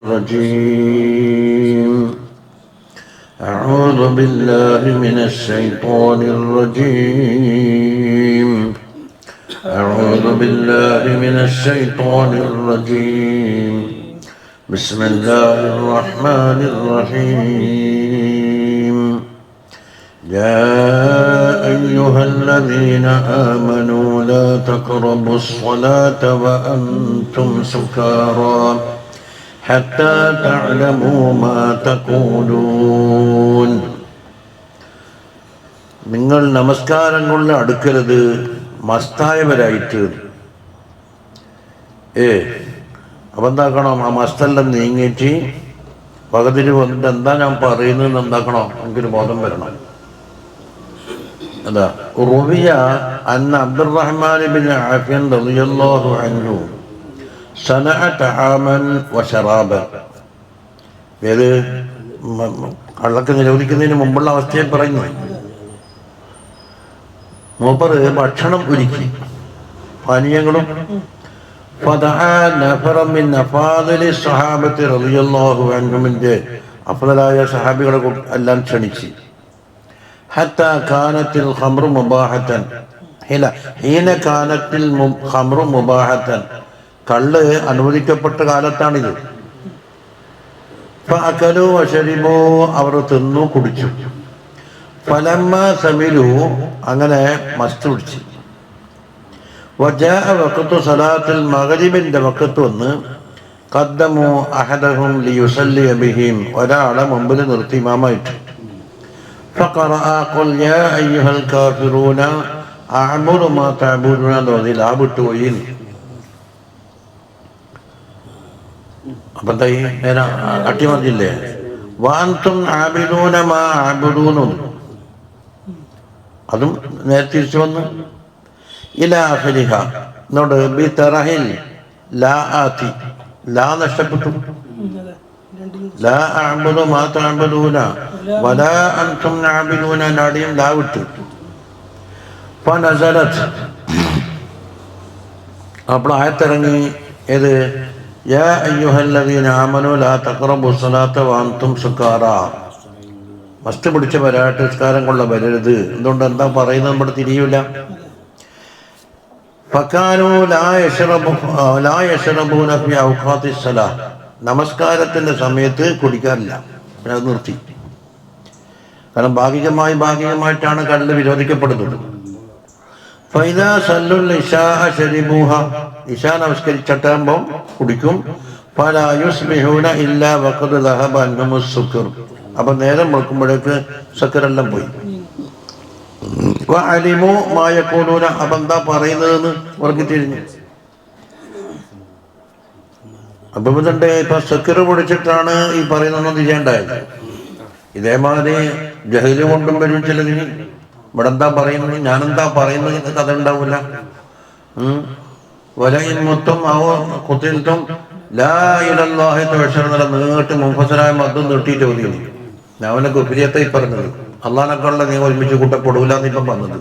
الرجيم. أعوذ بالله من الشيطان الرجيم. أعوذ بالله من الشيطان الرجيم. بسم الله الرحمن الرحيم. يا أيها الذين آمنوا لا تقربوا الصلاة وأنتم سكارى حتى تعلموا ما تقولون. നിങ്ങൾ നമസ്കാരങ്ങളുടെ അടുക്കരുത് മസ്തായവരായിട്ട്. അപ്പം എന്താക്കണം, ആ മസ്തെല്ലാം നീങ്ങിയിട്ട് പകതിന് വന്നിട്ട് എന്താ ഞാൻ പറയുന്നത് എന്താക്കണോ, എനിക്കൊരു ബോധം വരണം. അതാ റുവിയ അന്ന അബ്ദുറഹ്മാൻ ഇബ്നു ആഫിൻ റളിയല്ലാഹു അൻഹു സനഅ തആമൻ വശറാബൻ. ഏത് കള്ളൊക്കെ നിരോധിക്കുന്നതിന് മുമ്പുള്ള അവസ്ഥയെ പറയുന്നു. മൂപ്പർ ഭക്ഷണം ഒരുക്കി, പാനീയങ്ങളും. ഫദഅ നഫറൻ മിൻ അഫാദിലി സ്വഹാബത്തി റളിയല്ലാഹു അൻഹുമിന്റെ അഫ്ളലായ സഹാബികളെ എല്ലാം ക്ഷണിച്ച്. ഹത്താ കാനത്തിൽ ഖംറു മുബാഹത്തൻ ഹീന കാനത്തിൽ ഖംറു മുബാഹത്തൻ, കള്ള് അനുവദിക്കപ്പെട്ട കാലത്താണിത്. ഫഅകലു വശരിബു, അവർ തിന്നു കുടിച്ചു. ഫലമ്മ സമിലു, അങ്ങനെ മസ്ത് പിടിച്ചു. വജാഅ വഖ്തു സലാത്തിൽ മഗ്രിബിന്റെ വഖത്ത് വന്ന്. ഖദ്ദമു അഹദഹും ലിയുസല്ലി ബിഹിം, ഒരാളെ മുമ്പിൽ നിർത്തി ഇമാമായിട്ട്. ഫഖറഅ ഖുൽ യാ അയ്യുഹൽ കാഫിറൂന അഅബുദു മാ തഅബുദൂന എന്നോതി ലാബിട്ട് പോയി. അപ്പം എന്തായി, നേരെ അട്ടിമറിഞ്ഞില്ലേ. വാൻതും ആബിദൂന മാ അഅബുദൂന, അതും നേരെ തിരിച്ചു വന്നു. ഇലാ ആഖിരിഹ, എന്നോട് ബി തറഹിൽ ലാ ആതി, ലാ നഷ്ടപ്പെട്ടു. ലാ അഅബുദു മാ തഅബുദൂന വലാ അൻതും ആബിദൂന, നാടിയും ലാ വിട്ടു. ഫനസലത്, അപ്പോൾ ആയത്തിറങ്ങി. ഏത്? യാ അയ്യുഹല്ലദീന ആമനൂ ലാ തഖറബു സ്വലാത്ത വഅൻതും സുകാറാ. മസ്റ്റ് പിടിച്ച വരാട്ട് നിസ്കാരം കൊള്ള വരരുത്. എന്തുകൊണ്ട്, എന്താ പറയുന്നത് നമ്മുടെ തിരിയൂല. ഫകാനൂ ലാ യശ്റബൂന ഫി ഔഖാത്തി സ്വലാ, നമസ്കാരത്തിന്റെ സമയത്ത് കുടിക്കാറില്ല. പിന്നെ അത് നിർത്തി. കാരണം ഭാഗികമായിട്ടാണ് കള്ള് വിരോധിക്കപ്പെടുന്നത്. ഫൈദാ സല്ലുൽ ഇശാ ശരിബൂഹ, ഇശാ നമസ്കരിച്ചിട്ടാകുമ്പോൾ കുടിക്കും. ഫലാ യുസ്ബിഹൂന ഇല്ലാ വഖദ് ദഹബ അൻഹുമുസ് സുക്ർ, അപ്പം നേരം വെളുക്കുമ്പോഴേക്ക് സക്കറെല്ലാം പോയി. വഅലിമു മാ യഖൂലൂന, അപ്പം എന്താ പറയുന്നതെന്ന് അവർക്ക് തിരിഞ്ഞു. അപ്പം ഇതുണ്ട്, ഇപ്പൊ സക്കർ പൊടിച്ചിട്ടാണ് ഈ പറയുന്നതെന്ന് തിരിയേണ്ടായത്. ഇതേമാതിരി ജഹല് കൊണ്ടും വരും ചിലതിന്. ഇവിടെ എന്താ പറയുന്നത്, ഞാനെന്താ പറയുന്നത് കഥ ഉണ്ടാവില്ല. വലയിൻ മൊത്തം കുത്തിൽത്തും ലാ ഇലല്ലാഹി തുഅ്ശറ, നീട്ട് മുഫസറായ മദ്ദും നീട്ടിയിട്ട് ഓതി. ഞാനൊക്കെ ഉപരിയത്തെ പറഞ്ഞത് അള്ളാഹിനെക്കാളുള്ള നീ ഒരുമിച്ച് കൂട്ടപ്പെടൂല എന്നിപ്പം പറഞ്ഞത്.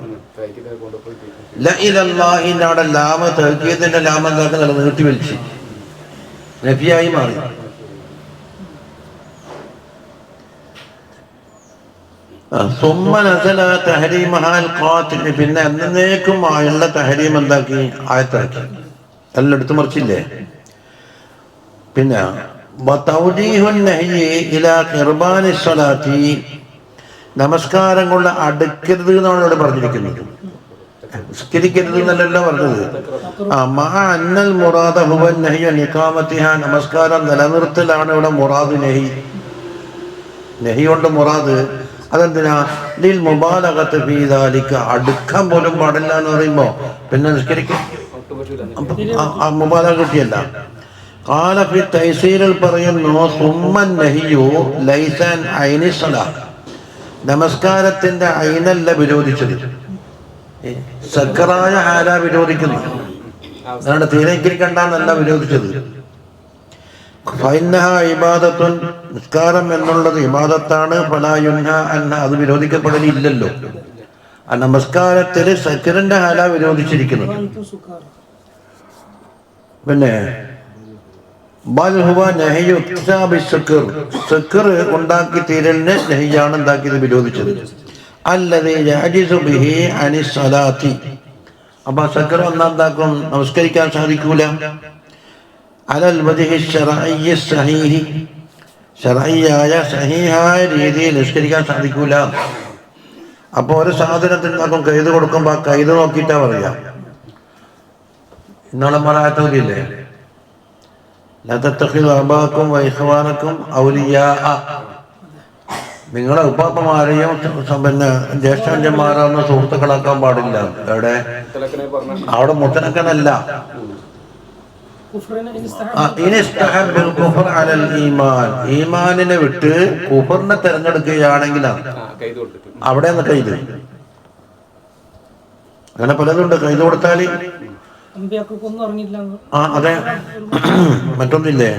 ലാ ഇലല്ലാഹിന്റെ അവിടെ ലാമ തൗക്കീദിന്റെ ലാമ എന്താക്കുന്നത് നീട്ടി വലിച്ച് നഫിയായി മാറി. പിന്നെ എന്നേക്കും ആയുള്ള തഹരീം എന്താക്കി, ആയത്തിറക്കി. എല്ലാം എടുത്തു മറിച്ചില്ലേ. പിന്നെ നമസ്കാരം കൊണ്ട് അടുക്കരുത് എന്നാണ് ഇവിടെ പറഞ്ഞിരിക്കുന്നത്. നിസ്കരിക്കരുത് എന്നല്ല പറഞ്ഞത്. അന്നൽ മുറാദ ഹുവൻ നഹി അൻ ഇഖാമത്തിഹ, നമസ്കാരം നിലനിർത്തലാണ് ഇവിടെ മുറാദ്. നഹി കൊണ്ട് മുറാദ് അതെന്തിനാ, ലിൽ മുബാലഗത്ത് ഫീ ദാലിക, അടുക്കാൻ പോലും പാടില്ല എന്ന് പറയുമ്പോ പിന്നെ നിസ്കരിക്കും മുബാലഗ കിട്ടിയല്ല. ഖാല ഫി തൈസീരിൽ പറയുന്നു, സുമ്മൻ നഹിയു ലൈസൻ ഐനി സ്വലാത്ത്, നമസ്കാരത്തിന്റെ ഐനല്ല വിരോധിച്ചത്, സക്കറായ ഹാല വിരോധിക്കുന്നു. അതാണ് തീരെ നിസ്കരിക്കണ്ടെന്നല്ല വിരോധിച്ചത്. ഫൈനഹ ഇബാദത്തുൻ, നിസ്കാരം എന്നുള്ളത് ഇബാദത്താണ്. ഫലാ യുൻഹ അൻഹ, അത് വിരോധിക്കപ്പെടലില്ലല്ലോ. ആ നമസ്കാരത്തിൽ സക്കറിന്റെ ഹാല വിരോധിച്ചിരിക്കുന്നത്. പിന്നെ ബൽ ഹുവ നഹ്യു ഇക്തിസാബി ശുക്ർ, ശുക്ർ ഉണ്ടാക്കി തീരലിനെ നഹിയാണ് എന്താക്കിയത്, വിരോധിച്ചത്. അല്ലദീ യഅജിസു ബിഹി അനി സ്വലാത്തി, അപ്പൊ ശുക്ർ എന്താക്കും, നമസ്കരിക്കാൻ സാധിക്കൂല. അലൽ വജ്ഹി ശർഈ സഹീഹി, ശർഈയായ സഹീഹായ രീതിയിൽ നിസ്കരിക്കാൻ സാധിക്കൂല. അപ്പൊ ഒരു സാധനത്തിന് എന്താക്കും, കൈത് കൊടുക്കുമ്പോ ആ കൈത് നോക്കിയിട്ടാ പറയാ. ഇന്നാളെ മറാത്തോലില്ലേ, ലാ തത്തഖിദു അബാക്കും വഇഖ്വാനക്കും ഔലിയാഅ, നിങ്ങളെ ഉപ്പാപ്പമാരെയും പിന്നെ ജ്യേഷ്ഠന്മാരെയൊന്നും സുഹൃത്തുക്കളാക്കാൻ പാടില്ല. എവിടെ? അവിടെ മുത്തനക്കനല്ല. ഈമാനിനെ വിട്ട് കുഫറിനെ തെരഞ്ഞെടുക്കുകയാണെങ്കിലാണ് അവിടെ നിന്ന് കൈത്. അങ്ങനെ പലതുണ്ട്. കൈത് കൊടുത്താൽ അതെ, മറ്റൊന്നില്ലേ,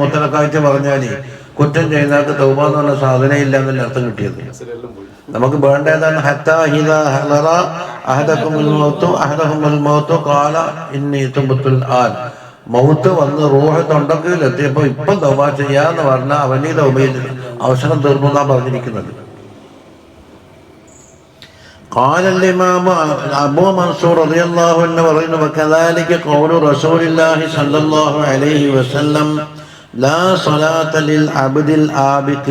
മുത്തലക്കാഴ്ച പറഞ്ഞാല് കുറ്റം ചെയ്യുന്നവർക്ക് തൗബ എന്ന് പറഞ്ഞ സാധനം ഇല്ല എന്നല്ല അർത്ഥം കിട്ടിയത്. നമുക്ക് വേണ്ടതാണ് ഹത്താ ഇദാ ഹളറ അഹദകുമുൽ മൗതു അഹദഹുമുൽ മൗതു ഖാല ഇന്നി തുബ്തുൽ ആൻ, മൗത്ത് വന്ന് റൂഹ് തൊണ്ടക്കിൽ എത്തിയപ്പോ ഇപ്പം തൗബ ചെയ്യാന്ന് പറഞ്ഞാൽ അവനീ തൗബയിൽ അവസരം തീർന്നു എന്നാ പറഞ്ഞിരിക്കുന്നത്. قال الإمام أبو منصور رضي الله عنه പറയുന്നു وكذلك قول رسول الله صلى الله عليه وسلم لا صلاة للعبد الآبق,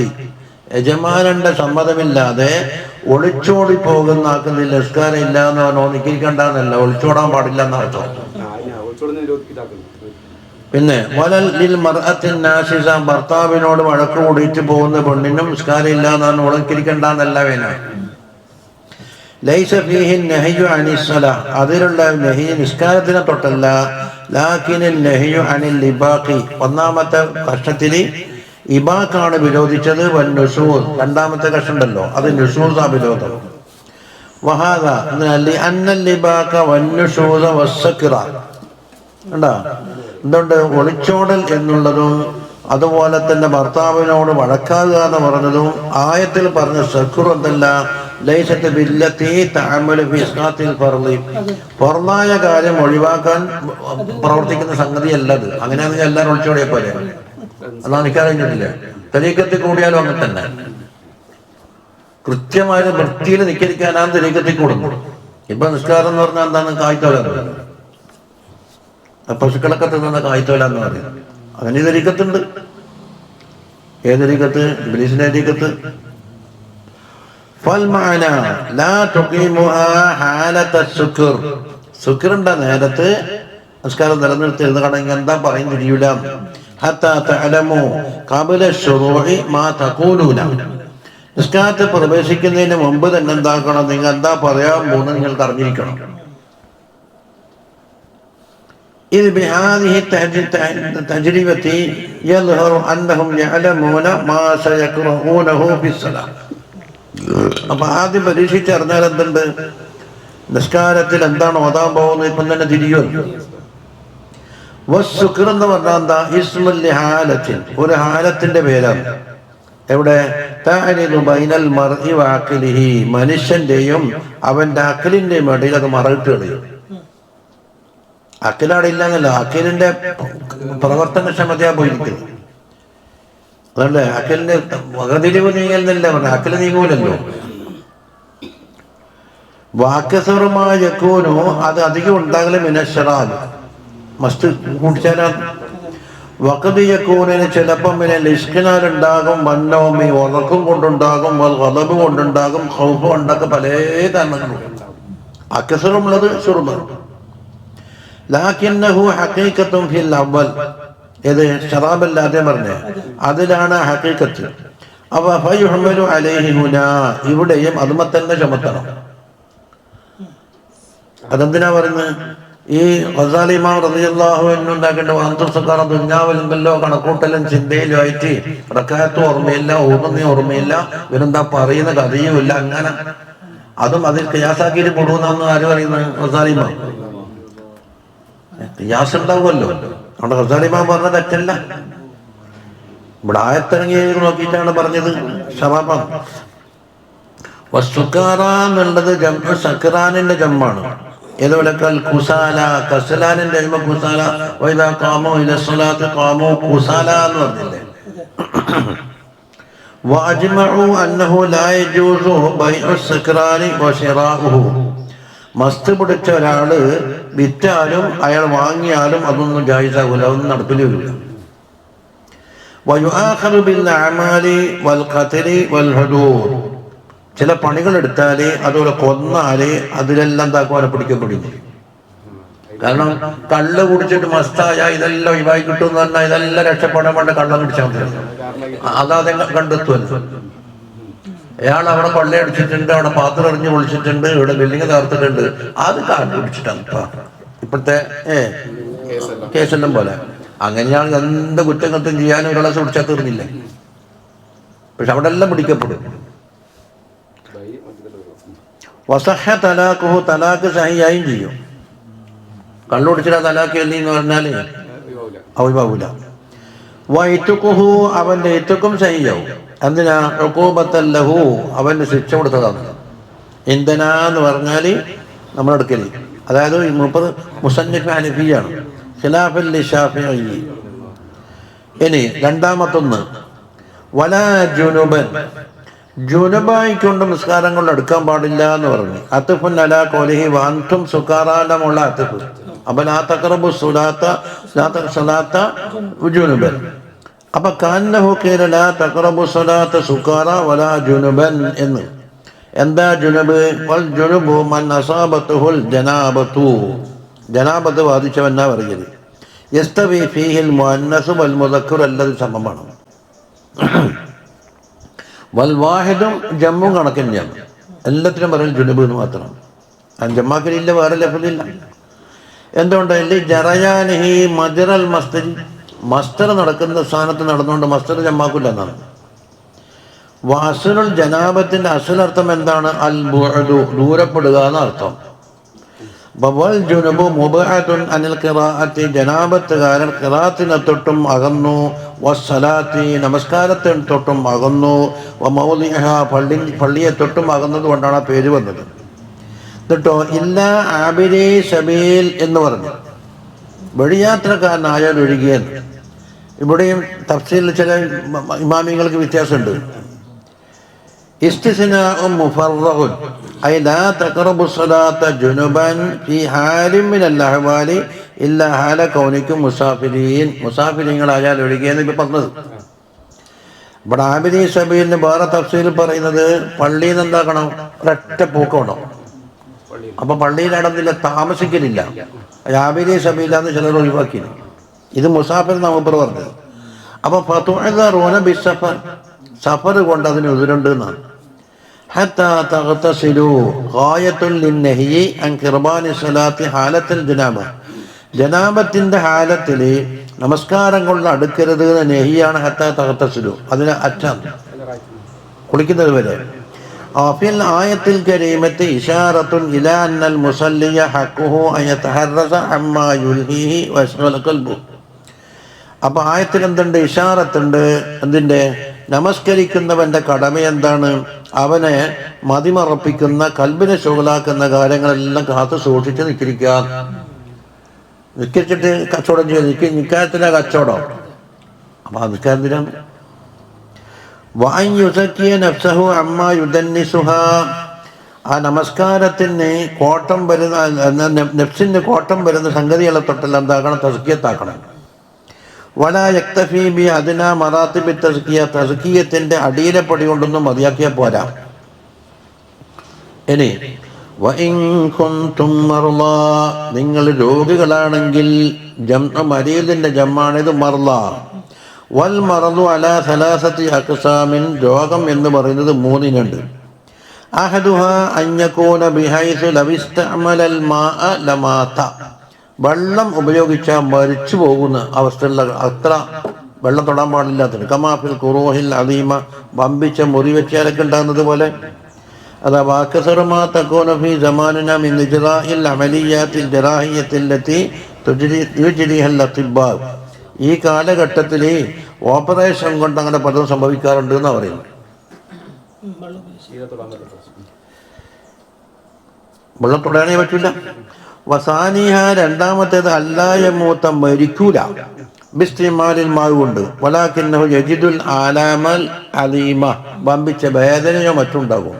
യജമാനന്റെ സമ്മതമില്ലാതെ ഒളിച്ചോടി പോകുന്ന ആക്കുന്നില്ല നിസ്കാരം ഇല്ല എന്ന് പറഞ്ഞോ, നിൽക്കണ്ടെന്നല്ല, ഒളിച്ചോടാൻ പാടില്ല എന്നർത്ഥം. പിന്നെ വലൽ ലിൽ മർഅത്തിൻ നാസിസ, ഭർത്താവിനോട് വഴക്ക് കൂടിയിട്ട് പോകുന്ന പെണ്ണിനും നിസ്കാരം ഇല്ല എന്ന് പറഞ്ഞ് ഒളിക്കിരിക്കണ്ടെന്നല്ല വേന. ലൈസ ഫീഹി നഹ്യു അനി സ്വലാ, അതിലുള്ള നഹ്യ് നിസ്കാരത്തിനെ തൊട്ടല്ല. ലാകിൻ നഹ്യു അനിൽ ഇബാഖി, ഒന്നാമത്തെ കഷ്ണത്തിൽ ഇബാഖാണ് വിരോധിച്ചത്. വൻ നുശൂർ, രണ്ടാമത്തെ കഷ്ണം ഉണ്ടല്ലോ, അത് നുശൂസാ വിരോധം. വഹാദ അന്നൽ ഇബാഖ വൻ നുശൂസ വസ്സക്റ, കണ്ടാ എന്തുകൊണ്ട്, ഒളിച്ചോടൽ എന്നുള്ളതും അതുപോലെ തന്നെ ഭർത്താവിനോട് വഴക്കാകുക എന്ന് പറഞ്ഞതും ആയത്തിൽ പറഞ്ഞ സക്ർ എന്തല്ല, ലൈസത്ത് ബില്ലത്തി തഅമലു ഫി ഇസ്ഖാത്തിൽ ഫർളി, ഫർളായ കാര്യം ഒഴിവാക്കാൻ പ്രവർത്തിക്കുന്ന സംഗതിയല്ല അത്. അങ്ങനെയാണെങ്കിൽ എല്ലാവരും ഒളിച്ചോടിയ പോലെ. അതാണ് നിൽക്കാൻ കഴിഞ്ഞിട്ടില്ല. തരീക്കത്തിൽ കൂടിയാലും അങ്ങനെ തന്നെ കൃത്യമായ വൃത്തിയിൽ നിൽക്കരിക്കാനാണ് തരീക്കത്തിൽ കൂടുന്നു. ഇപ്പൊ നിസ്കാരം എന്ന് പറഞ്ഞാൽ എന്താണ്, കായ്ത്തോല, പശുക്കളൊക്കെ തിന്നുന്ന കായ്ത്തോല എന്ന് പറയും. അങ്ങനെ തരീക്കത്തുണ്ട്. ഏത് തരീക്കത്ത്? ഇബ്ലീസിന്റെ തരീക്കത്ത്. ശുക്രന്റെ നേരത്ത് നിസ്കാരം നിലനിർത്തി എഴുതുകയാണെങ്കിൽ എന്താ പറയും തിരിയൂല. നിസ്കാരത്തിൽ പ്രവേശിക്കുന്നതിന് മുമ്പ് തന്നെ എന്താക്കണം, നിങ്ങൾ എന്താ പറയാൻ പോകുന്നത് നിങ്ങൾക്ക് അറിഞ്ഞിരിക്കണം. ഇത് ബിഹാദിഹി തജ്രിബത്തി യദ്ഹറു അന്നഹും യഅലമൂന മാ സയഖറഊനഹു ഫിസ്സലാ. അപ്പൊ ആദ്യം പരീക്ഷിച്ചറിഞ്ഞാൽ എന്തുണ്ട്, നിസ്കാരത്തിൽ എന്താണ് ഓതാൻ പോകുന്നത് ഇപ്പം തന്നെ തിരിയുമല്ലോ. വസ്സുക്ർ എന്ന് പറഞ്ഞാൽ എന്താ, ഇസ്മുൽ ഹാലത്തിൻ, ഒരു ഹാലത്തിന്റെ പേരാണ്. എവിടെ? തഅരിദു ബൈനൽ മർഇ വഅഖലിഹി, മനുഷ്യന്റെയും അവന്റെ അഖലിന്റെയും ഇടയിൽ അത് മറയിട്ട് കളയും. അഖിലവിടെ ഇല്ലാന്നല്ല, അഖിലിന്റെ പ്രവർത്തനക്ഷമതയാ പോയിരിക്കുന്നത്. അതല്ലേ അഖിലിന്റെ വകതിരിവ് നീങ്ങലെന്നല്ല പറഞ്ഞ, അഖില് നീങ്ങൂലല്ലോ. വാക്കസറുമായ യക്കൂനു, അത് അധികം ഉണ്ടാകലും മിനശ്ശറാബ്, മസ്റ്റ് കൂട്ടിച്ചാലാണ്. വഖദ് യക്കൂനിന് ചിലപ്പം ലിസ്കിനാലുണ്ടാകും, വന്നോമി ഉറക്കം കൊണ്ടുണ്ടാകും, ഗളബ് കൊണ്ടുണ്ടാകും, ഖൗഫ് കൊണ്ടൊക്കെ പല കാരണങ്ങളും. അക്കസറുമുള്ളത് ഷുർബ്. ലാകിന്നഹു ഹഖീഖത്തുൻ ഫിൽ അവ്വൽ, ഏത് ശറാബല്ലാതെ പറഞ്ഞേ, അതിലാണ് ഹഖീഖത്ത്. അവ ഫയുഹ്മലു അലൈഹി ഹുനാ, ഇവിടെയും അതുമ തന്നെ ചുമത്തണം. അതെന്തിനാ പറയുന്നത്? ഈ ഗസാലി ഇമാം റളിയല്ലാഹു അൻഹു ഉണ്ടാക്കേണ്ട അന്തസ്സക്കാർ ദുന്യാവിലുണ്ടല്ലോ കണക്കൂട്ടലും ചിന്തയിലും ആയിട്ട് റക്അത്ത് ഓർമ്മയില്ല, ഓർമ്മ ഓർമ്മയില്ല, ഇവരെന്താ പറയുന്ന കഥയുമില്ല. അങ്ങനെ അതും അതിൽ ഖിയാസാക്കിയിട്ട് കൊടുക്കുന്നാന്ന് ആര് പറയുന്നത്? ഗസാലി ഇമാം. ഖിയാസ് ഉണ്ടാവുമല്ലോ, അവിടെ ഗസാലി ഇമാം പറഞ്ഞ തെറ്റല്ല. ഇവിടെ ആയത്തിറങ്ങി നോക്കിയിട്ടാണ് പറഞ്ഞത്. വസ്സുക്കാറ എന്നുള്ളത് സക്രാനിന്റെ ജമ്മാണ്. ഏതുപോലെക്കൽ കുസാല, കസലാനിന്റെ കുസാല, വൈദാ ഖാമൂ ഇല സ്വലാത്തി ഖാമൂ കുസാല എന്ന് പറഞ്ഞില്ലേ. വഅജ്മഉ അന്നഹു ലാ യജൂസു ബൈഉ സക്രാനി വശിറാഉഹു. മസ്ത് പിടിച്ച ഒരാള് വിറ്റാലും അയാൾ വാങ്ങിയാലും അതൊന്നും ജായിസാകൂല, അതൊന്നും നടപ്പില് വരില്ല. വയുആഖറു ബിൽ അഅമാലി വൽ ഖത്ലി വൽ ഹുദൂർ. ചില പണികൾ എടുത്താല് അതുപോലെ കൊന്നാല് അതിലെല്ലാം താക്കുവാനെ പിടിക്കപ്പെടുന്നു. കാരണം കള്ള് കുടിച്ചിട്ട് മസ്തായ ഇതെല്ലാം ഒഴിവായി കിട്ടും എന്ന് പറഞ്ഞാൽ ഇതെല്ലാം രക്ഷപ്പെടാൻ വേണ്ട കള്ളം കുടിച്ചാൽ മതി. അതാതെ കണ്ടെത്തുമല്ലോ. അയാൾ അവിടെ കൊള്ളയടിച്ചിട്ടുണ്ട്, അവിടെ പാത്രം എറിഞ്ഞ് പൊളിച്ചിട്ടുണ്ട്, ഇവിടെ ബിൽഡിങ് തകർത്തിട്ടുണ്ട്, അത് കണ്ടുപിടിച്ചിട്ടാണ് ഇപ്പോഴത്തെ കേസെല്ലാം പോലെ. അങ്ങനെയാണ് എന്ത് കുറ്റകൃത്യം ചെയ്യാനും ഒരാളെ പിടിച്ചാൽ തീർന്നില്ല. പക്ഷെ അവിടെ എല്ലാം പിടിക്കപ്പെടും. വസഹ തലാഖുഹു, തലാഖ് സഹിയായും ചെയ്യും. കള്ളുടിച്ചിട്ട് തലാഖ് എന്ന് പറഞ്ഞാൽ ഒഴിവാകൂല. വൈത്തുഖുഹു, അവന്റെ ഇത്തുക്കും സഹിയാവും. എന്തിനാ? ഉഖൂബത്തൻ ലഹു, അവന് ശിക്ഷ കൊടുത്തതാണ്. ഇന്ധനാന്ന് പറഞ്ഞാൽ നമ്മളെടുക്കല്, അതായത് 30 മുസന്നിഫ് ഹനഫിയാണ്, ഖിലാഫൻ ലിശാഫിഈ. ഇനി രണ്ടാമത്തൊന്ന് വലാ ജുനുബൻ, ജുനുബായിക്കൊണ്ട് നിസ്കാരം കൊണ്ട് എടുക്കാൻ പാടില്ല എന്ന് പറഞ്ഞു. അത്ഫുൻ അലാ ഖൗലിഹി വഅൻതും സുകാറാലമുള്ള അത്ഫ്. അപ്പൊ ലാ തഖറബു സ്വലാത്ത ജുനുബൻ. അപ്പൊ കാന്നഹു ഖീല ലാ തഖറബു സ്വലാത്ത സുകാറ വലാ ജുനുബൻ എന്ന്. എന്താ ജുനുബ്? വൽ ജുനുബു മൻ അസാബത്തുഹുൽ ജനാബത്തു, ജനാബത്ത് ബാധിച്ചവനാ പറയുന്നത്. യസ്തവി ഫീഹിൽ മുഅന്നസു വൽ മുദക്കർ, അല്ലത് സമമാണ്. വൽ വാഹിദും ജമ്മും കണക്കന്നെയാണ്. എല്ലാത്തിനും പറയുന്നത് ജുനുബ് എന്ന് മാത്രം. ജമ്മാക്കലില്ല, വേറെ ലഫലില്ല. എന്തുകൊണ്ട്? ജറയാനിഹി മജ്റൽ മസ്തരി, മസ്തർ നടക്കുന്ന സ്ഥാനത്ത് നടന്നുകൊണ്ട് മസ്തർ ജമ്മാക്കില്ല എന്നാണ്. വാസുൽ ജനാബത്തിന്റെ അസുലർത്ഥം എന്താണ്? അൽ ബുഅദു, ദൂരപ്പെടുക എന്നർത്ഥം. വൽ ജുനുബു മുബഅദുൻ അനിൽ ഖിറാഅത്തി, ജനാബത്തുകാരൻ ഖിറാഅത്തിനെ തൊട്ടും അകന്നു. വസ്സലാത്തി, നമസ്കാരത്തെ തൊട്ടും അകന്നു. വമൗദിഅഹ, പള്ളിയെ തൊട്ടും അകന്നത് കൊണ്ടാണ് ആ പേര് വന്നത് കേട്ടോ. ഇല്ല ആബിരി സബീൽ എന്ന് പറഞ്ഞു, വഴിയാത്രക്കാരനായാൽ ഒഴികെയെന്ന്. ഇവിടെയും തഫ്സീലിൽ ചില ഇമാമിങ്ങൾക്ക് വ്യത്യാസമുണ്ട്. ഇസ്തിസ്നാഉ മുഫർറഉൻ ഐ ലാ തഖറബു സ്വലാത്ത ജുനുബൻ ഫീ ഹാലിൻ മിനൽ അഹ്വാലി ഇല്ലാ ഹാല കൗനിക്കും മുസാഫിരീൻ, മുസാഫിരീങ്ങളായാൽ ഒഴികെയെന്ന് ഇപ്പം പറഞ്ഞത്. ഇവിടെ ആബിരി സബീലിന് വേറെ തഫ്സീൽ പറയുന്നത് പള്ളിയിൽ നിന്ന് എന്താക്കണം? ഒരൊറ്റ പോക്കണം. അപ്പൊ പള്ളിയിൽ നടന്നില്ല, താമസിക്കലില്ല. ആബിരി സബീലാന്ന് ചിലർ ഒഴിവാക്കി. ഇത് മുസാഫിർ നമുക്ക് പറഞ്ഞത്. അപ്പൊ ഫതുഅദറൂന ബിസ്സഫർ, സഫർ കൊണ്ട് അതിന് എതിരുണ്ട് എന്നാണ്. ഹത്താ തഗ്തസിലു ഗായത്തുൽ ലിന്നഹി അൻ ഖിർബാനി സ്വലാത്തി ഹാലത്തുൽ ജനാബ, ജനാബത്തിന്റെ ഹാലത്തിൽ നമസ്കാരം കൊണ്ട് അടുക്കരുത് എന്ന നെഹിയാണ്. ഹത്താ തഗ്തസിലു, അതിന് അച്ഛൻ കുളിക്കുന്നത് വരെ. ഫിൽ ആയത്തിൽ കരീമത്തി ഇശാറത്തുൻ ഇലാ അന്നൽ മുസല്ലിയ ഹഖ്ഖുഹു അൻ യതഹറസ അമ്മാ യുൽഹിഹി വയശ്ഗല ഖൽബു. അപ്പൊ ആയത്തിൽ എന്തുണ്ട്? ഇശാറത്തുണ്ട്. എന്തിൻ്റെ? നമസ്കരിക്കുന്നവന്റെ കടമ എന്താണ്? അവനെ മതിമറപ്പിക്കുന്ന, കൽബിനെ ശുഗലാക്കുന്ന കാര്യങ്ങളെല്ലാം കാത്തു സൂക്ഷിച്ച് നിൽക്കിരിക്കുക. നിൽക്കിച്ചിട്ട് കച്ചവടം ചെയ്ത് നിൽക്കാത്തില്ല കച്ചവടം. അപ്പൊ അതൊക്കെ എന്തിനാണ്? ആ നമസ്കാരത്തിന് കോട്ടം വരുന്ന, നഫ്സിന് കോട്ടം വരുന്ന സംഗതികളെ തൊട്ടെല്ലാം എന്താക്കണം? തസ്കിയത്താക്കണം. വലാ യക്തഫി ബി അദ്നാ മറാത്തിബി തസ്കിയ, തസ്കിയത്തിന്റെ അടിയിലെപ്പടി കൊണ്ടൊന്നും മതിയാക്കിയാൽ പോരാ. ഇനി വഇൻ കുൻതും മർളാ, നിങ്ങൾ രോഗികളാണെങ്കിൽ, മരീദിന്റെ ജമ്മാണിത് മർള. വൽ മറദു അലാ സലാസത്തി അഖ്സാമിൻ, രോഗം എന്ന് പറയുന്നത് 3 അഹദുഹാ അൻ യകൂന ബിഹൈസു ലവിസ്തഅമലൽ മാഅ ലമാത, വെള്ളം ഉപയോഗിച്ചാൽ മരിച്ചു പോകുന്ന അവസ്ഥയുള്ള, അത്ര വെള്ളം തൊടാൻ പാടില്ലാത്തത്. കമാഫിൽ ഖുറൂഹിൽ അദീമ, വമ്പിച്ച മുറിവെച്ചാലൊക്കെ ഉണ്ടാകുന്നത് പോലെ. അതാ വാക്കസറുമാ തകൂന ഫീ സമാനിനാ മിൻ ഇജ്റാഇൽ അമലിയാത്തിൽ ജറാഹിയത്തില്ലത്തി യുജ്രിഹൽ അത്തിബ്ബാ, ഈ കാലഘട്ടത്തിൽ ഓപ്പറേഷൻ കൊണ്ട് അങ്ങനെ പലതും സംഭവിക്കാറുണ്ട് എന്നാണ് പറയുന്നത്. വെള്ളം തൊടാനേ പറ്റില്ല. വസാനിഹ രണ്ടാമത്തേത് അല്ലായമൂത്ത മരിക്കൂല ബിസ്തിമാലിൽ മാവ് കൊണ്ട് വലാകിന്നഹു യജിദുൽ ആലാമൽ അലീമ വമ്പിച്ച വേദനയോ മറ്റുണ്ടാകും.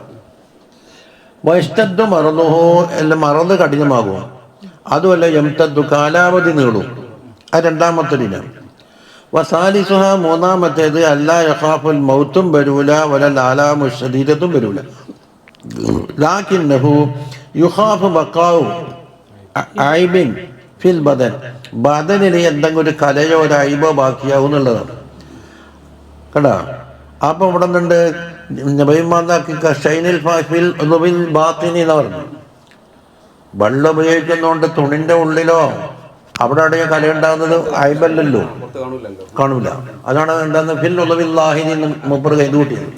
വയസ്തദ്ദു മറന്നുഹോ എല്ലാം മറന്ന് കഠിനമാകും. അതുമല്ല യംതദ്ദു കാലാവധി നീളും. അത് രണ്ടാമത്തെ ദിനം. വസാലിസുഹ മൂന്നാമത്തേത് അല്ലാ യഖാഫുൽ മൗത്തും വരൂല വലൽ ആലാമു ശദീദത്തും വരൂല. ലാകിന്നഹു യുഖാഫു ബഖാഉ ഐബിൻ ഫിൽ ബദൻ ബദനിൽ എന്തെങ്കിലും ഒരു കലയോ ഒരു ഐബോ ബാക്കിയാവും എന്നുള്ളതാണ് കേട്ടോ. അപ്പൊ ഇവിടെ നിന്നുണ്ട് വെള്ളം ഉപയോഗിക്കുന്നതുകൊണ്ട് തുണിന്റെ ഉള്ളിലോ അവിടെ അടയോ കല ഉണ്ടാകുന്നത് ഐബല്ലല്ലോ, കാണൂല. അതാണ് എന്താന്ന് ഫിൽ ഉളവില്ലാഹിനി മുപ്പർ കൈത് കൂട്ടിയത്.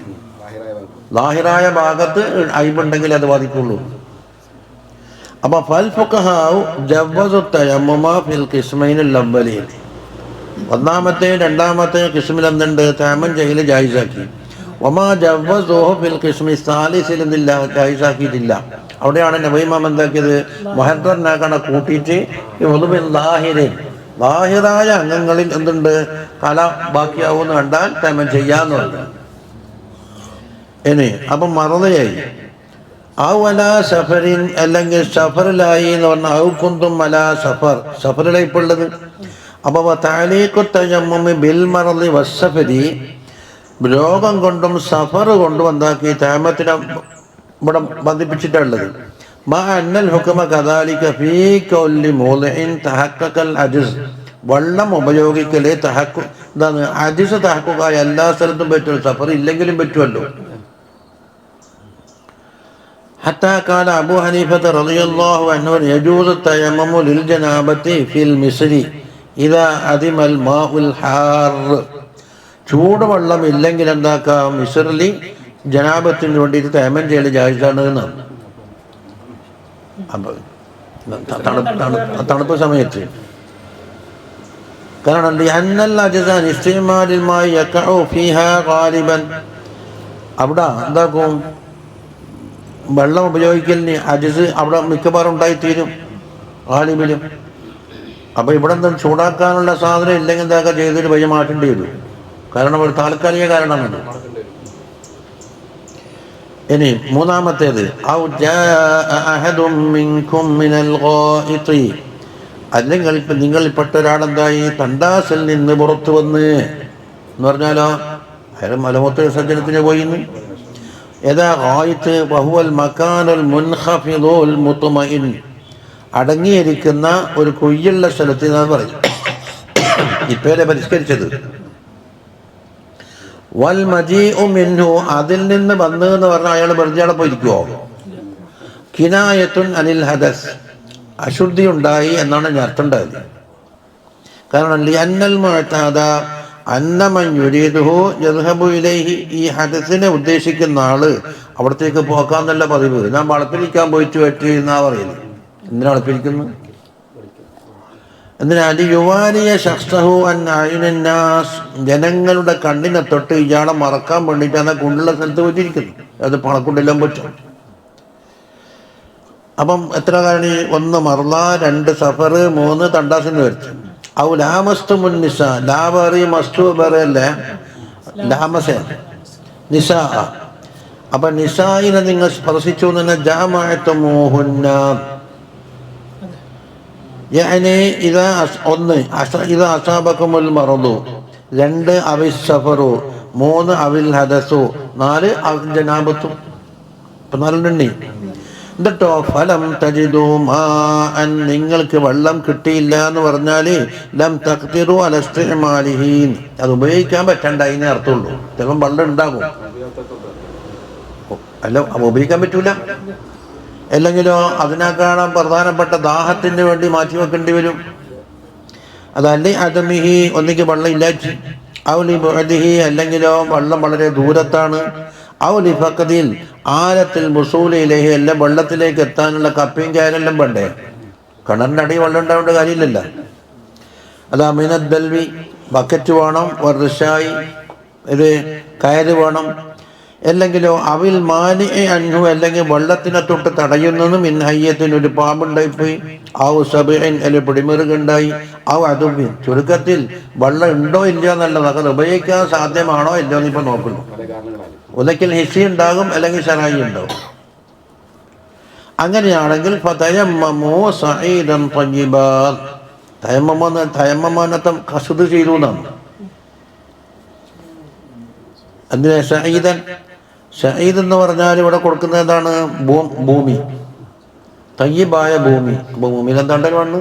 ലാഹിറായ ഭാഗത്ത് ഐബുണ്ടെങ്കിൽ അത് ബാധിക്കുള്ളൂ. അപ്പൊ ഫൽ ഫുഖഹാഉ ജവ്വസു തയമ്മുമ ഫിൽ ഖിസ്മൈനിൽ അവ്വലൈൻ ഒന്നാമത്തെ രണ്ടാമത്തെ ഖിസ്മിൽ എന്തുണ്ട് തയമ്മം ചെയ്യൽ ജായിസാക്കി. വമാ ജവ്വസുഹു ഫിൽ ഖിസ്മി സാലിസിൽ എന്നില്ല ജായിസാക്കിയിട്ടില്ല. അവിടെയാണ് നബി ഇമാം എന്താക്കിയത് മുഹദ്ദറിനാക്കണ കൂട്ടിയിട്ട് ലാഹിറായ അംഗങ്ങളിൽ എന്തുണ്ട് കല ബാക്കിയാവുമെന്ന് കണ്ടാൽ തയമ്മം ചെയ്യാന്ന് പറഞ്ഞു. ഇനി അപ്പം മറന്നയായി ഔല സഫറിൻ അല്ലെങ്കിൽ സഫറിലായി എന്ന് പറഞ്ഞാൽ ഔ കുന്തും അല സഫർ സഫറിലായിപ്പുള്ളത്. അപ്പൊ തഅലീഖു തയമ്മുമി ബിൽ മറളി വസ്സഫരി രോഗം കൊണ്ടും സഫർ കൊണ്ടും എന്താക്കി തയമ്മത്തിനെ ഇവിടെ ബന്ധിപ്പിച്ചിട്ടുള്ളത്. മാ അന്നൽ ഹുക്മ കദാലിക ഫീ കുല്ലി മൗളിഇൻ തഹഖഖൽ അജ്സ് വെള്ളം ഉപയോഗിക്കല് തഹഖു എന്താണ് അജ്സ് തഹഖുഖായ എല്ലാ സ്ഥലത്തും പറ്റും, സഫർ ഇല്ലെങ്കിലും പറ്റുമല്ലോ. حتى قال أبو حنيفة رضي الله عنه يجوز التيمم للجنابة في المصر إذا عدم الماء الحار. ചൂടുവെള്ളം ഇല്ലെങ്കിൽ എന്താക്കാം മിസ്റിൽ ജനാബത്തിന് വേണ്ടിയിട്ട് തയമ്മം ചെയ്യൽ ജായിസാണ് എന്നാണ്. തണുപ്പ് സമയത്ത് കാരണം അവിടെ എന്താക്കും വെള്ളം ഉപയോഗിക്കലിന് അജിസ് അവിടെ മിക്കവാറും ഉണ്ടായിത്തീരും ഗാലിബിലും. അപ്പൊ ഇവിടെ എന്താണ് ചൂടാക്കാനുള്ള സാധനം ഇല്ലെങ്കിൽ എന്താക്കുക ചെയ്തിട്ട് വഴി മാറ്റേണ്ടി വരും. കാരണം ഒരു താൽക്കാലിക കാരണമാണ്. ഇനി മൂന്നാമത്തേത് അല്ലെങ്കിൽ നിങ്ങളിൽപ്പെട്ട ഒരാളെന്തായി തണ്ടാസിൽ നിന്ന് പുറത്തു വന്ന് എന്ന് പറഞ്ഞാലോ അയാൾ മലമൂത്ര വിസർജനത്തിന് പോയിന്ന്. അടങ്ങിയിരിക്കുന്ന ഒരു കുയ്യുള്ള സ്ഥലത്ത് എന്നാണ് പറയും ഇപ്പേരെ പരിഷ്കരിച്ചത്. വൽ മജീഉ മിൻഹു അതിൽ നിന്ന് വന്നു എന്ന് പറഞ്ഞാൽ അയാൾ വെറുതെ അവിടെ പോയിരിക്കുവോ? കിനായത്തുൻ അനിൽ ഹദസ് അശുദ്ധി ഉണ്ടായി എന്നാണ് ഞാൻ അർത്ഥം ഉണ്ടായത്. കാരണം ലിഅന്നൽ മുഅ്തദ അന്നമൻ യുരീദുഹു യദ്ഹബു ഇലൈഹി ഈ ഹദസിനെ ഉദ്ദേശിക്കുന്ന ആള് അവിടത്തേക്ക് പോക്കാന്നല്ല പതിവ്. ഞാൻ വളപ്പിരിക്കാൻ പോയിട്ട് വെട്ടി എന്നാ പറയുന്നത്. എന്തിനാ വളപ്പിരിക്കുന്നു? എന്തിനാ യുവാനിയ ശഖ്സഹു അൻ അയുനന്നാസ് ജനങ്ങളുടെ കണ്ണിനെ തൊട്ട് ഇയാളെ മറക്കാൻ വേണ്ടിയിട്ടാണ് കുണ്ടുള്ള സ്ഥലത്ത് വെച്ചിരിക്കുന്നത്. അത് പണക്കുണ്ടെല്ലാം പറ്റും. അപ്പം എത്ര കാണി? 1 മർല, 2 സഫർ, 3 തണ്ടാസിന് വരച്ചു. ഔ ലാമസ്തു മുന്നിസ ലാബറി മസ്തു പറയല്ലേ ലാമസ നിസാ. അപ്പൊ നിസായിനെ നിങ്ങൾ സ്പർശിച്ചു എന്ന് ജാമഅതുമൂഹുന്ന യഅനി ഇദാ 1 ഇദാ അസാബകുമുൽ മറദു, 2 അവിസ് സഫറു, 3 അവിൽ ഹദസു, 4 അവിൽ ജനാബത്തു. ഇപ്പൊ 4 എണ്ണി. എന്നിട്ടോ ഫലം തജിദു മാഅൻ നിങ്ങൾക്ക് വെള്ളം കിട്ടിയില്ല എന്ന് പറഞ്ഞാല് ലം തഖ്തിറു അല ഇസ്തിഅമാലിഹി അത് ഉപയോഗിക്കാൻ പറ്റണ്ടായിന്നേ അർത്ഥമുള്ളൂ. ചിലപ്പം വെള്ളം ഉണ്ടാകും അല്ല ഉപയോഗിക്കാൻ പറ്റൂല. അല്ലെങ്കിലോ അതിനേക്കാളും പ്രധാനപ്പെട്ട ദാഹത്തിന് വേണ്ടി മാറ്റി വെക്കേണ്ടി വരും. അതല്ലേ അദമിഹി ഒന്നിക്ക് വെള്ളം ഇല്ലാച്ചു ഔലി ബുഅദിഹി അല്ലെങ്കിലോ വെള്ളം വളരെ ദൂരത്താണ് ഔലി ഫഖദിൽ ആലത്തിൽ മുസൂലിലേഹി എല്ലാം വെള്ളത്തിലേക്ക് എത്താനുള്ള കപ്പയും കയറെല്ലാം വേണ്ടേ? കിണറിൻ്റെ അടി വെള്ളം ഉണ്ടാവേണ്ട കാര്യമില്ലല്ലോ. അതാ മിനദ്ദൽവി ബക്കറ്റ് വേണം, വർഷായി ഇത് കയറ് വേണം. അല്ലെങ്കിലോ അവിൽ മാനി അൻഹു, അല്ലെങ്കിൽ വെള്ളത്തിനെ തൊട്ട് തടയുന്നതും മിൻ ഹയ്യത്തിന് ഒരു പാമ്പുണ്ടായിപ്പോയി, ഔ സബിൻ അല്ലെങ്കിൽ പിടിമൃഗുണ്ടായി, ഔ അതുബിൻ. ചുരുക്കത്തിൽ വെള്ളം ഉണ്ടോ ഇല്ലയോ എന്നുള്ളത് അത് ഉപയോഗിക്കാൻ സാധ്യമാണോ ഇല്ലയോ എന്ന് ഇപ്പൊ നോക്കുന്നു. ഒന്നിക്കൽ ഹിസ്സി ഉണ്ടാകും, അല്ലെങ്കിൽ ശറായി ഉണ്ടാകും. അങ്ങനെയാണെങ്കിൽ തയമ്മമാനത്തം കസുദ് ചെയ്തു എന്നാണ്. അതിന് സഈദൻ, സഈദ് എന്ന് പറഞ്ഞാൽ ഇവിടെ കൊടുക്കുന്നത് എന്താണ്? ഭൂമി, തയ്യിബായ ഭൂമി. അപ്പൊ ഭൂമിയിൽ എന്താണ്ട് മണ്ണ്.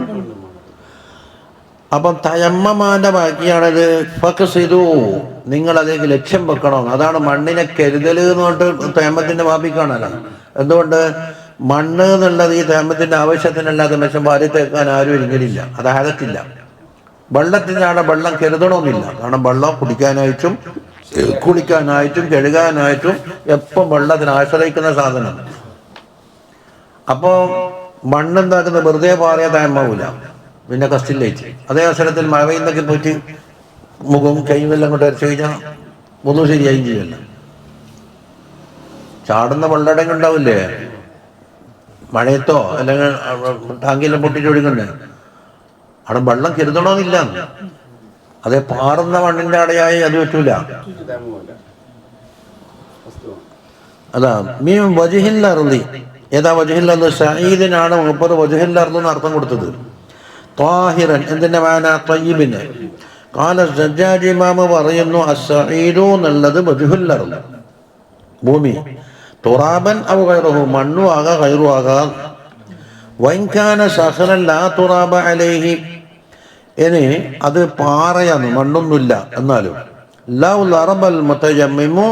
അപ്പം തയമ്മമാന്റെ ബാക്കിയാണത്. ഫക്സിദു, നിങ്ങളതിലേക്ക് ലക്ഷ്യം വെക്കണം. അതാണ് മണ്ണിനെ കരുതൽ എന്ന് പറഞ്ഞിട്ട് തയമ്മത്തിന്റെ വാപ്പിക്കാണല്ലോ. എന്തുകൊണ്ട്? മണ്ണ് എന്നുള്ളത് ഈ തയമ്മത്തിന്റെ ആവശ്യത്തിനല്ലാതെ മെച്ചം വാരി തേക്കാൻ ആരും ഇരിക്കലില്ല, അത് അകത്തില്ല. വെള്ളത്തിൻ്റെ അവിടെ വെള്ളം കരുതണമെന്നില്ല. കാരണം വെള്ളം കുടിക്കാനായിട്ടും കുളിക്കാനായിട്ടും കഴുകാനായിട്ടും എപ്പം വെള്ളത്തിന് ആശ്രയിക്കുന്ന സാധനം. അപ്പോൾ മണ്ണെന്താക്കുന്നത്? വെറുതെ പാറിയ തയമ്മാവൂല, പിന്നെ കസ്റ്റില്ലേറ്റ്. അതേ അവസരത്തിൽ മഴ പെയ്യുന്നൊക്കെ പോയിട്ട് മുഖവും കൈയും എല്ലാം കൊണ്ട് അരച്ചു കഴിഞ്ഞാൽ ഒന്നും ശരിയായും ചെയ്യല്ല. ചാടുന്ന വെള്ളടങ്ങ് ഉണ്ടാവില്ലേ മഴയത്തോ, അല്ലെങ്കിൽ ടാങ്കിയെല്ലാം പൊട്ടിട്ട് ഒഴുകണ്ടേ? അവിടെ വെള്ളം കരുതണമെന്നില്ല. അതേ പാറുന്ന മണ്ണിന്റെ അടയായി അത് പറ്റൂല. അതാ മീൻ വജുഹില്ലർദി. ഏതാ വജുഹില്ലർദ്? സഈദിനാണ് 30 വജുഹില്ലർദ് എന്ന് അർത്ഥം കൊടുത്തത്. ത്വാഹിറൻ എന്തിന്റെ മാന? തയ്യിബിന്. ഖാല സജ്ജാജ് ഇമാം പറയുന്നു അസ്സഈദു എന്നുള്ളത് വജുഹുല്ലർദ്, ഭൂമി. തുറാബൻ ഔ ഗൈറുഹു, മണ്ണു ആകാ ഗൈറു ആകാം. വൈൻകാന സഹറൻ ലാ തുറാബ അലൈഹി, ഇനി അത് പാറയാണ്, മണ്ണൊന്നുമില്ല. എന്നാലും ലൗ ലറബൽ മുതയമ്മിമു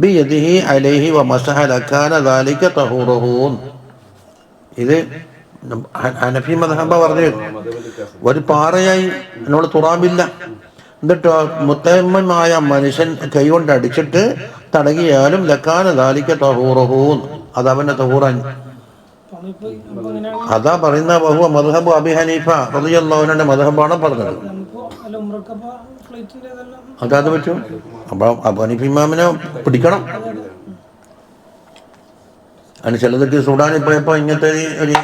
ബിയദിഹി അലൈഹി വമസഹ ലകാന ദാലിക തഹൂറുഹു. ഇത് ഹനഫി മദ്ഹബ പറഞ്ഞു. ഒരു പാറയായി എന്നോട് തുറാബില്ല, എന്നിട്ടോ മുത്തയമ്മമായ മനുഷ്യൻ കൈകൊണ്ട് അടിച്ചിട്ട് തടകിയാലും ലക്കാന ദാലിക തഹൂറുഹു, അത് അവന്റെ തഹൂറാൻ. അതാ പറയുന്ന ബഹുവ മദ്ഹബ് അബി ഹനീഫ റളിയല്ലാഹു അൻഹുവിന്റെ മദ്ഹബാണ് പറഞ്ഞത്. അതാത് പറ്റും. അപ്പൊ അബു ഹനീഫ ഇമാമിനെ പിടിക്കണം. അതിന് ചിലതൊക്കെ സുഡാനിൽ പോയപ്പോ ഇങ്ങനത്തെ ഒരു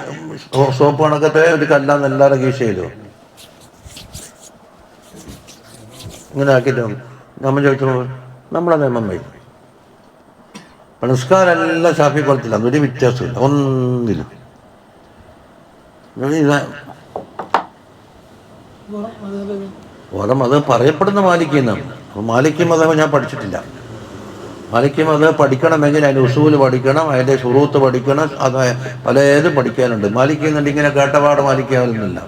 സോപ്പ് കണക്കത്തെ ഒരു കല്ലാന്ന് എല്ലാവരും കീശ ചെയ്തു ഇങ്ങനെ ആക്കിയിട്ട് നമ്മൾ ചോദിച്ചു നമ്മളെ നിയമം വരും. നിസ്കാരെല്ലാം ഷാഫി കുളത്തില്ല, അതൊരു വ്യത്യാസമില്ല ഒന്നിലും. ഓരോ മതം പറയപ്പെടുന്ന മാലിക്കി എന്നാണ്. അപ്പോൾ മാലിക്കി മതം ഞാൻ പഠിച്ചിട്ടില്ല. മാലിക്കി മതം പഠിക്കണമെങ്കിൽ അതിൻ്റെ ഉസൂല് പഠിക്കണം, അതിൻ്റെ ശുറൂത്ത് പഠിക്കണം, അത് പലതും പഠിക്കാനുണ്ട്. മാലിക്കി എന്നുണ്ട് ഇങ്ങനെ കേട്ടപാട് മാലിക്കാകലില്ല.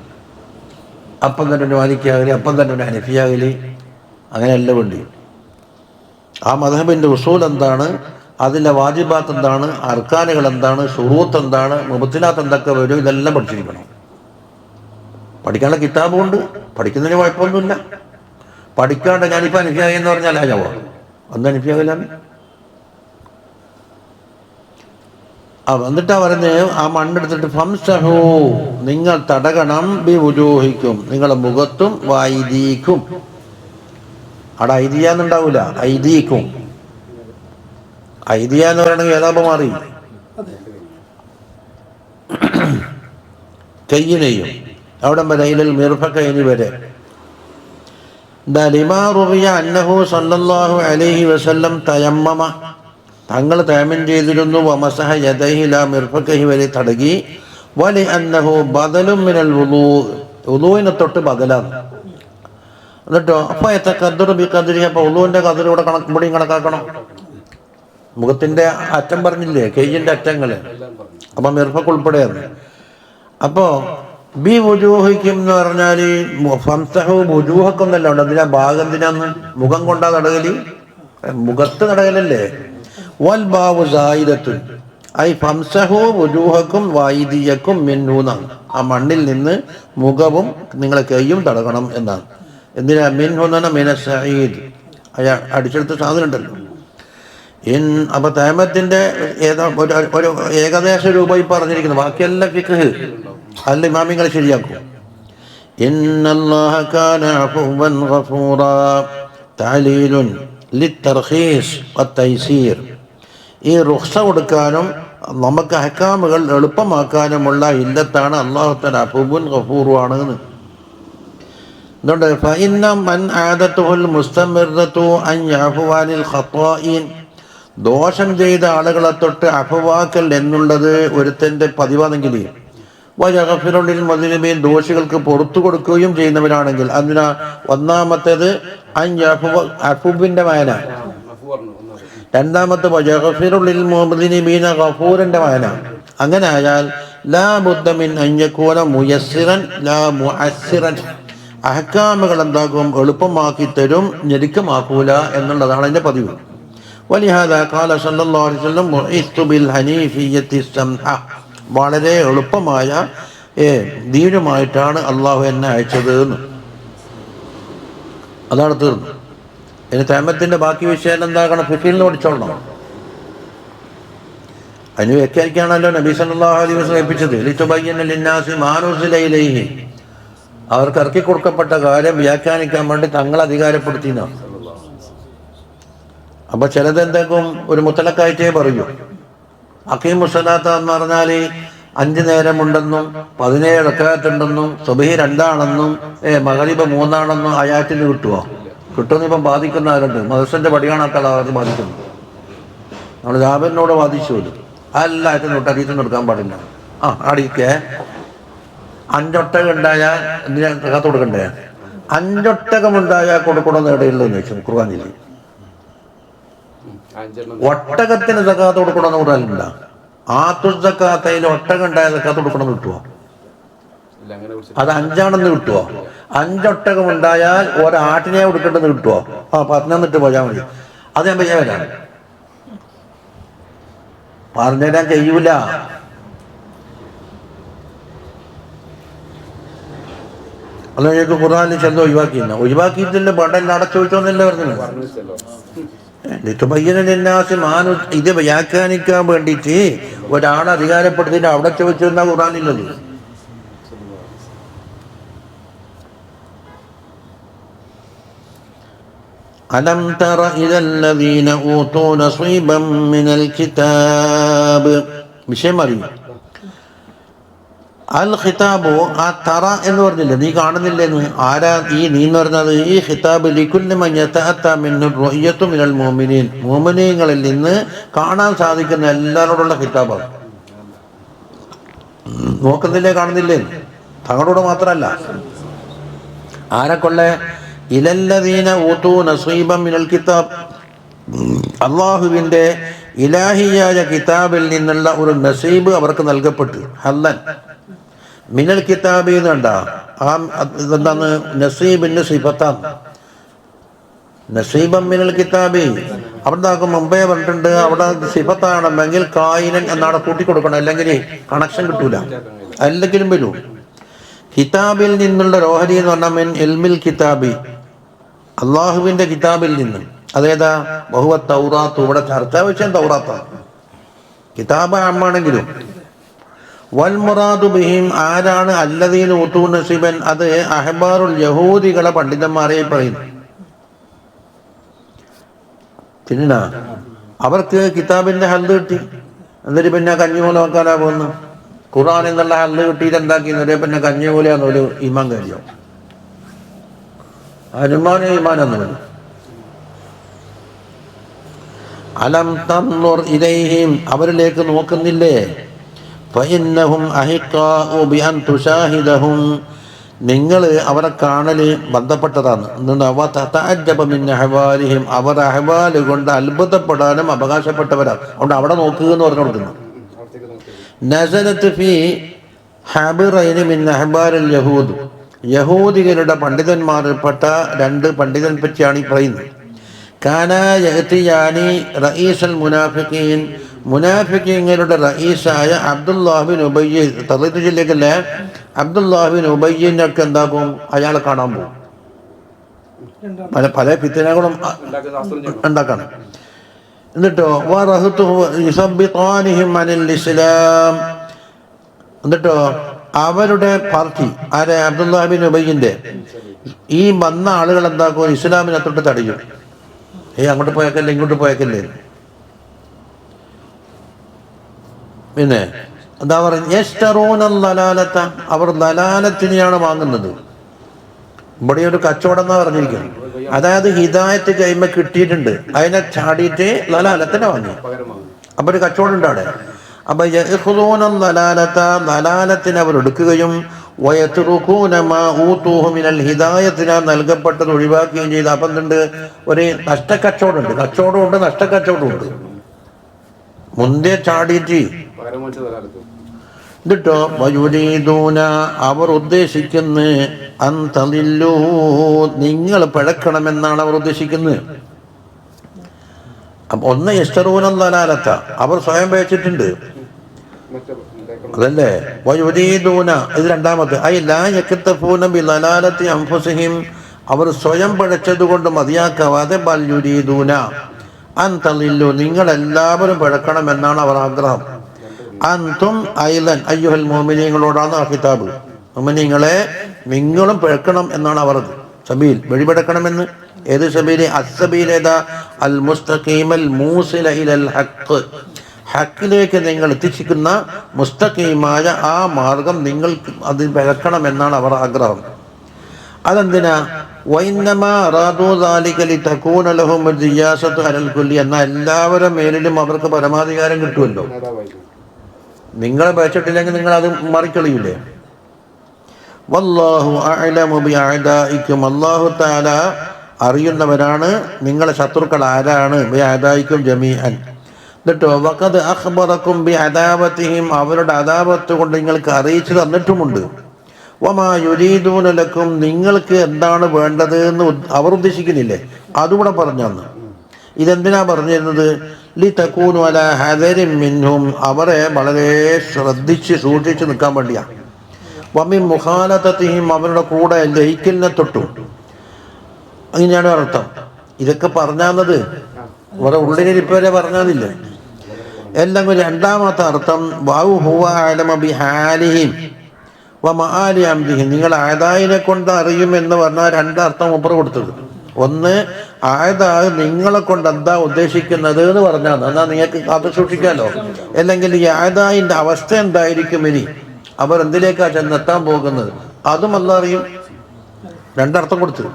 അപ്പം തന്നെ ഒരു മാലിക്കാകലി, അപ്പം തന്നെ ഒരു ഹനഫിയാകലി, അങ്ങനെയെല്ലാം ഉണ്ട്. ആ മദ്ഹബിൻ്റെ ഉസൂൽ എന്താണ്, അതിൻ്റെ വാജിബാത്ത് എന്താണ്, അർക്കാനുകൾ എന്താണ്, ഷുറൂത്ത് എന്താണ്, മുബത്തിലാത്ത് എന്തൊക്കെ വരും, ഇതെല്ലാം പഠിച്ചിരിക്കണം. പഠിക്കാനുള്ള കിതാബുണ്ട്, പഠിക്കുന്നതിന് കുഴപ്പമൊന്നുമില്ല. പഠിക്കാണ്ട് ഞാനിപ്പോൾ അനുഭ്യാഗം എന്ന് പറഞ്ഞാൽ ആജാവോ അന്ന് അനുഭ്യാഗലാണ്. എന്നിട്ടാ പറഞ്ഞ് ആ മണ്ണെടുത്തിട്ട് ഫംസഹു, നിങ്ങൾ തടകണം, ബി വുജൂഹിക്കും, നിങ്ങളുടെ മുഖത്തും, വൈദീക്കും. അവിടെ ഐദിയാന്നുണ്ടാവൂല, ഐദീക്കും. ഐദിയ എന്ന് പറയണമെങ്കിൽ ഏതാപ്പം മാറി കയ്യിനെയും അവിടെ വരെ ഇലൽ മിർഫഖൈനി വരെ. അന്നഹു സല്ലല്ലാഹു അലൈഹി വസല്ലം തയമ്മമ, തങ്ങൾ തയമ്മം ചെയ്തിരുന്നു. വമസഹ യദൈഹി ലാ മിർഫഖൈഹി വരെ തടകി. വലി അന്നഹു ബദലും മിനൽ വുളൂ, വുളൂവിനെ തൊട്ട് ബദലാണ്. എന്നിട്ടോ അപ്പോൾ യതഖദ്ദറു ബിഖദ്രി, അപ്പോൾ വുളൂവിൻ്റെ ഖദർ ഇവിടെ ഇവിടെയും കണക്കാക്കണം. മുഖത്തിൻ്റെ അറ്റം പറഞ്ഞില്ലേ, കയ്യിൻ്റെ അറ്റങ്ങള്, അപ്പം മിർഫഖ് ഉൾപ്പെടെയാണ്. അപ്പോൾ ബി വുജൂഹിക്കും എന്ന് പറഞ്ഞാൽ ഫംസഹു വുജൂഹക്കൊന്നല്ല ഉണ്ട്. അതിനാ ഭാഗം എന്തിനാന്ന്? മുഖം കൊണ്ടാ തടകലി, മുഖത്ത് തടകലല്ലേ. വൽ ബാവു സായിദത്തുൻ ഐ ഫംസഹു വുജൂഹക്കും വൈദിയക്കും മിൻഹുന്നാണ്. ആ മണ്ണിൽ നിന്ന് മുഖവും നിങ്ങളെ കൈയും തടകണം എന്നാണ്. എന്തിനാ? മിൻഹു എന്ന് പറഞ്ഞാൽ മിന സഈദ്, അയാൾ അടിച്ചെടുത്ത സാധനം ഉണ്ടല്ലോ. അപ്പൊ തയമ്മത്തിന്റെ ഒരു ഏകദേശ രൂപയിൽ പറഞ്ഞിരിക്കുന്നു. ബാക്കിയെല്ലാം ഫിഖ് അല്ല ഇമാമിങ്ങൾ ശരിയാക്കും. ഇന്നല്ലാഹ കാന അഫുവൻ ഗഫൂറാ തഅലീലുൻ ലിത്തർഖീസ് വത്തൈസീർ. ഈ റുഖ്സ കൊടുക്കാനും നമുക്ക് അഹ്കാമുകൾ എളുപ്പമാക്കാനുമുള്ള ഇല്ലത്താണ് അല്ലാഹു തആല അഫൂബുൻ ഗഫൂറുമാണ് എന്ന്. അതുകൊണ്ട് ഫഇന്ന മൻ ആദത്തുൽ മുസ്തമിറത്തു അൻ യഅഫുവാനിൽ ഖത്താഇൻ, ദോഷം ചെയ്ത ആളുകളെ തൊട്ട് അഫവാക്കൽ എന്നുള്ളത് ഒരുത്തൻ്റെ പതിവാണെങ്കിൽ, വയഗ്ഫിറുൽ മുദ്നിബീൻ, ദോഷികൾക്ക് പുറത്തു കൊടുക്കുകയും ചെയ്യുന്നവരാണെങ്കിൽ, അതിന് ഒന്നാമത്തേത് അൻ യഅഫുവ അഫുബിൻ്റെ വായന, രണ്ടാമത്തെ വയഗ്ഫിറുൽ മുദ്നിബീന ഗഫൂറിൻ്റെ വായന. അങ്ങനെ ആയാൽ ലാ ബുദ്ദ മിൻ അൻ യകൂന മുയസ്സിറൻ ലാ മുഅസ്സിറൻ, അഹ്കാമുകൾ എന്താകും എളുപ്പമാക്കി തരും, ഞെരുക്കമാക്കൂല എന്നുള്ളതാണ് അതിൻ്റെ പതിവ്. വലിഹാദാ ഖാല സല്ലല്ലാഹു അലൈഹി വസല്ലം ബുഇസ്തു ബിൽ ഹനീഫിയ്യത്തി സംഹ, വളരെ എളുപ്പമായ ദീനുമായിട്ടാണ് അള്ളാഹു എന്നെ അയച്ചത് എന്ന്. അതാണ് തീർന്നു. ഇനി തേമത്തിൻ്റെ ബാക്കി വിഷയം എന്താകണം? ഫിഖിൽ നിന്ന് പഠിച്ചോളണം. അതിന് വ്യാഖ്യാനിക്കാണല്ലോ നബി സല്ലല്ലാഹു അലൈഹി വസല്ലം ഏൽപ്പിച്ചത്. ലിതുബയ്യിന ലിന്നാസി മാ നുസില ഇലൈഹി, അവർക്ക് ഇറക്കി കൊടുക്കപ്പെട്ട കാര്യം വ്യാഖ്യാനിക്കാൻ വേണ്ടി തങ്ങളെ അധികാരപ്പെടുത്തിയെന്നാണ്. അപ്പൊ ചിലതെന്തെങ്കിലും ഒരു മുത്തലക്കായിട്ടേ പറയൂ. അഖീമുസ്സലാത്ത എന്ന് പറഞ്ഞാൽ 5 നേരമുണ്ടെന്നും 17 റക്അത്തുണ്ടെന്നും സുബ്ഹി 2 ആണെന്നും മഗ്‌രിബ് 3 ആണെന്നും ആയാറ്റിന് കിട്ടുമോ? കിട്ടുമെന്ന് ഇപ്പം ബാധിക്കുന്ന ആരുണ്ട്? മദ്രസന്റെ പടിയാണ് അത് ബാധിക്കുന്നത്. നമ്മൾ ജാബിറിനോട് ബാധിച്ചു വരും. എല്ലാറ്റും തൊട്ടരീത്തും എടുക്കാൻ പാടില്ല. അടിക്കേ 5 ഒട്ടകം ഉണ്ടായാൽ എന്തിനാ സകാത്ത് കൊടുക്കണ്ടേ? 5 ഒട്ടകം ഉണ്ടായാൽ കൊടുക്കണമെന്ന് ഇടയില്ലെന്ന് ചോദിച്ചു ഖുർആനിൽ. ഒട്ടകത്തിന് സകാത്ത് കൊടുക്കണമെന്ന് ഖുർആനിലുണ്ടോ? ആത്തുസക്കാത്തയിൽ ഒട്ടകം ഉണ്ടായ സക്കാത്ത് കൊടുക്കണമെന്ന് കിട്ടുമോ? അത് 5 ആണെന്ന് കിട്ടുമോ? 5 ഒട്ടകം ഉണ്ടായാൽ ഒരാട്ടിനെ കൊടുക്കേണ്ടെന്ന് കിട്ടുമോ? 11 പോയാൽ മതി. അത് ഞാൻ പറയാൻ പറഞ്ഞുതരാൻ കഴിയൂല. അല്ല, ഞങ്ങൾക്ക് ഖുർആനിൽ ചെന്ന് ഒഴിവാക്കിയിട്ടില്ല. പണ്ടല്ല അടച്ചോദിച്ചോന്നല്ല പറഞ്ഞത്. ഇത് വ്യാഖ്യാനിക്കാൻ വേണ്ടിയിട്ട് ഒരാളെ അധികാരപ്പെടുത്തിയിട്ട് അവിടെ ചോദിച്ചിരുന്ന ഖുർആനില്ലത്. അലം തറ ഇലല്ലദീന ഊതൂ നസീബൻ മിനൽ കിതാബ്, വിഷയം അറിയും. അൽ ഖിതാബു, ആ തറ എന്ന് പറഞ്ഞില്ലേ, നീ കാണുന്നില്ലെന്ന്. ആരാ ഈ നീ എന്ന് പറഞ്ഞത്? ഈ ഖിതാബ് ലികുല്ലി മൻ യതഅത്ത മിൻഹു റുഅയത്തു മിനൽ മുഅ്മിനീൻ, മുഅ്മിനീങ്ങളിൽ നിന്ന് കാണാൻ സാധിക്കുന്ന എല്ലാവരോടുള്ള ഖിതാബാണ്. നോക്കുന്നില്ലേ, കാണുന്നില്ലേ? തങ്ങളോട് മാത്രമല്ല. ആരെക്കൊള്ളെ? ഇലല്ലദീന ഊതൂ നസീബൻ മിനൽ കിതാബ്, അള്ളാഹുവിൻ്റെ ഇലാഹിയായ കിതാബിൽ നിന്നുള്ള ഒരു നസീബ് അവർക്ക് നൽകപ്പെട്ടു. ഹല്ലൻ മിനൽ കിതാബി എന്നുണ്ട. എന്താണ് നസീബിന്റെ സിഫത്താണ്. നസീബൻ മിനൽ കിതാബി അവിടെ മുമ്പേ പറഞ്ഞിട്ടുണ്ട്. അവിടെ സിഫത്താണെന്നെങ്കിൽ കായിനൻ എന്നാണ് കൂട്ടിക്കൊടുക്കണം, അല്ലെങ്കിൽ കണക്ഷൻ കിട്ടൂല. അല്ലെങ്കിലും വരൂ. കിതാബിൽ നിന്നുള്ള റോഹരി എന്ന് പറഞ്ഞാൽ മിൻ ഇൽമിൽ കിതാബി, അള്ളാഹുവിന്റെ കിതാബിൽ നിന്ന്. അതേതാ? ബഹുവ തൗറാത്ത്. ഇവിടെ ചർച്ചാ വിഷയം തൗറാത്താണ്. കിതാബ് ആമാണെങ്കിലും. വൽ മുറാദു ബിഹിം, ആരാണ് അല്ലദീന ഊതൂ നസീബൻ? അത് അഹ്ബാറുൽ യഹൂദികളെ പണ്ഡിതന്മാരെ പറയുന്നു. പിന്നെ അവർക്ക് കിതാബിന്റെ ഹല്ല് കിട്ടി, എന്നിട്ട് പിന്നെ കഞ്ഞിമൂല നോക്കാനാ പോകുന്നു. ഖുർആൻ എന്നുള്ള ഹല്ല് കിട്ടിയിട്ട് എന്താക്കി? എന്നിട്ട് പിന്നെ കഞ്ഞിമൂലയാന്ന് ഒരു ഈമാൻ കഴിയോ? അനുമാന ഈമാനെന്ന്. അലം തൻദുർ ഇലൈഹിം, അവരിലേക്ക് നോക്കുന്നില്ലേ? ഫഇന്നഹും അഹിഖാഉ ബിഅൻ തുശാഹിദഹും, നിങ്ങൾ അവരെ കാണല് ബന്ധപ്പെട്ടതാണ്. അവർ അഹ്വാല് കൊണ്ട് അത്ഭുതപ്പെടാനും അവകാശപ്പെട്ടവരാണ്. അതുകൊണ്ട് അവിടെ നോക്കുക എന്ന് പറഞ്ഞു കൊടുക്കുന്നു. നസലത്ത് ഫീ ഹബിറൈനി മിൻ അഹ്ബാരിൽ യഹൂദ്, യഹൂദികളുടെ പണ്ഡിതന്മാരിൽപ്പെട്ട 2 പണ്ഡിതനെ പറ്റിയാണ് ഈ പറയുന്നത്. കാന യഅതിയാനി റഈസൽ മുനാഫിഖീൻ, മുനാഫിഖീങ്ങളുടെ റഈസായ അബ്ദുല്ലാഹ് ബിൻ ഉബയ്യ്, തളീദ് ജില്ലയിലെ അബ്ദുല്ലാഹ് ബിൻ ഉബയ്യിനൊക്കെ എന്താക്കും? അയാളെ കാണാൻ പോകും. പല ഫിത്നകളും ഉണ്ടാക്കണം. എന്നിട്ടോ ഇസ്ലാം, എന്നിട്ടോ അവരുടെ പാർട്ടി ആരെ? അബ്ദുല്ലാഹ് ബിൻ ഉബയ്യിന്റെ ഈ വന്ന ആളുകൾ എന്താക്കും? ഇസ്ലാമിനെ തൊട്ട് തടയും. അങ്ങോട്ട് പോയേക്കല്ലേ, ഇങ്ങോട്ട് പോയേക്കല്ലേ. പിന്നെ എന്താ പറയുക, യശ്തറൂനൽ ദലാലത, അവർ ദലാലത്തിനെയാണ് വാങ്ങുന്നത്. ഇവിടെ ഒരു കച്ചവടം എന്ന് പറഞ്ഞിരിക്കുന്നത്. അതായത് ഹിദായത്ത് കൈമ കിട്ടിയിട്ടുണ്ട്, അതിനെ ചാടിയിട്ട് ദലാലത്തിനെ വാങ്ങി. അപ്പൊ ഒരു കച്ചവടം ഉണ്ട് അവിടെ. അപ്പൊ യഖ്ദൂനൽ ദലാലത, ദലാലത്തിനെ അവർ എടുക്കുകയും വയത്റുകൂന മാ ഊതൂഹു മിനൽ ഹിദായത്തിന, നൽകപ്പെട്ടത് ഒഴിവാക്കുകയും ചെയ്ത്. അപ്പം എന്തുണ്ട്, ഒരു നഷ്ടക്കച്ചവടമുണ്ട്. കച്ചവടമുണ്ട്, നഷ്ടക്കച്ചവടമുണ്ട്. മുന്തേ ചാടിയിട്ട് എന്നിട്ടോ വയുരീദൂന, അവർ ഉദ്ദേശിക്കുന്നത് അൻ തളില്ലൂ, നിങ്ങൾ പിഴക്കണമെന്നാണ് അവർ ഉദ്ദേശിക്കുന്നത്. അപ്പൊ ഒന്ന് യശ്തറൂനൽ ദലാലത, അവർ സ്വയം പിഴച്ചിട്ടുണ്ട്, അതല്ലേ. വയുരീദൂന, ഇത് രണ്ടാമത്തെ. ഐ ലാ യക്തഫൂന ബിദലാലത്തി അൻഫുസിഹിം, അവർ സ്വയം പിഴച്ചത് കൊണ്ട് മതിയാക്കാവാതെ ബൽ യുരീദൂന അൻ തളില്ലൂ, നിങ്ങൾ എല്ലാവരും പിഴക്കണമെന്നാണ് അവർ ആഗ്രഹം. അൻതും ഐലൻ അയ്യുഹൽ മുഅ്മിനീങ്ങളോടാണ് ആ കിതാബ്. മുഅ്മിനീങ്ങളെ നിങ്ങളും പിഴക്കണം എന്നാണ് അവർ സബീൽ, വഴിപിഴക്കണമെന്ന്. ഏത് സബീൽ? അസ്സബീൽ ഏതാ? അൽ മുസ്തഖീമൽ മൂസില ഇലൽ ഹഖ്, ഹക്കിലേക്ക് നിങ്ങൾ എത്തിച്ചിരിക്കുന്ന മുസ്തഖീമായ ആ മാർഗം നിങ്ങൾ അതിൽ പിഴക്കണം എന്നാണ് അവർ ആഗ്രഹം. അതെന്തിനാ? വൈന്നമാ റാദൂ ദാലിക ലിതകൂന ലഹും ദിയാസത്തു അലൽ കുല്ലി, എന്ന എല്ലാവരുടെ മേലിലും അവർക്ക് പരമാധികാരം കിട്ടുമല്ലോ. നിങ്ങളെ പിഴച്ചിട്ടില്ലെങ്കിൽ നിങ്ങൾ അത് മറിക്കളിയില്ലേ? വല്ലാഹു അഅലമു ബിഅഅദാഇക്കും, അല്ലാഹു തആല അറിയുന്നവരാണ് നിങ്ങളെ ശത്രുക്കൾ ആരാണ്. ബിഅഅദാഇക്കും ജമീഅൻ. എന്നിട്ടോ വഖദ് അഖ്ബറക്കും ബിഅദാവതിഹിം, അവരുടെ അദാവത്ത് കൊണ്ട് നിങ്ങൾക്ക് അറിയിച്ചു തന്നിട്ടുമുണ്ട്. വമാ യുരീദൂന ലക്കും, നിങ്ങൾക്ക് എന്താണ് വേണ്ടത് എന്ന് അവർ ഉദ്ദേശിക്കുന്നില്ലേ, അതുകൂടെ പറഞ്ഞു. ഇതെന്തിനാ പറഞ്ഞിരുന്നത്? ലിതകൂനു അലാ ഹദരിൻ മിൻഹും, അവരെ വളരെ ശ്രദ്ധിച്ച് സൂക്ഷിച്ച് നിൽക്കാൻ വേണ്ടിയാ. വമിൻ മുഖാലതതിഹിം, അവരുടെ കൂടെ ലയിക്കലിനെ തൊട്ടും. അങ്ങനെയാണ് അർത്ഥം. ഇതൊക്കെ പറഞ്ഞത് വേറെ ഉള്ളിലിരിപ്പവരെ പറഞ്ഞതില്ലേ. എല്ലാം കൂടി രണ്ടാമത്തെ അർത്ഥം വൗ ഹുവ അലമ ബിഹാലിഹിം വമആലി അംരിഹിം, നിങ്ങൾ ആദായിനെ കൊണ്ട് അറിയുമെന്ന് പറഞ്ഞാൽ രണ്ടർത്ഥം മുപ്പർ കൊടുത്തത്. ഒന്ന്, ആയതായ നിങ്ങളെ കൊണ്ട് എന്താ ഉദ്ദേശിക്കുന്നത് എന്ന് പറഞ്ഞാൽ എന്നാൽ നിങ്ങൾക്ക് കാത്തു സൂക്ഷിക്കാമല്ലോ. അല്ലെങ്കിൽ ഈ ആയതായിൻ്റെ അവസ്ഥ എന്തായിരിക്കും, ഇനി അവർ എന്തിലേക്കാ ചെന്നെത്താൻ പോകുന്നത്, അതും അല്ലാഹ് അറിയും. രണ്ടർത്ഥം കൊടുത്തു.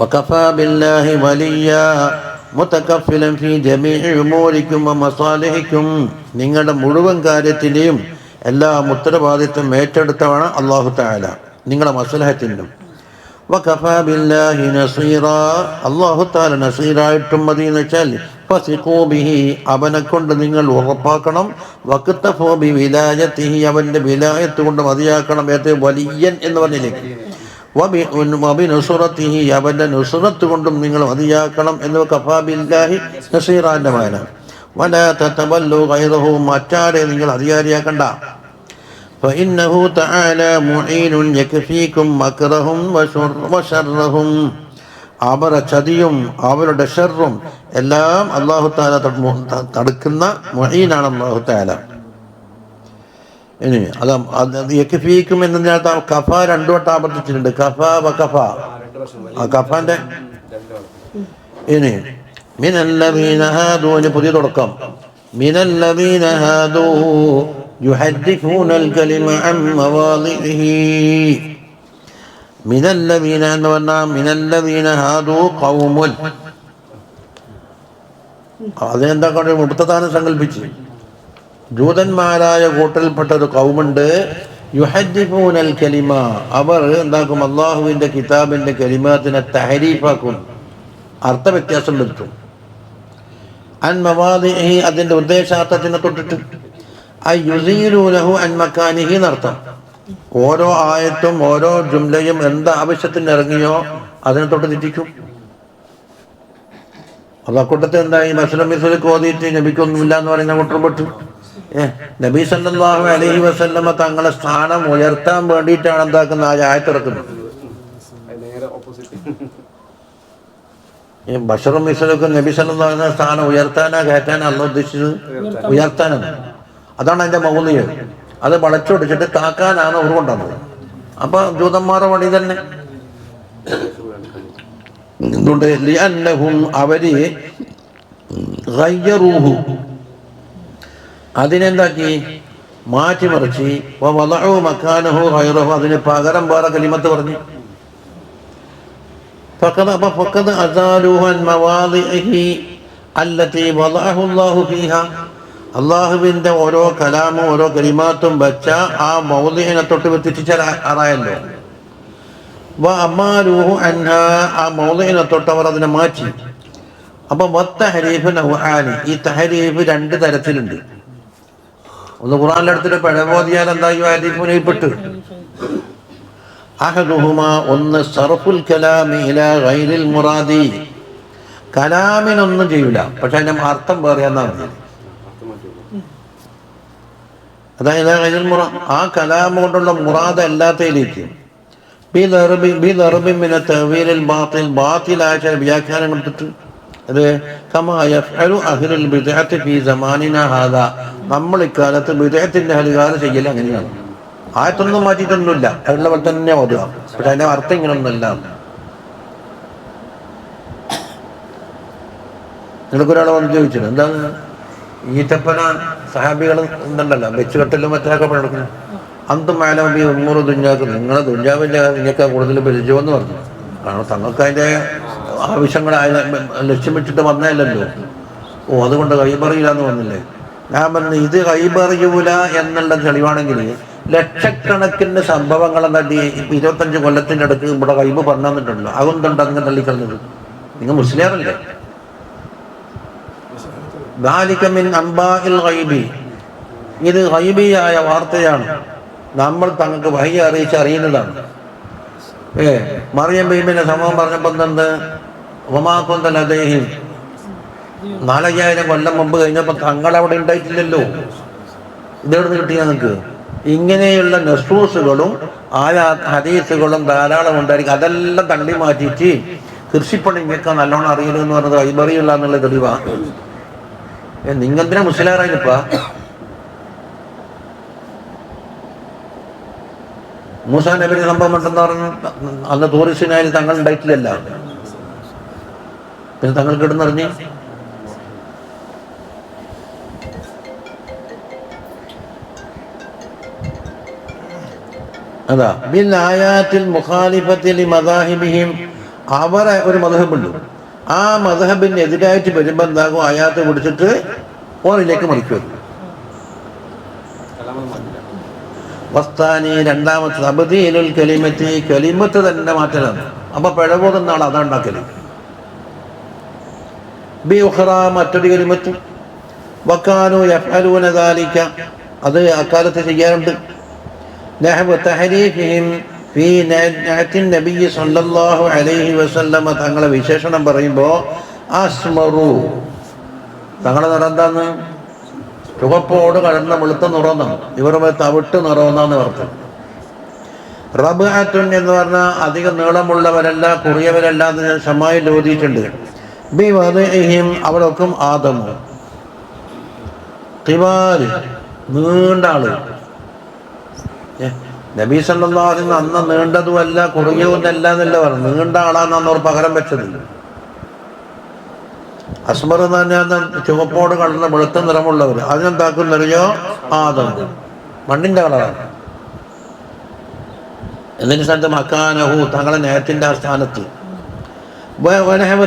വകഫാ ബില്ലാഹി വലിയ മുതകഫിലൻ ഫീ ജമീഇ ഉമൂരിക്കും വമസാലിഹിക്കും, നിങ്ങളുടെ മുഴുവൻ കാര്യത്തിലെയും എല്ലാ ഉത്തരവാദിത്വം ഏറ്റെടുത്തതാണ് അല്ലാഹു തആല, നിങ്ങളുടെ മസ്ലഹത്തിനും. വകഫാ ബില്ലാഹി നസീറ, അല്ലാഹു തആല നസീറായിട്ടും മതി എന്ന് വെച്ചാൽ ഫസിഖൂ ബിഹി, അവനെ കൊണ്ട് നിങ്ങൾ ഉറപ്പാക്കണം. വഖ്തഫൂ ബിവിലായതിഹി, അവന്റെ വിലായത്ത് കൊണ്ട് മതിയാക്കണം. ഏത് വലിയൻ എന്ന് പറഞ്ഞില്ലേ. വബിനുസ്റതിഹി, അവന്റെ നുസ്റത്ത് കൊണ്ടും നിങ്ങൾ മതിയാക്കണം എന്ന്. കഫാ ബില്ലാഹി നസീറാന്റെ മാന. വലാ തതവല്ലു ഗൈറഹു, മറ്റാരെ നിങ്ങൾ അധികാരിയാക്കണ്ട. فإنه تعالى معين يكفيكم مكرهم وشرهم, അവരുടെ ചതിയും അവരുടെ ഷർറും എല്ലാം അല്ലാഹു തആല തടുക്കുന്ന മുഈനാണ് അല്ലാഹു തആല. ഇനി അത് യക്ഫീക്കും എന്നതിനകത്ത് കഫ രണ്ടു വട്ടം ആവർത്തിച്ചിട്ടുണ്ട്. കഫ വകഫ, ആ കഫാന്റെ ഇനി മിനല്ലദീന ഹാദൂ, പുതിയ തുടക്കം. മിനല്ലദീന ഹാദൂ യുഹദ്ദിഫൂനൽ കലിമ അൻ മവാദിഇഹി. മിനല്ലദീന എന്ന് പറഞ്ഞാൽ മിനല്ലദീന ഹാദൂ ഖൗമുൻ, അതെന്താ കൊണ്ട് മുബ്തദാനെ സങ്കല്പിച്ച്. ജൂതന്മാരായ കൂട്ടത്തിൽപ്പെട്ട ഒരു കൗമുണ്ട്. യുഹദ്ദിഫൂനൽ കലിമ, അവർ എന്താക്കും, അള്ളാഹുവിൻ്റെ കിതാബിൻ്റെ കലിമാത്തിനെ തഹരീഫാക്കും, അർത്ഥവ്യത്യാസം വരുത്തും. അൻ മവാദിഇഹി, അതിൻ്റെ ഉദ്ദേശാർത്ഥത്തിനെ തൊട്ടിട്ട്. യുസീലൂനഹു അൻ മക്കാനിഹി എന്നർത്ഥം. ഓരോ ആയത്തും ഓരോ ജുംലയും എന്താ ആവശ്യത്തിന് ഇറങ്ങിയോ അതിനെ തൊട്ട് തെറ്റിക്കും. അത് അക്കൂട്ടത്തിൽ എന്തായി, മസ്ലമിസ്ലിക്ക് ഓതിയിട്ട് നബിക്കൊന്നുമില്ല എന്ന് പറയുന്ന കൂട്ടർപ്പെട്ടു. നബി സല്ലല്ലാഹു അലൈഹി വസല്ലമ തങ്ങളെ സ്ഥാനം ഉയർത്താൻ വേണ്ടിയിട്ടാണ് എന്താക്കുന്ന ആ ആയത്തിറക്കുന്നത്. ഈ ബഷറും മിസ്ലൊക്കെ നബി സല്ലല്ലാഹു അലൈഹി വസല്ലം സ്ഥാനം ഉയർത്താനാ കയറ്റാനാ അല്ലാഹു ഉദ്ദേശിച്ചത്? ഉയർത്താനാണ്. അതാണ് അതിന്റെ മൗലിയം. അത് വളച്ചൊടിച്ചിട്ട് താക്കാനാണ് അവർ കൊണ്ടുവന്നത്. അപ്പൊ ജൂതന്മാരുടെ വഴി തന്നെ. എന്തുകൊണ്ട്? ലിഅന്നഹും, അവര് ഗയ്യറൂഹു, അതിനെന്താക്കി മാറ്റിമറിച്ച് വളഉ മക്കാനഹു ഗൈറഹു, അതിന് പകരം വേറെ കലിമത്ത് പറഞ്ഞു. ഫഖദ് അസാലുഹു അൻ മവാദിഇഹി അല്ലതി വളഅഹു അല്ലാഹു ഫീഹാ, അള്ളാഹുവിൻ്റെ ഓരോ കലാമും ഓരോ കലിമാത്തും വെച്ച ആ മൗദിഇനെ തൊട്ട് വ്യതിരിച്ച ആറായല്ലോ. വഅമാലുഹു അൻഹാ, ആ മൗദിഇനെ തൊട്ട് അവർ അതിനെ മാറ്റി. അപ്പം വത്തഹരീഫ് നൗആനി, ഈ തഹരീഫ് രണ്ട് തരത്തിലുണ്ട്. ഒന്ന് ഖുർആനിലെടുത്തിട്ട് പിഴവോതിയാൽ എന്തായി ഹരീഫിനെപ്പെട്ടു. അഹദുഹുമാ, ഒന്ന് സർഫുൽ കലാമി ഇലാ ഗൈറിൽ മുറാദി, കലാമിനൊന്നും ചെയ്യൂല, പക്ഷെ അതിന്റെ അർത്ഥം പറയാന്നാണ്. അതായത് ഗൈറുൽ മുറാദ്, ആ കലാം കൊണ്ടുള്ള മുറാദ് അല്ലാത്തതിലേക്ക് ബാത്തിലായ ചില വ്യാഖ്യാനം കൊടുത്തിട്ട് അത് നമ്മൾ ഇക്കാലത്ത് ബിദ്അത്തിന്റെ ഹലുകാർ ചെയ്യൽ അങ്ങനെയാണ്. ആയത്തൊന്നും മാറ്റിയിട്ടൊന്നുമില്ല, അതിനുള്ള പോലെ തന്നെ ഓതുക, പക്ഷെ അതിന്റെ അർത്ഥം ഇങ്ങനൊന്നുമല്ല. നിങ്ങൾക്ക് ഒരാളെ വന്ന് ചോദിച്ചത് എന്താണ് ഈത്തപ്പന സഹാബികൾ എന്തുണ്ടല്ലോ വെച്ചുകെട്ടലും മറ്റൊക്കെ പണിയെടുക്കുന്നു. അന്തും മാലബി ഉമ്മൂറ് ദുഞ്ഞാക്ക്, നിങ്ങളെ ദുഞ്ഞാവിൻ്റെ നിങ്ങൾക്ക് കൂടുതൽ പരിചയമെന്ന് പറഞ്ഞു. കാരണം തങ്ങൾക്ക് അതിൻ്റെ ആവശ്യങ്ങൾ ലക്ഷ്യം വെച്ചിട്ട് വന്നതല്ലല്ലോ. അതുകൊണ്ട് കൈപറിയില്ലാന്ന് വന്നില്ലേ. ഞാൻ പറഞ്ഞു ഇത് കൈപറിയൂല എന്നുള്ള തെളിവാണെങ്കിൽ ലക്ഷക്കണക്കിന് സംഭവങ്ങൾ നടി 25 കൊല്ലത്തിൻ്റെ അടുത്ത് ഇവിടെ കൈബ് പറഞ്ഞു തന്നിട്ടുണ്ടല്ലോ. അതൊന്നുണ്ട് അങ്ങനെ തള്ളിക്കളഞ്ഞത്? നിങ്ങൾ മുസ്ലിയാറല്ലേ? ദാലികമിൻ അംബാഇൽ ഗൈബി, ഇത് ഗൈബിയായ വാർത്തയാണ്, നമ്മൾ തങ്ങൾക്ക് വഹി അറിയിച്ച് അറിയുന്നതാണ്. മറിയം ബീബിന്റെ സംഭവം പറഞ്ഞപ്പോൾ എന്ത് ഒമാക്കൊന്തൽ അദ്ദേഹം 4000 കൊല്ലം മുമ്പ് കഴിഞ്ഞപ്പോൾ തങ്ങളവിടെ ഉണ്ടായിട്ടില്ലല്ലോ. ഇതെവിടെ കിട്ടി ഞങ്ങൾക്ക്? ഇങ്ങനെയുള്ള നസൂസുകളും ഹദീസുകളും ധാരാളം ഉണ്ടായിരിക്കും. അതെല്ലാം തള്ളി മാറ്റിയിട്ട് കൃഷിപ്പണി ഇങ്ങൊക്കെ നല്ലോണം അറിയില്ലെന്ന് പറഞ്ഞത് കൈബറിയില്ല എന്നുള്ള തെളിവാണ്. നിങ്ങെന്തിനാ മുസ്ലിയാറായിപ്പ? മൂസാ നബിയുടെ സംഭവം ഉണ്ടെന്ന് പറഞ്ഞു. അന്ന് ടൂറിസ്റ്റിനായാലും തങ്ങൾ ഉണ്ടായിട്ടില്ലല്ല, പിന്നെ തങ്ങൾ കിടന്നറിഞ്ഞ് അതാ ബിൽ ആയാത്തിൽ മുഖാലിഫത്തിൽ മദാഹിബിഹിം, അവരെ ഒരു മദ്ഹബുണ്ട്, ആ മദ്ഹബിന് എതിരായിട്ട് വരുമ്പോൾ എന്താകും, ആയാത്ത് പിടിച്ചിട്ട് ഓറിലേക്ക് മറിക്കും. വസ്താനി, രണ്ടാമത്തെ അബ്ദീലുൽ കലിമത്തി, കലിമത്ത് തന്നെ മാറ്റലാണ്. അപ്പൊ പിഴവോതുന്ന ആൾ അതാ ഉണ്ടാക്കല്. ബി ഉഖ്റ, മറ്റൊരു കലിമത്ത്. വക്കാനു യഫ്അലൂന ദാലിക, അത് അക്കാലത്ത് ചെയ്യാറുണ്ട്. നഹ്വ തഹരീഫിഹിം ഫീ നഅത്തിൻ നബി സല്ലല്ലാഹു അലൈഹി വസല്ലമ, തങ്ങളെ വിശേഷണം പറയുമ്പോൾ അസ്മറു, തങ്ങളെ നിറം എന്താന്ന്? ചുവപ്പോട് കലർന്ന വെളുത്ത നിറന്നാണ്. ഇവർ തവിട്ട് നിറമെന്നാണ് അർത്ഥം. റബ്അത്തുൻ എന്ന് പറഞ്ഞാൽ അധികം നീളമുള്ളവരല്ല, കുറിയവരല്ല എന്ന് ഷമായിൽ ഓതിയിട്ടുണ്ട്. ബി വദഇഹിം, അവിടൊക്കെ ആദമു. ഖിബാൽ, നീണ്ട ആള്. നബി സല്ലല്ലാഹു അലൈഹി വസല്ലം അന്ന് നീണ്ടതുമല്ല കുറിയവുമല്ല എന്നല്ല പറഞ്ഞു, നീണ്ട ആളാന്നാണ് അവർ പകരം വെച്ചത്. അസ്മർ എന്ന് പറഞ്ഞാൽ ചുവപ്പോട് കലർന്ന വെളുത്ത നിറമുള്ളവർ. അതിനെന്താക്കുന്നറിയോ? ആദം, മണ്ണിന്റെ കളറാണ്. എന്നതിന് സ്ഥാനത്ത് മക്കാനഹു, തങ്ങളെ നേരത്തിന്റെ ആ സ്ഥാനത്ത്.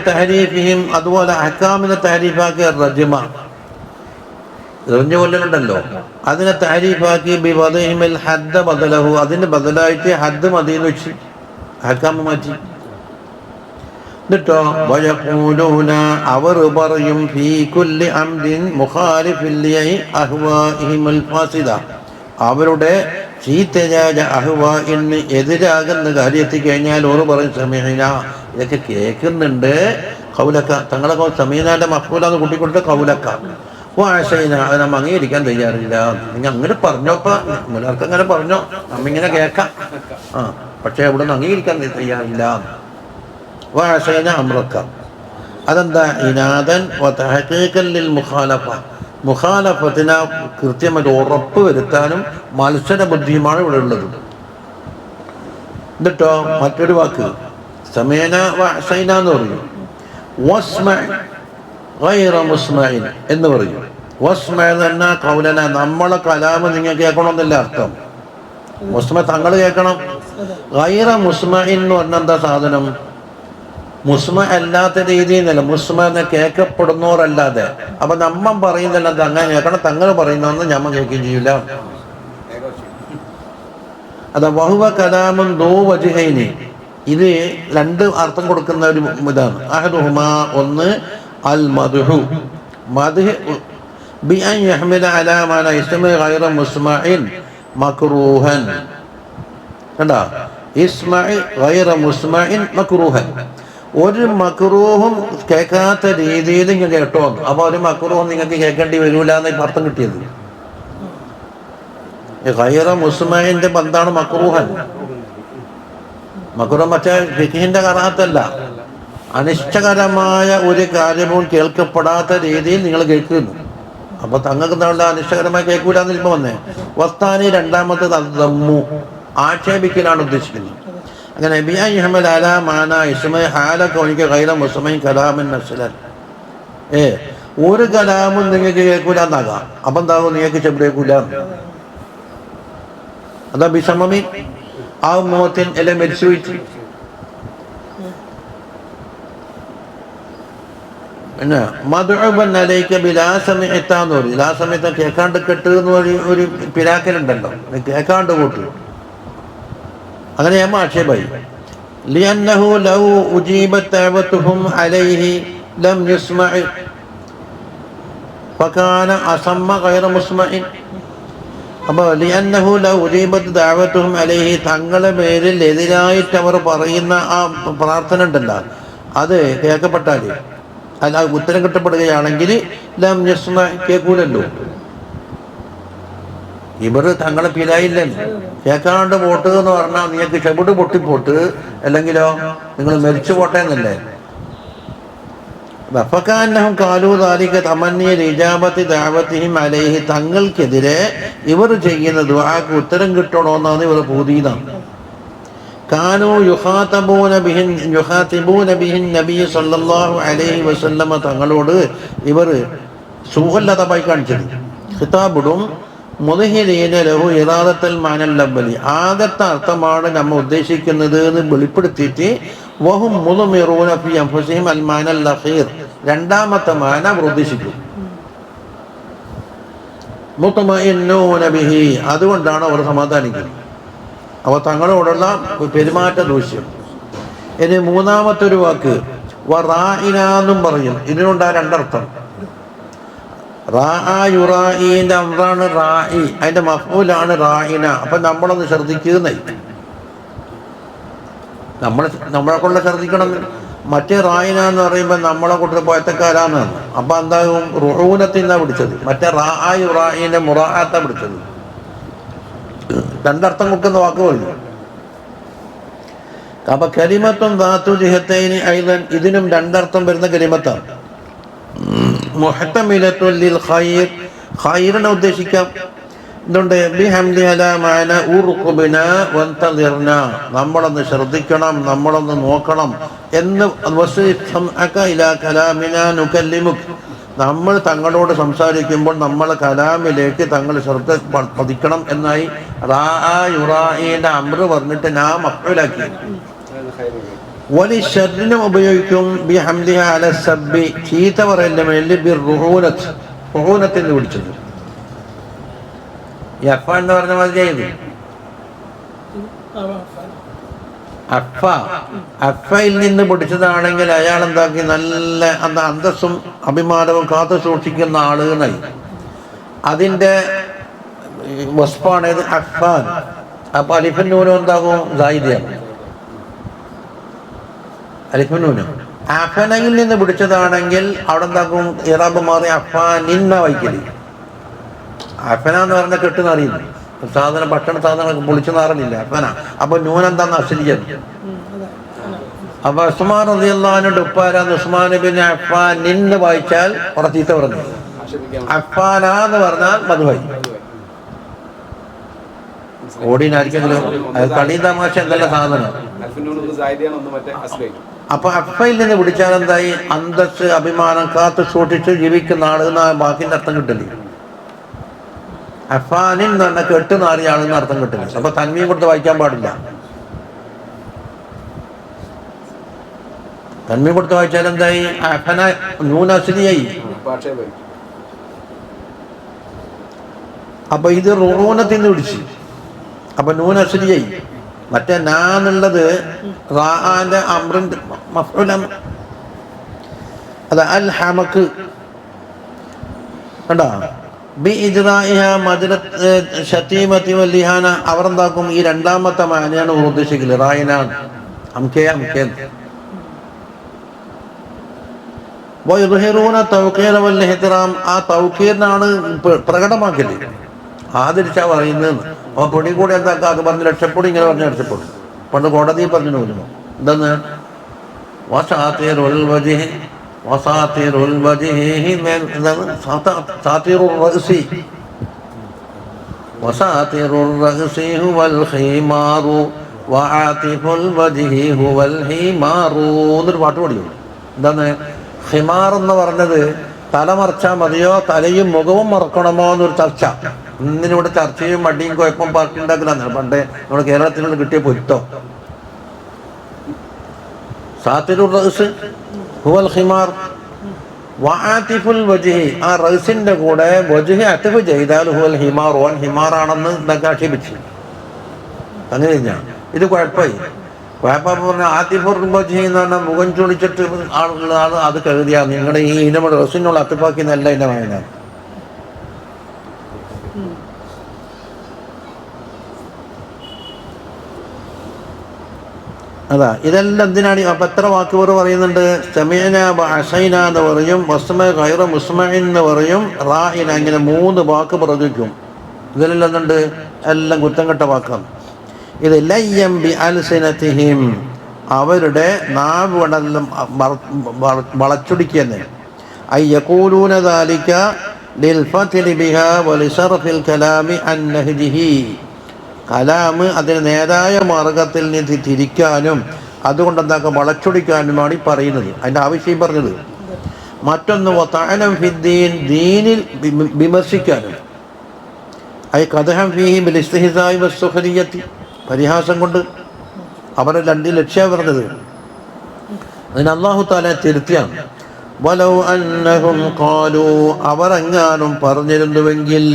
തഹരീഫിഹിം, അതുപോലെ ഹക്കാമിനെ തഹരീഫാക്കിയ റജ്മ, എറിഞ്ഞു കൊല്ലലുണ്ടല്ലോ, അതിനെ തഹരീഫാക്കി ബി വദഇഹിൽ ഹദ്ദ ബദലഹു, അതിന് ബദലായിട്ട് ഹദ്ദ് മദീന്ന് വെച്ച് ഹക്കാമ് മാറ്റി. എന്നിട്ടോ വയഖൂലൂന, അവർ പറയും ഫീ കുല്ലി അംദിൻ മുഖാലിഫിൻ അഹ്വാഇഹിൽ ഫാസിദ, അവരുടെ ചീത്തയായ അഹ്വാഇന് എതിരാകുന്ന കാര്യത്തിൽ കഴിഞ്ഞാൽ ഓർ പറയും സമീന, ഇതൊക്കെ കേൾക്കുന്നുണ്ട്. കൗലക്ക, തങ്ങളെ സമീനാന്റെ മഫ്ഊലാന്ന് കൂട്ടിക്കൊണ്ട് കൗലക്ക വാശയിന, അത് നമ്മ അംഗീകരിക്കാൻ തയ്യാറില്ല. നിങ്ങൾ അങ്ങനെ പറഞ്ഞോപ്പാ, മുലർക്ക് അങ്ങനെ പറഞ്ഞോ, നമ്മ ഇങ്ങനെ കേൾക്കാം, പക്ഷെ ഇവിടെ നിന്ന് അംഗീകരിക്കാൻ തയ്യാറില്ല. വാശയിന അമ്രക്ക, അതെന്താ? ഇനാദൻ വതഹഖീഖൻ ലിൽ മുഖാലഫ, മുഖാലഫത്തിനെ കൃത്യമായിട്ട് ഉറപ്പ് വരുത്താനും മത്സര ബുദ്ധിയുമാണ് ഇവിടെ ഉള്ളത്. എന്നിട്ടോ മറ്റൊരു വാക്ക് സമേന വഅസൈന എന്ന് പറയും. വസ്മ ഗൈറ മുസ്മഇൻ എന്ന് പറയും. വസ്മഅ ലനാ ഖൗലന, നമ്മളെ കലാമ് നിങ്ങൾ കേൾക്കണമെന്നല്ല അർത്ഥം. മുസ്മ തങ്ങൾ കേൾക്കണം. ഗൈറ മുസ്മഇൻ എന്ന് പറഞ്ഞാൽ എന്താ സാധനം? മുസ്മ അല്ലാത്ത രീതിയിൽ നിന്നല്ല, മുസ്മ എന്ന് കേൾക്കപ്പെടുന്നവരല്ലാതെ. അപ്പൊ നമ്മ പറയുന്നല്ല തങ്ങൾ കേൾക്കണം, തങ്ങൾ പറയുന്നതെന്ന് ഞമ്മ കേൾക്കുകയും ചെയ്യില്ല. അതാ വഹുവ കലാമുൻ ദൂ വജ്ഹൈനി, ഇത് രണ്ട് അർത്ഥം കൊടുക്കുന്ന ഒരു ഇതാണ്. അഹദുഹുമാ, ഒന്ന് അൽ മദ്ഹു, മദ്ഹ് ബി അൻ യഹ്മില അലാ മാ ഇസ്മ ഗൈറ മുസ്മഇൻ മക്റൂഹൻ. കണ്ടാ, ഇസ്മഇ ഗൈറ മുസ്മഇൻ മക്റൂഹൻ, ഒരു മക്റൂഹും കേൾക്കാത്ത രീതിയിൽ നിങ്ങൾ കേട്ടോ. അപ്പൊ ഒരു മക്റൂഹും നിങ്ങൾക്ക് കേൾക്കേണ്ടി വരൂല എന്ന് അർത്ഥം കിട്ടിയത്. ഗൈറ മുസ്മഇന്റെ ബന്ധാണ് മക്റൂഹൻ. മക്റൂഹ് മറ്റേ ഫിഖ്ഹിന്റെ കറാഹത്തല്ല, അനിഷ്ടകരമായ ഒരു കാര്യവും കേൾക്കപ്പെടാത്ത രീതിയിൽ നിങ്ങൾ കേൾക്കുന്നു. അപ്പൊ തങ്ങൾക്ക് എന്താ അനിഷ്ടകരമായി കേൾക്കൂലെന്ന് ഇപ്പൊ വന്നേ. വസ്താനി, രണ്ടാമത്തേത് അദ്ദമ്മു, ആക്ഷേപിക്കലാണ് ഉദ്ദേശിക്കുന്നത്. അങ്ങനെ ഒരു കലാമും നിങ്ങൾക്ക് കേൾക്കൂല എന്നാകാം. അപ്പൊ എന്താകും? നിങ്ങൾക്ക് ചെമ്പേക്കൂല. അതാ ബിസമമി ആ മോത്തിൻ എല്ലാം മരിച്ചു പോയിട്ട്. പിന്നെ മധുബന്നലേക്ക് ബിലാസമിത്താന്ന് പറയും. ആ സമയത്ത് കേൾക്കാണ്ട് കെട്ട് എന്ന് ഒരു പിരാക്കലുണ്ടല്ലോ, കേൾക്കാണ്ട് കൂട്ടു. അങ്ങനെ ഞാൻ ആക്ഷേപമായി. ലിഅന്നഹു ലൗ ഉജീബത് ദഅവതുഹും അലൈഹി ലം യുസ്മഅ ഫകാന അസമ്മ ഗൈറ മുസ്മഇൻ. അപ്പോൾ ലിഅന്നഹു ലൗ ഉജീബത് ദഅവതുഹും അലൈഹി, തങ്ങളെ പേരിൽ എതിരായിട്ട് അവർ പറയുന്ന ആ പ്രാർത്ഥന ഉണ്ടല്ലോ, അത് കേൾക്കപ്പെട്ടാൽ, അല്ല ഉത്തരം കിട്ടപ്പെടുകയാണെങ്കിൽ ലം യുസ്മഅ, കേൾക്കൂലല്ലോ. ഇവർ തങ്ങളെ പിലായില്ലല്ലോ. കേൾക്കാണ്ട് പോട്ട് എന്ന് പറഞ്ഞാൽ നിങ്ങൾക്ക് ചെവിട് പൊട്ടിപ്പോട്ട്, അല്ലെങ്കിലോ നിങ്ങൾ മരിച്ചു പോട്ടെ എന്നല്ലേ. വഫകാന്നഹും ഖാലൂ ദാലിക തമന്നിയ ഇജാബത്തി ദഅവതിഹിം അലൈഹി, തങ്ങൾക്കെതിരെ ഇവർ ചെയ്യുന്ന ദുആക്ക് ഉത്തരം കിട്ടണമെന്നാണ് ഇവർ പൂതിയിലാണ്. കാനൂ യുഖാതബൂന ബിഹിൻ നബി സല്ലല്ലാഹു അലൈഹി വസല്ലമ, തങ്ങളോട് ഇവർ സുഹല്ലതമായി കാണിച്ചത്. ഖിതാബും മുദ്ഹിരീന ലഹു ഇറാദത്തുൽ മാനൽ അവ്വലി, ആദ്യത്തെ അർത്ഥമാണ് നമ്മൾ ഉദ്ദേശിക്കുന്നത് എന്ന് വെളിപ്പെടുത്തിയിട്ട് വഹും മുദ്മിറൂന ഫി അൻഫുസിഹിം അൽ മാനൽ അഖീർ, രണ്ടാമത്തെ മാന അവർ ഉദ്ദേശിക്കും. മുത്മഇന്നൂന ബിഹി, അതുകൊണ്ടാണ് അവർ സമാധാനിക്കുന്നത്. അപ്പോൾ തങ്ങളോടുള്ള പെരുമാറ്റ ദൂഷ്യം. ഇനി മൂന്നാമത്തെ ഒരു വാക്ക് വറാഇന എന്നും പറയും. ഇതിനുണ്ടാ രണ്ടർത്ഥം. റാഇന്റെ അമ്രാണ് റാഇ, അതിന്റെ മഫ്ഊലാണ് റാഇന. അപ്പൊ നമ്മളൊന്ന് ശ്രദ്ധിക്കുന്നേ, നമ്മളെ കൊണ്ട് ശ്രദ്ധിക്കണം. മറ്റേ റായിന എന്ന് പറയുമ്പോൾ നമ്മളെ കൂട്ടർ പോയത്തക്കാരാന്നാണ്. അപ്പൊ എന്താകും? റുഹൂനത്തിന്നാ പിടിച്ചത്. മറ്റേ റായിന്റെ മുറാഅത്താ പിടിച്ചത്. രണ്ടർത്ഥം കൊടുക്കുന്ന വാക്കുകളില്ല. അപ്പൊ കലിമത്തും ദാത്തു ജിഹത്തൈനി ഐദൻ, ഇതിനും രണ്ടർത്ഥം വരുന്ന കലിമത്താണ്. മുഹ്തമിലത്തുൽ ലിൽ ഖൈർ, ഖൈറിനെ ഉദ്ദേശിക്കാം. ഇതുണ്ട് ബിഹംദി അലാ മാന ഉർഖുബന വന്തദിർന, നമ്മളൊന്ന് ശ്രദ്ധിക്കണം, നമ്മളൊന്ന് നോക്കണം എന്ന്. വസ്ഇഫ്ഹംഅക ഇലാ കലാമിനാ നുകല്ലിമുക്, നമ്മൾ തങ്ങളോട് സംസാരിക്കുമ്പോൾ നമ്മളെ കലാമിലേക്ക് തങ്ങൾ ശ്രദ്ധ പതിക്കണം എന്നായി. റാഇന്റെ അമ്ര് പറഞ്ഞിട്ട് നാം മഫ്ഊലാക്കി. വലി ഷർറിനും ഉപയോഗിക്കും ബിഹംദിഹ അല സബ്ബി, ചീത്ത പറയലിന്റെ മേലിൽ ബിർറുഹൂനത്ത്, റുഹൂനത്തിന് വിളിച്ചത്. ഈ അഫ എന്ന് പറഞ്ഞ മതി ചെയ്തു. അഫയിൽ നിന്ന് പിടിച്ചതാണെങ്കിൽ അയാൾ എന്താക്കി? നല്ല അന്തസ്സും അഭിമാനവും കാത്തു സൂക്ഷിക്കുന്ന ആളുകളായി. അതിന്റെ വസ്ഫാണ് അഫാൻ. അപ്പൊ അലിഫന്നൂനും എന്താകും? സായിദിയാണ്. അലിഫന്നൂനും അഫനയിൽ നിന്ന് പിടിച്ചതാണെങ്കിൽ അവിടെ എന്താക്കും? ഇറാബ് മാറി അഫാനിന്ന വൈക്കല്. അഫന എന്ന് പറഞ്ഞ കെട്ടുന്നറിയില്ല, സാധനം ഭക്ഷണ സാധനം പൊളിച്ചു നാറില്ല അഫന. അപ്പൊ നൂനെന്താന്ന് അശ്വരിച്ചത്. അപ്പൊ ഉസ്മാൻ റളിയല്ലാഹു അൻഹു ഉപ്പാരാന്ന് ഉസ്മാൻ ബിൻ അഫ്ഫാൻ നിന്ന് വായിച്ചാൽ ഉറച്ചീത്ത പറഞ്ഞു. അഫ്ഫാന എന്ന് പറഞ്ഞാൽ മധുവായി. ഓടിനായിരിക്കെങ്കിലും അത് കളി തമാശ എന്തല്ല സാധനം. അപ്പൊ അഫയിൽ നിന്ന് പിടിച്ചാൽ എന്തായി? അന്തസ് അഭിമാനം കാത്തു സൂക്ഷിച്ച് ജീവിക്കുന്ന ആള് എന്ന വാക്കിന്റെ അർത്ഥം കിട്ടില്ല. അഫാനിൻ എന്ന് പറഞ്ഞാൽ കെട്ടുനാറിയ ആളെന്ന് അർത്ഥം കിട്ടില്ല. അപ്പൊ തന്മീൻ കൊടുത്ത് വായിക്കാൻ പാടില്ല. തന്മീൻ കൊടുത്ത് വായിച്ചാൽ എന്തായി? അഫന നൂനസ്ലിയായി. അപ്പൊ ഇത് റൂനത്തിന് പിടിച്ച്, അപ്പൊ നൂനസ്ലിയായി. മറ്റേ നാന്നുള്ളത് റാന്റെ അമ്രിന്റെ മഫ്ഉലം. അത് അൽ ഹമക്ക് കണ്ടോ? ബി ഇജ്റാഇഹ മജ്റത്ത് ശതീമതി വൽ ലിഹാന. അവർ എന്താക്കും? ഈ രണ്ടാമത്തെ മാനയാണ് ഉദ്ദേശിക്കല്. റായിനാണ് അംകേ അംകേ. വയുദ്ഹിറൂന തൗഖീർ വൽ ഇഹ്തിറാം. ആ തൗഖീറിനാണ് പ്രകടമാക്കല്, ആദരിച്ചാ പറയുന്നത്. അപ്പൊ പൊടി കൂടി എന്താക്കുക? അത് പറഞ്ഞ് രക്ഷപ്പെടും, ഇങ്ങനെ പറഞ്ഞ് രക്ഷപ്പെടും. പണ്ട് കോടതിയിൽ പറഞ്ഞു നോക്കുന്നു എന്തെന്ന്? വസാതിറുൽ വജ്ഹി വസാതിറുൽ വജ്ഹി എന്താണ്? സാതിറുർ റഅസി വസാതിറുർ റഅസി ഹുവൽ ഖിമാറു വആതിഫുൽ വജ്ഹി ഹുവൽ ഹിമാറു എന്നൊരു പാട്ട് പഠിക്കും. എന്താണ് ഹിമാർ എന്ന് പറഞ്ഞത്? തല മറച്ചാൽ മതിയോ തലയും മുഖവും മറക്കണമോ എന്നൊരു ചർച്ച. ഇന്നിവിടെ ചർച്ചയും മടിയും കുഴപ്പം പാർട്ടി ഉണ്ടാക്കലാണ് പണ്ടേ നമ്മുടെ കേരളത്തിൽ നിന്ന് കിട്ടിയ പൊരുത്തം. സാതിറുർ റഅസ് ഹുവൽ ഖിമാർ വആതിഫുൽ വജ്ഹി. ആ റഅസിന്റെ കൂടെ വജ്ഹ് അത്ഫ് ചെയ്താൽ ഹുവൽ ഹിമാർ, ഓൻ ഹിമാറാണെന്ന് ഇതൊക്കെ ആക്ഷേപിച്ചു. അങ്ങനെ ഇത് കുഴപ്പമായി. കുഴപ്പം പറഞ്ഞാൽ ആതിഫുർ വജ്ഹി എന്ന് പറഞ്ഞാൽ മുഖം ചൊളിച്ചിട്ട് ആളുള്ള ആൾ അത് കരുതിയാ നിങ്ങളുടെ ഈ ഇനമുടെ റസിനുള്ള അത്തിപ്പാക്കി നല്ല ഇനമായതാണ്. അതാ ഇതെല്ലാം എന്തിനാണ്? അപ്പൊ എത്ര വാക്കുകൾ പറയുന്നുണ്ട്? സമീന അസൈന എന്ന് പറയും, വസ്മ ഖൈറ മുസ്മഇൻ എന്ന് പറയും, റായിന. ഇങ്ങനെ 3 വാക്ക് പ്രയോഗിക്കും. ഇതിലെല്ലാം എന്തുണ്ട്? എല്ലാം കുറ്റം കെട്ട വാക്കാണ്. ഇത് ലയ്യം ബി അൽസിനതിഹിം, അവരുടെ നാവ് കൊണ്ടെല്ലാം വളച്ചൊടിക്കുക. ഐ യഖൂലൂന ദാലിക ലിൽഫത്ലി ബിഹാ വലിസർഫിൽ കലാമി അൻ നഹ്ജിഹി. കലാമ് അതിന് നേരായ മാർഗത്തിൽ നിന്ന് തിരിക്കാനും അതുകൊണ്ട് എന്താക്കുക വളച്ചൊടിക്കാനുമാണ് ഈ പറയുന്നത്. അതിൻ്റെ ആവശ്യം പറഞ്ഞത്. മറ്റൊന്ന് വതഅനം ഫിദ്ദീൻ, ദീനിൽ വിമർശിക്കാനും. ഐ ഖദഹം ഫീഹി ബിൽ ഇസ്തിഹ്സാഇ വസ്സുഖരിയത്തി, പരിഹാസം കൊണ്ട്. അവരെ 2 ലക്ഷ്യം പറഞ്ഞത്. അതിന് അല്ലാഹു തആല തിരുത്തിയാണ്. വലൗ അന്നഹും ഖാലൂ, അവരെങ്ങാനും പറഞ്ഞിരുന്നുവെങ്കിൽ.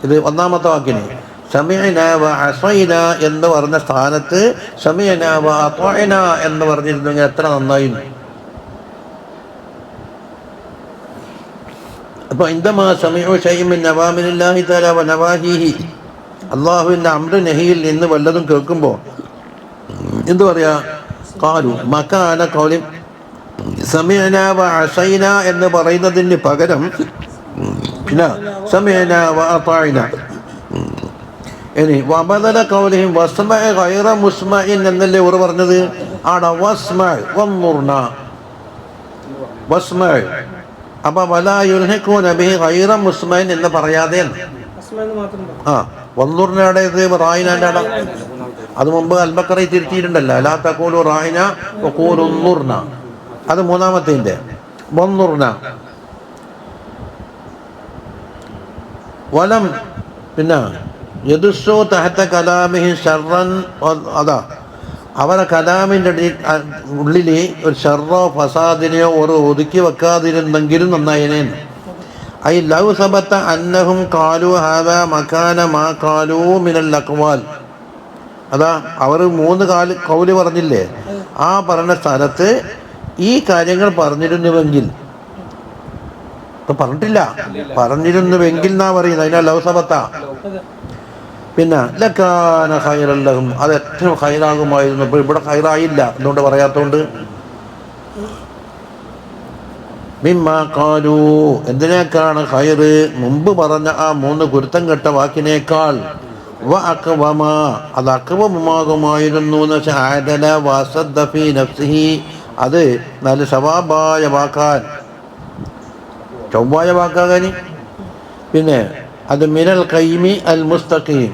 ഇത് ഒന്നാമത്തെ വാക്കിന് സമീഅന വ അസൈന എന്ന് പറഞ്ഞ സ്ഥാനത്ത് സമീഅന വ അത്വഅന എന്ന് പറഞ്ഞിരുന്നെങ്കിൽ എത്ര നന്നായിരുന്നു. അപ്പൊ ഇൻദമാ സമീഉ ശൈഇൻ മിൻ നവാമിനില്ലാഹി തആല വ നവാഹിഹി, അല്ലാഹുവിൻ്റെ അംറ് നഹിയിൽ നിന്ന് വല്ലതും കേൾക്കുമ്പോൾ എന്ത് പറയാ? ഖാലു മകാന ഖൗലി സമീഅന വ അസൈന എന്ന് പറയുന്നതിന് പകരം പിന്നെ സമീഅന വ അത്വഅന. ഇനി വബദല ഖൗലിഹിം വസ്മഅ ഗൈറ മുസ്മഇൻ എന്നല്ലേ അവർ പറഞ്ഞത്? ആടാ വസ്മഅ വന്നുർന വസ്മഅ. അപ്പൊ വലാ യുൽഹിഖൂന ബിഹി ഗൈറ മുസ്മഇൻ എന്ന് പറയാതെ വന്നുർനയുടെ ഇത് റായിനാൻ്റെ ആടാ. അത് മുമ്പ് അൽബക്കറയിൽ തിരുത്തിയിട്ടുണ്ടല്ലോ, ലാ തഖൂലു റായിന വഖൂലു ഉൻദുർന. അത് മൂന്നാമത്തേന്റെ വന്നുർന. വലം പിന്നെ യദുസ്സു തഹത്ത കലാമിഹി ശർറൻ. അതാ അവരെ കലാമിൻ്റെ ഉള്ളിൽ ഒരു ഷർറോ ഫസാദിനെയോ ഒരു ഒതുക്കി വെക്കാതിരുന്നെങ്കിലും നന്നായിനേന്ന്. ഐ ലൗ സബത്ത അന്നഹും ഖാലു ഹാദാ മകാന മാ ഖാലു മിനൽ അഖ്വാൽ. അതാ അവർ 3 കൗല് പറഞ്ഞില്ലേ, ആ പറഞ്ഞ സ്ഥലത്ത് ഈ കാര്യങ്ങൾ പറഞ്ഞിരുന്നുവെങ്കിൽ. ഇപ്പൊ പറഞ്ഞിട്ടില്ല, പറഞ്ഞിരുന്നുവെങ്കിൽ എന്നാ പറയുന്നത്. അതിനാ ലൗ സബത്ത. പിന്നെ ലക്കാന ഖൈറൻ ലഹും, അത് ഏറ്റവും ഖൈറാകുമായിരുന്നു. ഇപ്പോൾ ഇവിടെ ഖൈറായില്ല, എന്തുകൊണ്ട് പറയാത്തോണ്ട്? മിമ്മാ ഖാലൂ, എന്തിനേക്കാണ് ഖൈറ്? മുമ്പ് പറഞ്ഞ ആ 3 കുരുത്തം കെട്ട വാക്കിനേക്കാൾ. വ അഖ്വമ, അത് അഖ്വമമാകുമായിരുന്നു എന്ന് വെച്ചാൽ ആദല വസദ്ദ ഫീ നഫ്സിഹി, അത് നല്ല സവാബായ വാക്കാൻ, ചൊവ്വായ വാക്കാകാനി. പിന്നെ അത് മിനൽ ഖൈമി അൽ മുസ്തഖീം.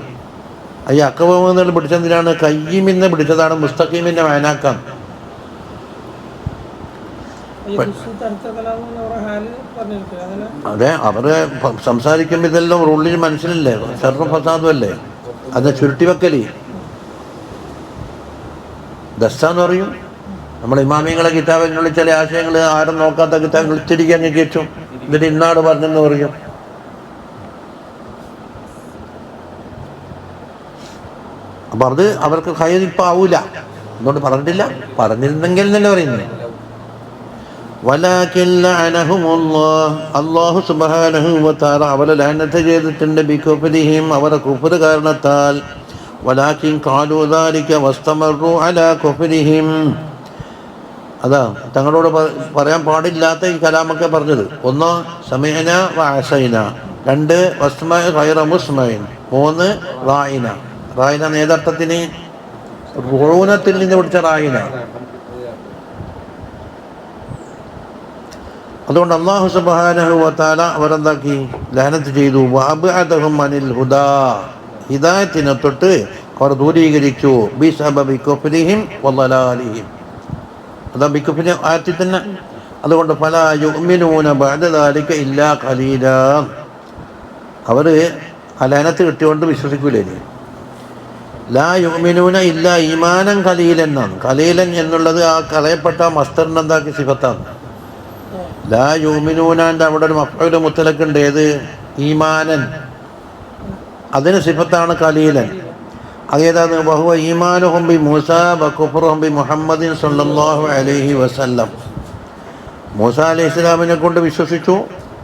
ഈ അഖ്വം എന്നുള്ള പിടിച്ചെന്തിനാണ്? ഖയ്യിമിന്ന് പിടിച്ചതാണ്, മുസ്തഖീമിൻ്റെ മാനാക്കാം. അതെ, അവര് സംസാരിക്കുമ്പോൾ ഇതെല്ലാം ഉള്ളിൽ മനസ്സിലല്ലേ, ഷർറും ഫസാദും അല്ലേ, അത് ചുരുട്ടി വെക്കല് ദസ്സാന്ന് പറയും. നമ്മുടെ ഇമാമിങ്ങളെ കിതാബിനുള്ളിൽ ചില ആശയങ്ങൾ ആരും നോക്കാത്ത കിതാബിൽ ഉച്ചരിക്കാൻ കേട്ടു, എന്നിട്ട് ഇന്നാട് പറഞ്ഞെന്ന് പറയും. അപ്പൊ അത് അവർക്ക് ഖൈർ ഇപ്പം ആവൂല, അതുകൊണ്ട് പറഞ്ഞിട്ടില്ല. പറഞ്ഞിരുന്നെങ്കിൽ എന്നല്ലേ പറയുന്നത്. അല്ലാഹു സുബ്ഹാനഹു വ തആല അവരെ ലഅനത്ത് ചെയ്തിട്ടുണ്ട് ബികുഫ്രിഹിം, അവരെ കുഫ്ർ കാരണത്താൽ. വലാകിൻ ഖാലു ദാലിക വസ്തമറു അലാ കുഫ്രിഹിം, അതാ തങ്ങളോട് പറയാൻ പാടില്ലാത്ത ഈ കലാമൊക്കെ പറഞ്ഞത്. ഒന്ന് സമീഅന വ അസൈന, രണ്ട് വസ്മഅ ഗൈറ മുസ്മഇൻ, മൂന്ന് റായിന. റായിന നേതൃത്വത്തിന് റൂനത്തിൽ നിന്ന് പിടിച്ച റായിന. അതുകൊണ്ട് അല്ലാഹു സുബ്ഹാനഹു വ തആല അവരെന്താക്കി, ലഅനത്ത് ചെയ്തു. വഅബ്അദഹും അനിൽ ഹുദാ, ഹിദായത്തിനെ തൊട്ട് അവർ ദൂരീകരിച്ചു. ബിസബബി കുഫ്രിഹിം വളലാലിഹിം, അതാ ബിക്കുഫിന് ആയത്തിൽ തന്നെ. അതുകൊണ്ട് ഫലാ യുഅ്മിനൂന ബഅദ ദാലിക ഇല്ലാ ഖലീലാ, അവര് ലഅനത്ത് കിട്ടിയോണ്ട് വിശ്വസിക്കൂലേ. ലാ യുഅ്മിനൂന ഇല്ലാ ഈമാനൻ ഖലീലൻ എന്നാണ്. ഖലീലൻ എന്നുള്ളത് ആ കളയപ്പെട്ട മസ്തറിന് എന്താക്കി സിഫത്താണ്. ലാ യുഅ്മിനൂനന്റെ അവിടെ ഒരു മഫ്ഊൽ മുത്തലഖ് ഉണ്ട്, ഏത്? ഈമാനൻ, അതിന് സിഫത്താണ് ഖലീലൻ. അതേതാണ്? വഹുവ ഈമാനുഹും ബി മൂസ വ കുഫ്റുഹും ബി മുഹമ്മദിൻ സ്വല്ലല്ലാഹു അലൈഹി വസല്ലം. മൂസ അലൈഹി ഇസ്ലാമിനെ കൊണ്ട് വിശ്വസിച്ചു,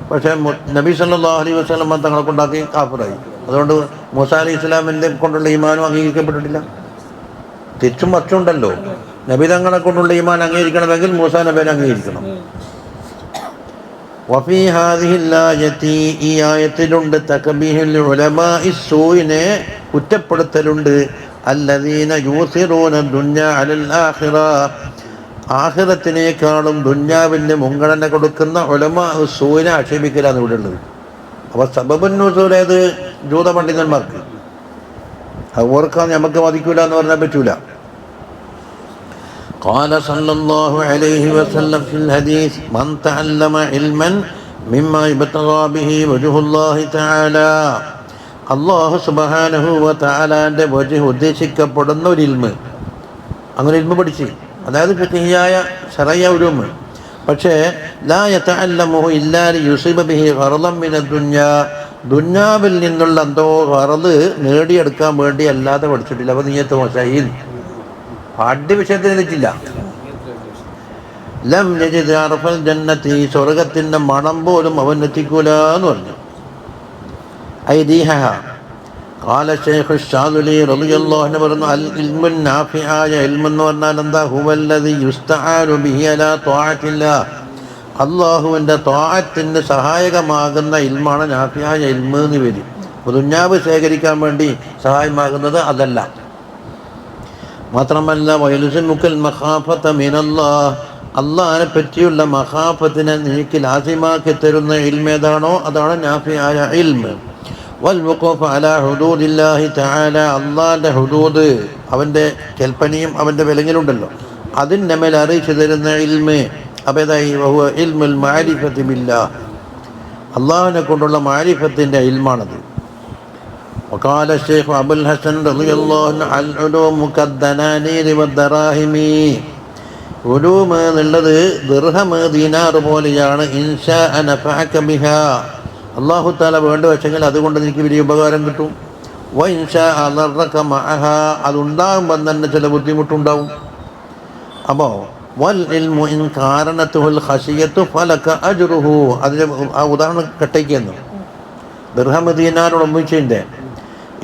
പക്ഷേ നബി സല്ലല്ലാഹു അലൈഹി വസല്ലം തങ്ങളെ കൊണ്ടാക്കി കാഫിറായി. അതുകൊണ്ട് മൂസ അലൈഹി ഇസ്ലാമിൻ്റെ കൊണ്ടുള്ള ഈമാനും അംഗീകരിക്കപ്പെട്ടിട്ടില്ല. തിരിച്ചും മറ്റുണ്ടല്ലോ, നബി തങ്ങളെ കൊണ്ടുള്ള ഈമാൻ അംഗീകരിക്കണമെങ്കിൽ മൂസ നബിനെ അംഗീകരിക്കണം. വഫീ ഹാദിഹിൽ ആയത്തി, ഈ ആയത്തിലുണ്ട് തക്ബീഹുൽ ഉലമാഇ സൂഇനെ കുറ്റപ്പെടുത്തലുണ്ട്. അല്ലദീന യൂസിറൂന ദുനിയ അലൽ ആഖിറ, ആഖിറത്തിനേക്കാളും ദുന്യാവിന് മുൻഗണന കൊടുക്കുന്ന ഉലമാ സൂഇനെ ആക്ഷേപിക്കലാണ് ഇവിടെ ഉള്ളത്. അപ്പോൾ സബബുൻ നുസൂൽ ഏത്? ജൂത പണ്ഡിതന്മാർക്ക്. അത് ഓർക്കാൻ നമുക്ക് മതിക്കൂല എന്ന് പറഞ്ഞാൽ പറ്റൂല. قال صلى الله عليه وسلم في الحديث من تعلم علما مما يبتغى به وجه الله تعالى, അല്ലാഹു സുബ്ഹാനഹു വ തആലാന്റെ വജ്ഹ് ഉദ്ദേശിക്കപ്പെടുന്ന ഒരു ഇൽമ്, അങ്ങനെ ഇൽമ് പഠിച്ച്, അതായത് ഫിഖ്ഹിയായ ശറഈയ ഉലൂം. പക്ഷേ ലാ യതഅല്ലമുഹു ഇല്ലാ ലിയുസീബ ബിഹി ഗറളൻ മിനദ് ദുനിയാ, ദുനിയാവിൽ നിന്നുള്ള എന്തോ ഗറള് നേടിയെടുക്കാൻ വേണ്ടി അല്ലാതെ പഠിച്ചിട്ടില്ല. അപ്പോൾ നിയ്യത്ത് മോശമായി, പാഠ്യവിഷയത്തിന് എത്തിച്ചില്ല. ലം യജിദ് അർഫൽ ജന്നത്തി, സ്വർഗത്തിൻ്റെ മണം പോലും അവൻ എത്തിക്കൂല എന്ന് പറഞ്ഞു. ഐദീഹ ഖാല ശൈഖു ശാദുലി റളിയല്ലാഹു അൻഹു പറഞ്ഞു, അൽ ഇൽമുൻ നാഫിആയ ഇൽമ് എന്ന് പറഞ്ഞാൽ എന്താ? ഹുവല്ലദി യുസ്തആനു ബിഹി അലാ ത്വാഅത്തില്ലാഹ്, അല്ലാഹുവിൻ്റെ ത്വാഅത്തിന് സഹായകമാകുന്ന ഇൽമാണ് നാഫിആയ ഇൽമ് എന്ന് വരും. ദുനിയാവ് ശേഖരിക്കാൻ വേണ്ടി സഹായമാകുന്നത് അതല്ല. മാത്രമല്ല വയലുസിമുക്കൽ മഖാഫത മിനല്ലാഹ്, അള്ളാഹിനെ പറ്റിയുള്ള മഖാഫത്തിനെ നീക്കി ലാസിമാക്കി തരുന്ന ഇൽമ് ഏതാണോ അതാണ് നാഫിആയ ഇൽമ്. വൽ വഖൂഫ് അലാ ഹുദൂദില്ലാഹി തആല, അള്ളാഹിൻ്റെ ഹുദൂദ്, അവൻ്റെ കൽപ്പനയും അവൻ്റെ വിലങ്ങിലുണ്ടല്ലോ, അതിൻ്റെ മേൽ അറിയിച്ചു തരുന്ന ഇൽമ്. അപ്പോൾ ഏതായി? വഹുവ ഇൽമുൽ മഅരിഫത്തി ബില്ലാഹ്, അള്ളാഹിനെ കൊണ്ടുള്ള മഅരിഫത്തിൻ്റെ ഇൽമാണത്. وقال الشيخ أبو الحسن رضي الله عنه العلوم كالدنانير والدراهم, ഉലൂം എന്നുള്ളത് ദിർഹം ദീനാർ പോലെയാണ്. ഇൻഷാ നഫഅക ബിഹാ, അല്ലാഹു തആല വേണ്ട വെച്ചെങ്കിൽ അതുകൊണ്ട് എനിക്ക് വലിയ ഉപകാരം കിട്ടും. വ ഇൻഷാ അദറക മഅഹാ, അതുണ്ടാകുമ്പോൾ തന്നെ ചില ബുദ്ധിമുട്ടുണ്ടാവും. അപ്പോൾ വൽ ഇൽമു ഇൻ കാരണത്തുൽ ഖശിയത്തു ഫലക അജ്റുഹു, അതിന് ആ ഉദാഹരണം കെട്ടയ്ക്കുന്നു. ദിർഹം ദീനാരോട് ഒന്നിച്ചതിൻ്റെ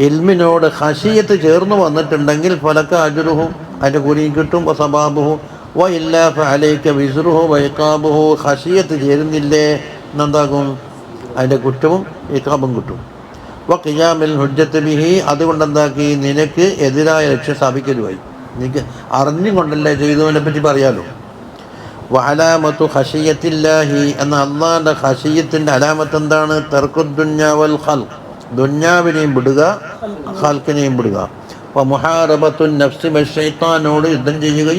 ഇൽമിനോട് ഖശിയത്ത് ചേർന്ന് വന്നിട്ടുണ്ടെങ്കിൽ ഫലക അജ്റുഹു, അതിൻ്റെ കൂലിയും കിട്ടും. വസബാബുഹു വ ഇല്ലാ ഫഅലൈക വിസ്റുഹു വ ഇഖാബുഹു, ഖശിയത്ത് ചേരുന്നില്ലേ എന്നെന്താകും? അതിൻ്റെ കുറ്റവും ഇഖാബും കിട്ടും. വ ഖിയാമിൽ ഹുജ്ജത്ത് ബിഹി, അതുകൊണ്ട് എന്താക്കി? നിനക്ക് എതിരായ ലക്ഷ്യം സ്ഥാപിക്കലുമായി. നിനക്ക് അറിഞ്ഞുകൊണ്ടല്ലേ ചെയ്തതിനെ പറ്റി പറയാലോ. വ അലാമത്തു ഖശിയത്തില്ലാഹി, എന്ന അള്ളാഹിൻ്റെ ഖശിയത്തിൻ്റെ അലാമത്ത് എന്താണ്? തർക്കുദ്ദുന്യ വൽ ഖൽഖ്, ദുന്യാവിനെയും വിടുക, ഖൽഖിനെയും വിടുക. വ മുഹാറബത്തുൻ നഫ്സി വശൈത്താനോട് യുദ്ധം ചെയ്യുക.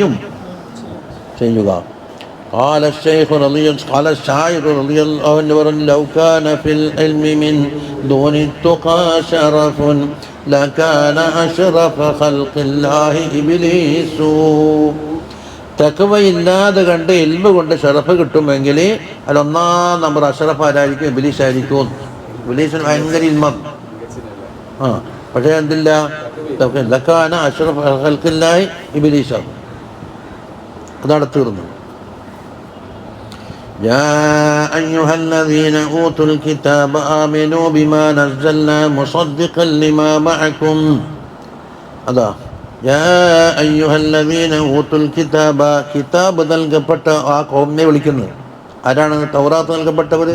قال الشاعر رضي الله عنه لو كان في العلم من دون التقى شرف لكان أشرف خلق الله إبليس. തഖ്വയില്ലാതെ കണ്ട് ഇൽമ കൊണ്ട് ഷറഫ് കിട്ടുമെങ്കിൽ അതിലൊന്നാം നമ്പർ അഷറഫ് ആരായിരിക്കും? ഇബ്ലീസ് ആയിരിക്കും. ഇബ്ലീസിന് ഭയങ്കര ഇൽമം. പക്ഷേ എന്തില്ല, ലക്കാന അഷ്റഫ് ഖൽഖില്ലാഹി ഇബ്ലീസാണ്. അതാണ് തീർന്നു. يا أيها الذين أوتوا الكتاب آمنوا بما نزلنا مصدقا لما معكم. അതാ يا أيها الذين أوتوا الكتاب, കിതാബ് നൽകപ്പെട്ട ആ കൗമിനെ വിളിക്കുന്നത് ആരാണ്? തൗറാത്ത് നൽകപ്പെട്ടവർ,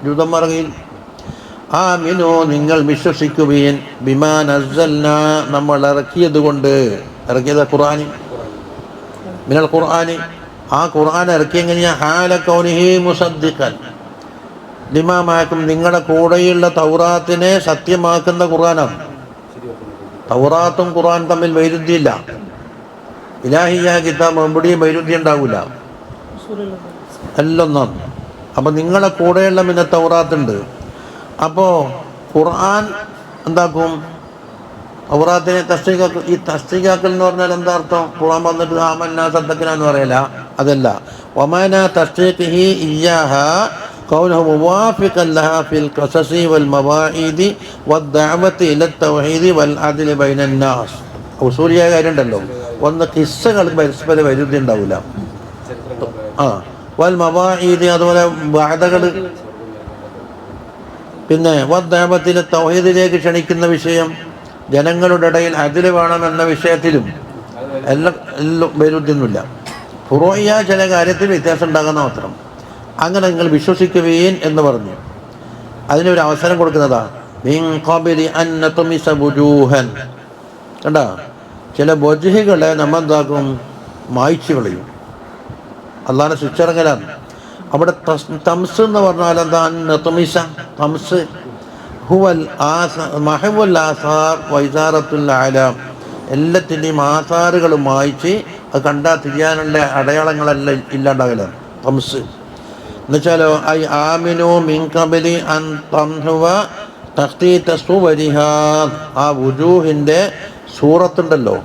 ജൂതന്മാർഗയിൽ. ആമിനു, നിങ്ങൾ വിശ്വസിക്കുകയും, ബിമാ നസ്സൽനാ, നമ്മൾ ഇറക്കിയത് കൊണ്ട്. ഇറക്കിയത് ഖുർആനി, മിനൽ ഖുർആനി, ആ ഖുർആൻ ഇറക്കിയെങ്ങനെയാ? ഹാല കൗനിഹി മുസദ്ദിഖൻ ലിമാ മഅക്കും, നിങ്ങളുടെ കൂടെയുള്ള തൗറാത്തിനെ സത്യമാക്കുന്ന ഖുർആനാണ്. തൗറാത്തും ഖുർആൻ തമ്മിൽ വൈരുദ്ധ്യമില്ല. ഇലാഹിയ കിതാബ് എവിടെയും വൈരുദ്ധ്യം ഉണ്ടാവില്ല, എല്ലൊന്നാണ്. അപ്പം നിങ്ങളുടെ കൂടെയുള്ള പിന്നെ തൗറാത്തുണ്ട്. അപ്പോൾ ഖുർആൻ എന്താക്കും? തൗറാത്തിനെ തസ്ദീഖാക്കൽ. ഈ തസ്ദീഖാക്കൽ എന്ന് പറഞ്ഞാൽ എന്താ അർത്ഥം? ഖുർആൻ വന്നിട്ട് ആമന്നാ സദ്ദഖനാന്ന് പറയല, അതല്ല. വമാന തസ്ദീഖിഹി ഇയ്യാഹ കൗനുഹു മുവാഫിഖൻ ലഹാ ഫിൽ ഖസസി വൽ മവാഇദി വദ്ദഅവതി ഇല തൗഹീദി വൽ അദ്ലി ബൈനൻ നാസ്. ഉസൂലിയായ കാര്യമുണ്ടല്ലോ, ഒന്ന് ഖിസ്സകൾ പരസ്പര വൈരുദ്ധ്യം ഉണ്ടാവില്ല. വൽ മവാഇദി, അതുപോലെ വഅദകൾ. പിന്നെ വദ്ദഅവത്തിലെ തൗഹീദിലേക്ക് ക്ഷണിക്കുന്ന വിഷയം, ജനങ്ങളുടെ ഇടയിൽ അതിൽ വേണമെന്ന വിഷയത്തിലും എല്ലാം വൈരുദ്ധ്യമൊന്നുമില്ല. ഫുറൂഇയ ചില കാര്യത്തിൽ വ്യത്യാസം ഉണ്ടാകുന്ന മാത്രം. അങ്ങനെ നിങ്ങൾ വിശ്വസിക്കുകയും എന്ന് പറഞ്ഞു. അതിനൊരു അവസരം കൊടുക്കുന്നതാണ്. മിൻ ഖബലി അൻ നത്മിസ വുജൂഹൻ. കണ്ടാ, ചില വജ്ഹുകളെ നമ്മൾ എന്താക്കും? മായ്ച്ചു കളയും. അള്ളാഹുവിന്റെ ശിക്ഷറങ്ങലാണ്. അവിടെ തംസ് എന്ന് പറഞ്ഞാൽ എന്താ? നത്മിസ, തംസ് ഹുവൽ മഹവുൽ ആസാർ വൈസാറത്തുൽ ആലാം. എല്ലാത്തിൻ്റെയും ആസാറുകൾ മായ്ച്ച് അത് കണ്ടാൽ തിരിയാനുള്ള അടയാളങ്ങളെല്ലാം ഇല്ലാണ്ടാകലാണ് തംസ്. എന്നുവെച്ചാലോ ഐ ആമിനു മിൻ ഖബലി അൻ തംഹുവ തഖ്തീത സുവരിഹാ. ആ വുജൂഹിൻ്റെ സൂറത്തുണ്ടല്ലോ,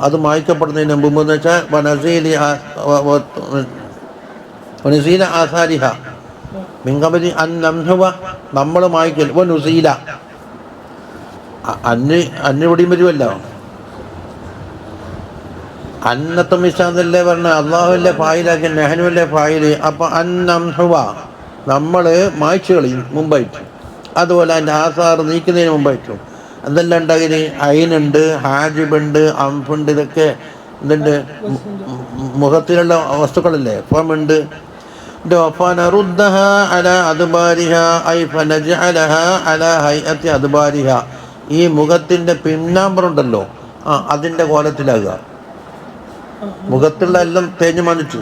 അത് മായ്ക്കപ്പെടുന്നതിന് മുമ്പ് എന്ന് വെച്ചാൽ വനസീല ആസാരിഹ മിൻ ഖബലി അൻ നംഹുവ, നമ്മൾ മായ്ക്കൽ. വനുസീല, അന്നിവിടെയും വരുമല്ലോ. അന്നത്തമിസാന്നല്ലേ പറഞ്ഞ, അള്ളാഹുവിൻ്റെ ഫായിലാക്കി, നെഹനുവിൻ്റെ ഫായില്. അപ്പം അന്നംഹുവ, നമ്മൾ മായ്ച്ചു കളയും മുമ്പായിട്ട്. അതുപോലെ അതിൻ്റെ ആസാർ നീക്കുന്നതിന് മുമ്പായിട്ടും എന്തെല്ലാം ഉണ്ടാകിന്? അയിനുണ്ട്, ഹാജിബുണ്ട്, അംഫുണ്ട്, ഇതൊക്കെ എന്തുണ്ട്? മുഖത്തിലുള്ള വസ്തുക്കളല്ലേ. ഫമുണ്ട്. ഈ മുഖത്തിൻ്റെ പിന്നാമ്പറുണ്ടല്ലോ, അതിൻ്റെ കോലത്തിലാകുക. മുഖത്തുള്ള എല്ലാം തേഞ്ഞു മണിച്ചു.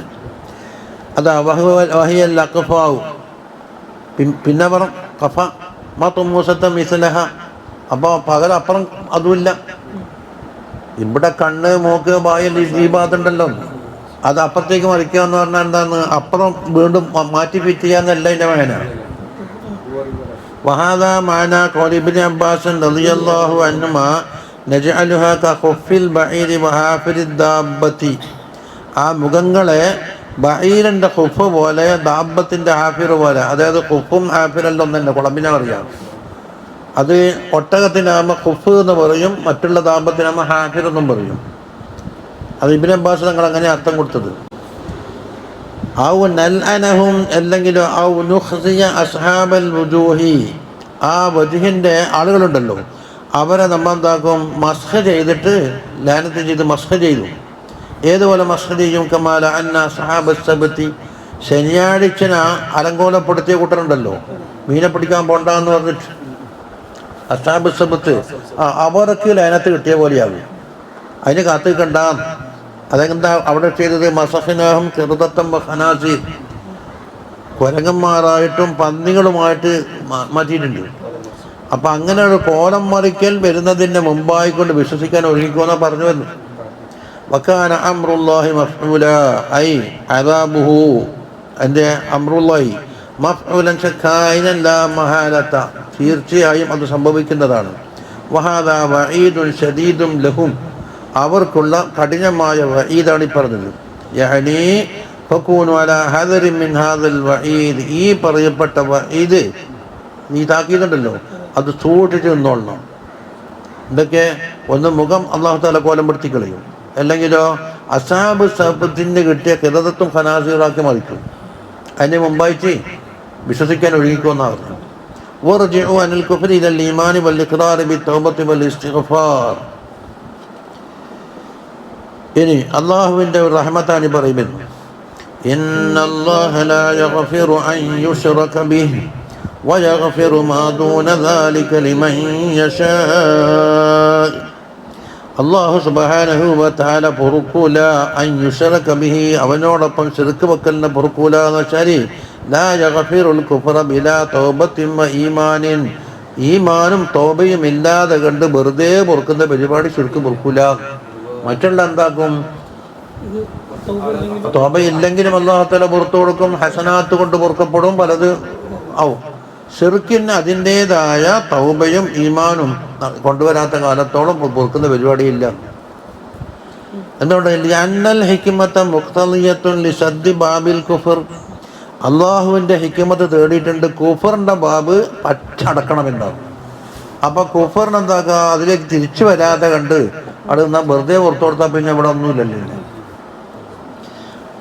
അതാ വഹിയൽ അഖഫാവു, പിന്നപ്പുറം കഫ മൂസത്ത മിസലഹ. അപ്പോൾ പകലപ്പുറം അതുമില്ല. ഇവിടെ കണ്ണ്, മൂക്ക്, വായൽ, ഈ ഭാഗത്തുണ്ടല്ലോ, അത് അപ്പുറത്തേക്ക് മറിക്കുക എന്ന് പറഞ്ഞാൽ എന്താന്ന്? അപ്പുറം വീണ്ടും മാറ്റി ഫിറ്റ് ചെയ്യാന്നല്ല എൻ്റെ വേന. വഹാദ മാന ഖൗലി ഇബ്നു അബ്ബാസ് റളിയല്ലാഹു അൻഹുമാ നജ്അലുഹാ കഖുഫിൽ ബഈരി വഹാഫിരിദ് ദാബത്തി. ആ മുഖങ്ങളെ ബഈറിൻ്റെ ഖുഫ് പോലെ, ദാബത്തിൻ്റെ ഹാഫിർ പോലെ. അതായത് ഖുഫും ഹാഫിറെല്ലാം ഒന്നല്ല, കുളമ്പിനെ പറയാം. അത് ഒട്ടകത്തിനാകുമ്പോൾ ഖുഫ് എന്ന് പറയും, മറ്റുള്ള ദാബത്തിനാകുമ്പോൾ ഹാഫിർ എന്നും പറയും. അത് ഇബ്നു അബ്ബാസ് തങ്ങൾ അങ്ങനെ അർത്ഥം കൊടുത്തത്. ഔ നൽഅനഹും, അല്ലെങ്കിലോ ഔ നുഖ്സിയ അസ്ഹാബൽ വുജൂഹി, ആ വജുഹിൻ്റെ ആളുകളുണ്ടല്ലോ, അവരെ നമ്മൾ എന്താക്കും? മസ്ഖ ചെയ്തിട്ട്, ലാനത്ത് ചെയ്ത് മസ്ഖ ചെയ്തു. ഏതുപോലെ മസ്ഖ ചെയ്യും? കമാല അന്ന സഹാബ സബത്തി, ശനിയാഴ്ചന അലങ്കോലപ്പെടുത്തിയ കൂട്ടരുണ്ടല്ലോ, മീനെ പിടിക്കാൻ പോണ്ടെന്ന് പറഞ്ഞിട്ട് അസ്ഹാബ് സബത്ത്, അവർക്ക് ലാനത്ത് കിട്ടിയ പോലെയാകും. അതിന് കാത്തിക്കണ്ട. അതെന്താ അവിടെ ചെയ്തത്? മസഹനാഹും ചെറുതത്തം ഹനാസീർ, കുരങ്ങന്മാരായിട്ടും പന്നികളുമായിട്ട് മാറ്റിയിട്ടുണ്ട്. അപ്പം അങ്ങനെ ഒരു കോലം മറിക്കൽ വരുന്നതിൻ്റെ മുമ്പായിക്കൊണ്ട് വിശ്വസിക്കാൻ ഒഴുകിക്കോന്നാ പറഞ്ഞു വരുന്നു. വക്കാന അംറുല്ലാഹി മഫ്ഊല, ഐ അദാബുഹു അതിൻ്റെ അമ്രുള്ളായി മഫ്ഊലൻ കായിനൻ ലാ മഹാലത, തീർച്ചയായും അത് സംഭവിക്കുന്നതാണ്. വഹാദാ വഈദുൻ ശദീദുൻ ലഹും, അവർക്കുള്ള കഠിനമായ വഈദാണ് ഈ പറഞ്ഞത്. യഅനി ഫകൂനു അലാ ഹദരിൻ മിൻ ഹാദൽ വഈദ്, ഈ പറയപ്പെട്ട വഈദ് നീ താക്കീതുണ്ടല്ലോ അത് സൂക്ഷിച്ച് നിന്നോളണം. ഇതൊക്കെ ഒന്ന് മുഖം അല്ലാഹു തആല കോലം പെടുത്തി കളയും, അല്ലെങ്കിലോ അസ്ഹാബ് സഹബത്തിന് കിട്ടിയ ഖിറദത്തും ഖനാസീറാക്കി മറിക്കും. അതിന് മുമ്പായിട്ട് വിശ്വസിക്കാൻ ഒഴുകിക്കുമെന്നാണ് പറഞ്ഞു. വറജിഉ അനിൽ കുഫ്രി ഇലൽ ഈമാനി വൽ ഇഖ്റാർ ബിത്തൗബത്തി വൽ ഇസ്തിഗ്ഫാർ. ഇനി അല്ലാഹുവിൻ്റെ ഒരു റഹ്മത്താണ് പറയുന്നത്, ഇന്നല്ലാഹ ലാ യഗ്ഫിറു അൻ യുശ്റക ബിഹി വയഗ്ഫിറു മാ ദൂന ദാലിക ലിമൻ യശാ. അല്ലാഹു സുബ്ഹാനഹു വ തആല പൊറുക്കൂല അൻ യുശ്റക ബിഹി, അവനോടൊപ്പം ശിർക്ക് വെക്കലിനെ പൊറുക്കൂല എന്ന് വെച്ചാൽ ലാ യഗ്ഫിറുൽ കുഫ്റ ബിലാ തൗബത്തിൻ വ ഈമാനിൻ, ഈമാനും തൗബയും ഇല്ലാതെ കണ്ട് വെറുതെ പൊറുക്കുന്ന പരിപാടി ശിർക്ക് പൊറുക്കൂല. മറ്റുള്ള എന്താക്കും, തൗബയില്ലെങ്കിലും അല്ലാഹു തആല പുറത്തു കൊടുക്കും, ഹസനാത്ത് കൊണ്ട് പൊറുക്കപ്പെടും, പലത് ആവും. ശിർക്കിന് അതിൻ്റെതായ തൗബയും ഈമാനും കൊണ്ടുവരാത്ത കാലത്തോളം പൊറുക്കുന്ന പരിപാടിയില്ല. എന്തുകൊണ്ട്? ലിഅന്നൽ ഹിക്മത മുഖ്തളിയത്തുൻ ലിസദ്ദി ബാബിൽ കുഫർ, അള്ളാഹുവിൻ്റെ ഹിക്മത്ത് തേടിയിട്ടുണ്ട് കുഫറിൻ്റെ ബാബ് പച്ചടക്കണമെന്നാണ്. അപ്പോൾ കുഫറിന് എന്താക്കുക, അതിലേക്ക് തിരിച്ചു വരാതെ കണ്ട് അവിടെ നിന്നാൽ വെറുതെ പുറത്തു കൊടുത്താൽ പിന്നെ ഇവിടെ ഒന്നുമില്ലല്ലോ.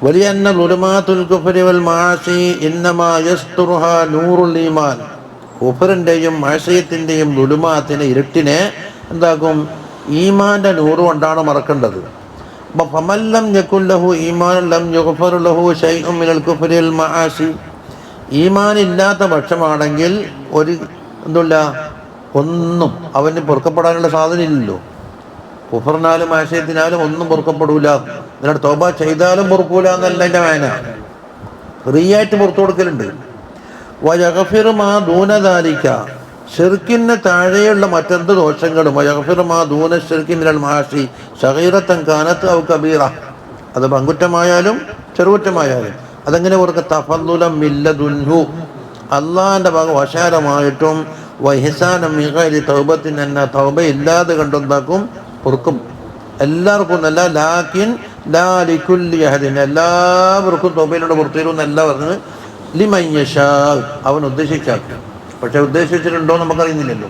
വലിയന്ന ളുലുമാത്തുൽ കുഫ്രി വൽ മആസി ഇന്നമാ യസ്തുറുഹാ നൂറുൽ ഈമാൻ, കുഫറിൻ്റെയും മഅസിയത്തിൻ്റെയും ളുലുമാത്തിനെ ഇരുട്ടിനെ എന്താക്കും, ഈമാൻ്റെ നൂറ് കൊണ്ടാണ് മറക്കേണ്ടത്. അപ്പോൾ ഫമല്ലം യകുൽ ലഹു ഈമാൻ ലം യുഗ്ഫർ ലഹു ശൈഉം മിനൽ കുഫ്രി വൽ മആസി, ഈമാൻ ഇല്ലാത്ത പക്ഷമാണെങ്കിൽ ഒരു എന്തുമില്ല, ഒന്നും അവന് പൊറുക്കപ്പെടാനുള്ള സാധനം ഇല്ലല്ലോ. കുഫറിനാലും ആശയത്തിനാലും ഒന്നും പൊറുക്കപ്പെടൂല. എന്നിട്ട് തൗബ ചെയ്താലും പൊറുക്കൂല എന്നല്ല എൻ്റെ വേന, ഫ്രീ ആയിട്ട് പുറത്തു കൊടുക്കലുണ്ട്. വയഗ്ഫിറു മാ ദൂന ദാലിക, ശിർക്കിന് താഴെയുള്ള മറ്റെന്ത് ദോഷങ്ങളും, വയഗ്ഫിറു മാ ദൂന ശിർക്കി മിനൽ മആസി സഗീറത്തൻ കാനത്ത് ഔ കബീറ, അത് പങ്കുറ്റമായാലും ചെറുകുറ്റമായാലും അതെങ്ങനെ പൊറുക്ക, തഫദ്ദുലൻ മില്ലദുൻഹു, അള്ളാഹിൻ്റെ ഭാഗം വശാരമായിട്ടും വഹിസാനം മിൻ ഗൈരി തൗബത്തിൻ, എന്ന തൗബ ഇല്ലാതെ കണ്ടുണ്ടാക്കും പൊറുക്കും. എല്ലാവർക്കും എന്നല്ല, ലാക്കിൻ ലാ ലികുല്ലി അഹദിൻ, എല്ലാവർക്കും തൗബയിലൂടെ പുറത്തു തരുമെന്നല്ല പറഞ്ഞത്. ലിമൻ യശാ, അവൻ ഉദ്ദേശിച്ചാൽ. പക്ഷെ ഉദ്ദേശിച്ചിട്ടുണ്ടോ നമുക്കറിയുന്നില്ലല്ലോ.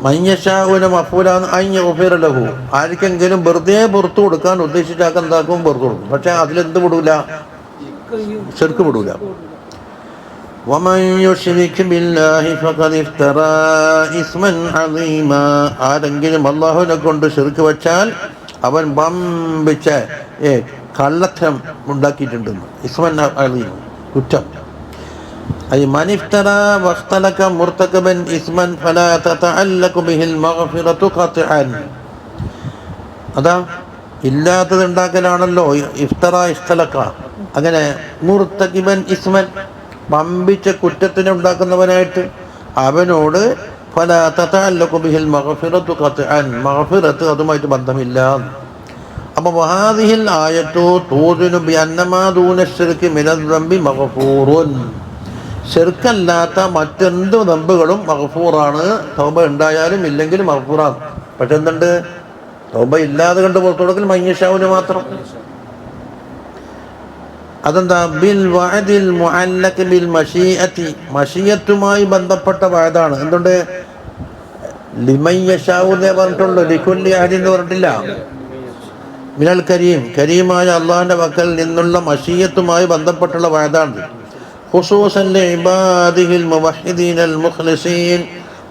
മൻ യശാഉന മഫ്ഊലാൻ അൻ യഗ്ഫിറ ലഹു, ആർക്കെങ്കിലും വെറുതെ പുറത്തു കൊടുക്കാൻ ഉദ്ദേശിച്ചാൽ എന്താക്കും, പുറത്തു കൊടുക്കും. പക്ഷെ അതിലെന്ത് വിടൂല, ശിർക്ക് വിടൂല. വമൻ യുശ്രിക് ബില്ലാഹി ഫഖദ് ഇഫ്തറാ ഇസ്മൻ അദീമാ, ആരെങ്കിലും അല്ലാഹുവിനെ കൊണ്ട് ശിർക്ക് വെച്ചാൽ അവൻ വമ്പിച്ച കള്ളത്തരം ഉണ്ടാക്കിയിട്ടുണ്ടെന്ന്. ഇസ്മൻ അദീം, കുറ്റം. ഐ മൻ ഇഫ്തറാ വഖ്തലക മുർതകബൻ ഇസ്മൻ ഫലാ തതഅല്ലഖു ബിഹിൽ മഗ്ഫിറതു ഖത്അൻ. അതാ ഇല്ലാത്തത് ഉണ്ടാക്കലാണല്ലോ ഇഫ്തറ ഇഖ്തലക. അങ്ങനെ മുർതകിബൻ ഇസ്മൻ, വമ്പിച്ച കുറ്റത്തിനെ ഉണ്ടാക്കുന്നവനായിട്ട് അവനോട് ഫലാ തതഅല്ലഖു ബിഹിൽ മഗ്ഫിറതു ഖത്അൻ, മഗ്ഫിറത്ത് അതുമായിട്ട് ബന്ധമില്ല. അപ്പോൾ വഹാദിഹിൽ ആയത്തു തൂദിനു ബിഅന്നമാ ദൂന ശിർക്കി മിനൽ ദംബി മഗ്ഫൂറുൻ, ശിർക്കല്ലാത്ത മറ്റെന്ത് ദമ്പുകളും മഗ്ഫൂറാണ്. തൗബ ഉണ്ടായാലും ഇല്ലെങ്കിലും മഗ്ഫൂറാണ്. പക്ഷെ എന്തുണ്ട്, തൗബ ഇല്ലാതെ കണ്ട് പുറത്തു കൊടുക്കൽ മയ്യഷാവിന് മാത്രം. അതെന്താ, ബിൽ വഅദിൽ മുഅല്ലഖ് ബിൽ മശീഅത്തി, മശീഅത്തുമായി ബന്ധപ്പെട്ട വഅദാണ്. എന്തുകൊണ്ട്, ലിമൻ യശാഉ എന്നേ പറഞ്ഞിട്ടുള്ളൂ, ലികുല്ലി അഹദിൻ എന്ന് പറഞ്ഞിട്ടില്ല. മിനൽ കരീം, കരീമായ അള്ളാഹിൻ്റെ പക്കൽ നിന്നുള്ള മശീയത്തുമായി ബന്ധപ്പെട്ടുള്ള വഅദാണ്. ഖുസൂസൻ ലിഇബാദിഹിൽ മുവഹ്ഹിദീനൽ മുഖ്ലിസീൻ,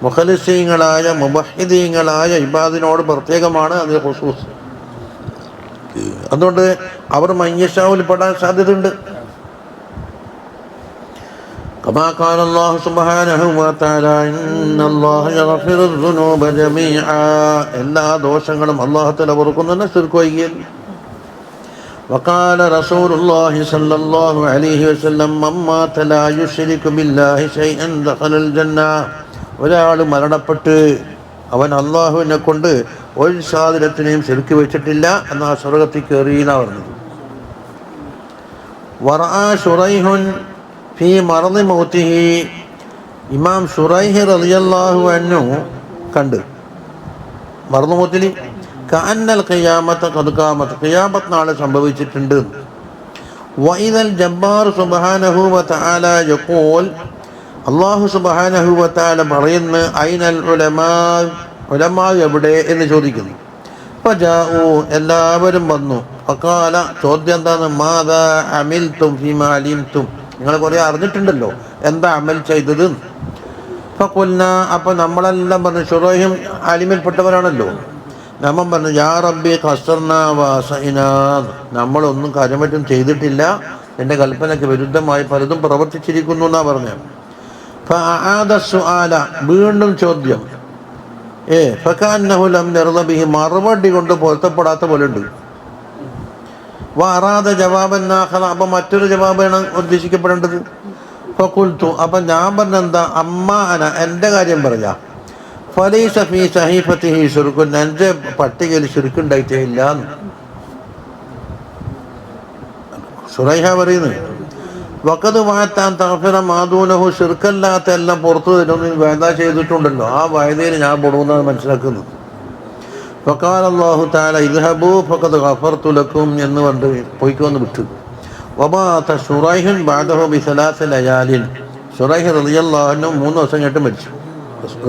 മുഖ്ലിസീങ്ങളായ മുവഹ്ഹിദീങ്ങളായ ഇബാദിനോട് പ്രത്യേകമാണ് അതിൽ ഖുസൂസ്. അതുകൊണ്ട് അവർ മയ്യഷാവിൽ പെടാൻ സാധ്യതയുണ്ട്. കമാ ഖാല അല്ലാഹു സുബ്ഹാനഹു വ തആല ഇന്നല്ലാഹ യഗ്ഫിറു ദുനൂബ ജമീഅ, എല്ലാ ദോഷങ്ങളും അല്ലാഹു തആല പൊറുക്കുന്നുണ്ട് ശിർക്ക് ഒഴികെ. വഖാല റസൂലുള്ളാഹി സ്വല്ലല്ലാഹു അലൈഹി വസല്ലം മൻ മാത ലാ യുശ്രികു ബില്ലാഹി ശൈഅൻ ദഖലൽ ജന്ന, ഒരാൾ മരണപ്പെട്ട് അവൻ അള്ളാഹുവിനെ കൊണ്ട് ഒരു സാധനത്തിനെയും ശിർക്ക് വെച്ചിട്ടില്ല എന്നാൽ സ്വർഗത്തിൽ കയറി എന്നാണ് പറഞ്ഞത്. വറആ ശുറൈഹുൻ ഫീ മറദി മൗതിഹി, ഇമാം ശുറൈഹ് റളിയല്ലാഹു അൻഹു കണ്ട് മറദി മൗതിൽ കഅന്നൽ ഖിയാമത ഖദ് ഖാമത്, ഖിയാമത്ത് നാളെ സംഭവിച്ചിട്ടുണ്ട്. വഇദൽ ജബ്ബാർ സുബ്ഹാനഹു വതആല യഖൂൽ, അല്ലാഹു സുബ്ഹാനഹു വതആല പറയുന്നു ഐനൽ ഉലമാ, ഉലമാ എവിടെ എന്ന് ചോദിക്കുന്നു. ഫജാഉ, എല്ലാവരും വന്നു. ഫഖാല, ചോദ്യം എന്താണ്? മാദാ അമിൽതും ഫീമാ അലിംതും, നിങ്ങൾ കുറേ അറിഞ്ഞിട്ടുണ്ടല്ലോ, എന്താ അമൽ ചെയ്തത്? ഫഖുൽനാ, അപ്പം നമ്മളെല്ലാം പറഞ്ഞു, ശുറൈഹും ആലിമിൽപ്പെട്ടവരാണല്ലോ. നമ്മൾ പറഞ്ഞു യാ റബ്ബി ഖസ്സർനാ വഅസൈനാ, നമ്മളൊന്നും കാര്യമായിട്ടും ചെയ്തിട്ടില്ല, എൻ്റെ കൽപ്പനയ്ക്ക് വിരുദ്ധമായി പലതും പ്രവർത്തിച്ചിരിക്കുന്നു എന്നാ പറഞ്ഞു. ഫഅആദ സുആല, വീണ്ടും ചോദ്യം. ഫകഅന്നഹു ലം യർദ ബിഹി, മറുപടി കൊണ്ട് പൊരുത്തപ്പെടാത്ത പോലെ ഉണ്ട്. വഅറാദ ജവാബൻ ആഖറ, അപ്പം മറ്റൊരു ജവാബാണ് ഉദ്ദേശിക്കപ്പെടേണ്ടത്. ഫഖുൽതു, അപ്പം ഞാൻ പറഞ്ഞെന്താ? അമ്മാ അന, എൻ്റെ കാര്യം പറയാ. ഫലൈസ ഫീ സഹീഫത്തിഹി ശിർകുൻ, എൻ്റെ പട്ടികയിൽ ശിർക്കുണ്ടായിട്ടേ ഇല്ല. ശുറൈഹ പറയുന്നത് വഖദ് വഅത്താൻ തഗ്ഫിറ മാ ദൂനഹു, ശിർക്കല്ലാത്ത എല്ലാം പുറത്തു തരുമെന്ന് വഅദ ചെയ്തിട്ടുണ്ടല്ലോ, ആ വഅദയിൽ ഞാൻ പെടുമെന്നാണ് മനസ്സിലാക്കുന്നത്. ഫഖാല അല്ലാഹു തആല ഇദ്ഹബൂ ഫഖദ് ഗഫർതു ലക്കും എന്ന് പറഞ്ഞ് പോയിക്കോന്ന് വിട്ടു. വമാത ശുറൈഹുൻ ബഅദഹു ബിസലാസ ലയാലിൻ, ശുറൈഹ് റളിയല്ലാഹു അൻഹു 3 ദിവസം കഴിഞ്ഞിട്ട് മരിച്ചു.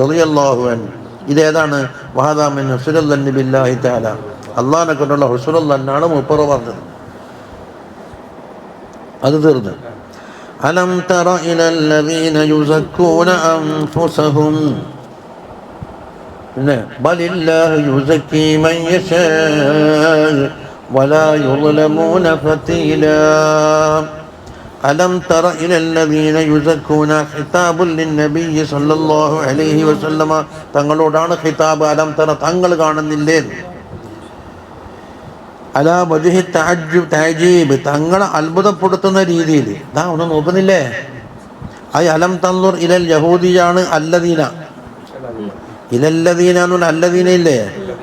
റളിയല്ലാഹു അൻഹു, ഇതേതാണ്? വഹദാ മിൻ ഹുസ്നുൽ ദന്നി ബില്ലാഹി തആല, അല്ലാഹുവിനെ കൊണ്ടുള്ള ഹുസ്നുൽ ദന്നാണ് മൂപ്പർ പറഞ്ഞത്. അത് തീർന്നു. അലം തറ ഇലൽ ലദീന യുസക്കൂന അൻഫുസഹും, പിന്നെ ബലില്ലാഹു യുസക്കി മൻ യശാ വലാ യുളമൂന ഫതീലാ. അലം തറ ഇലൽ ലദീന യുസക്കൂന, ഖിതാബുൽ ലിന്നബി സല്ലല്ലാഹു അലൈഹി വസല്ലമ, തങ്ങളോടാണ് ഖിതാബ്. അലം തറ, തങ്ങൾ കാണുന്നില്ലേ? അലാ വജ്ഹി തഅജ്ജുബ്, തഅജീബ്, തങ്ങളെ അത്ഭുതപ്പെടുത്തുന്ന രീതിയിൽ. ദാ ഒന്ന് നോക്കുന്നില്ലേ? ഐ അലം തൻദുർ ഇലൽ യഹൂദിയാണ് അല്ലദീന, ഇലല്ലദീന അല്ലദീന ഇല്ലേ,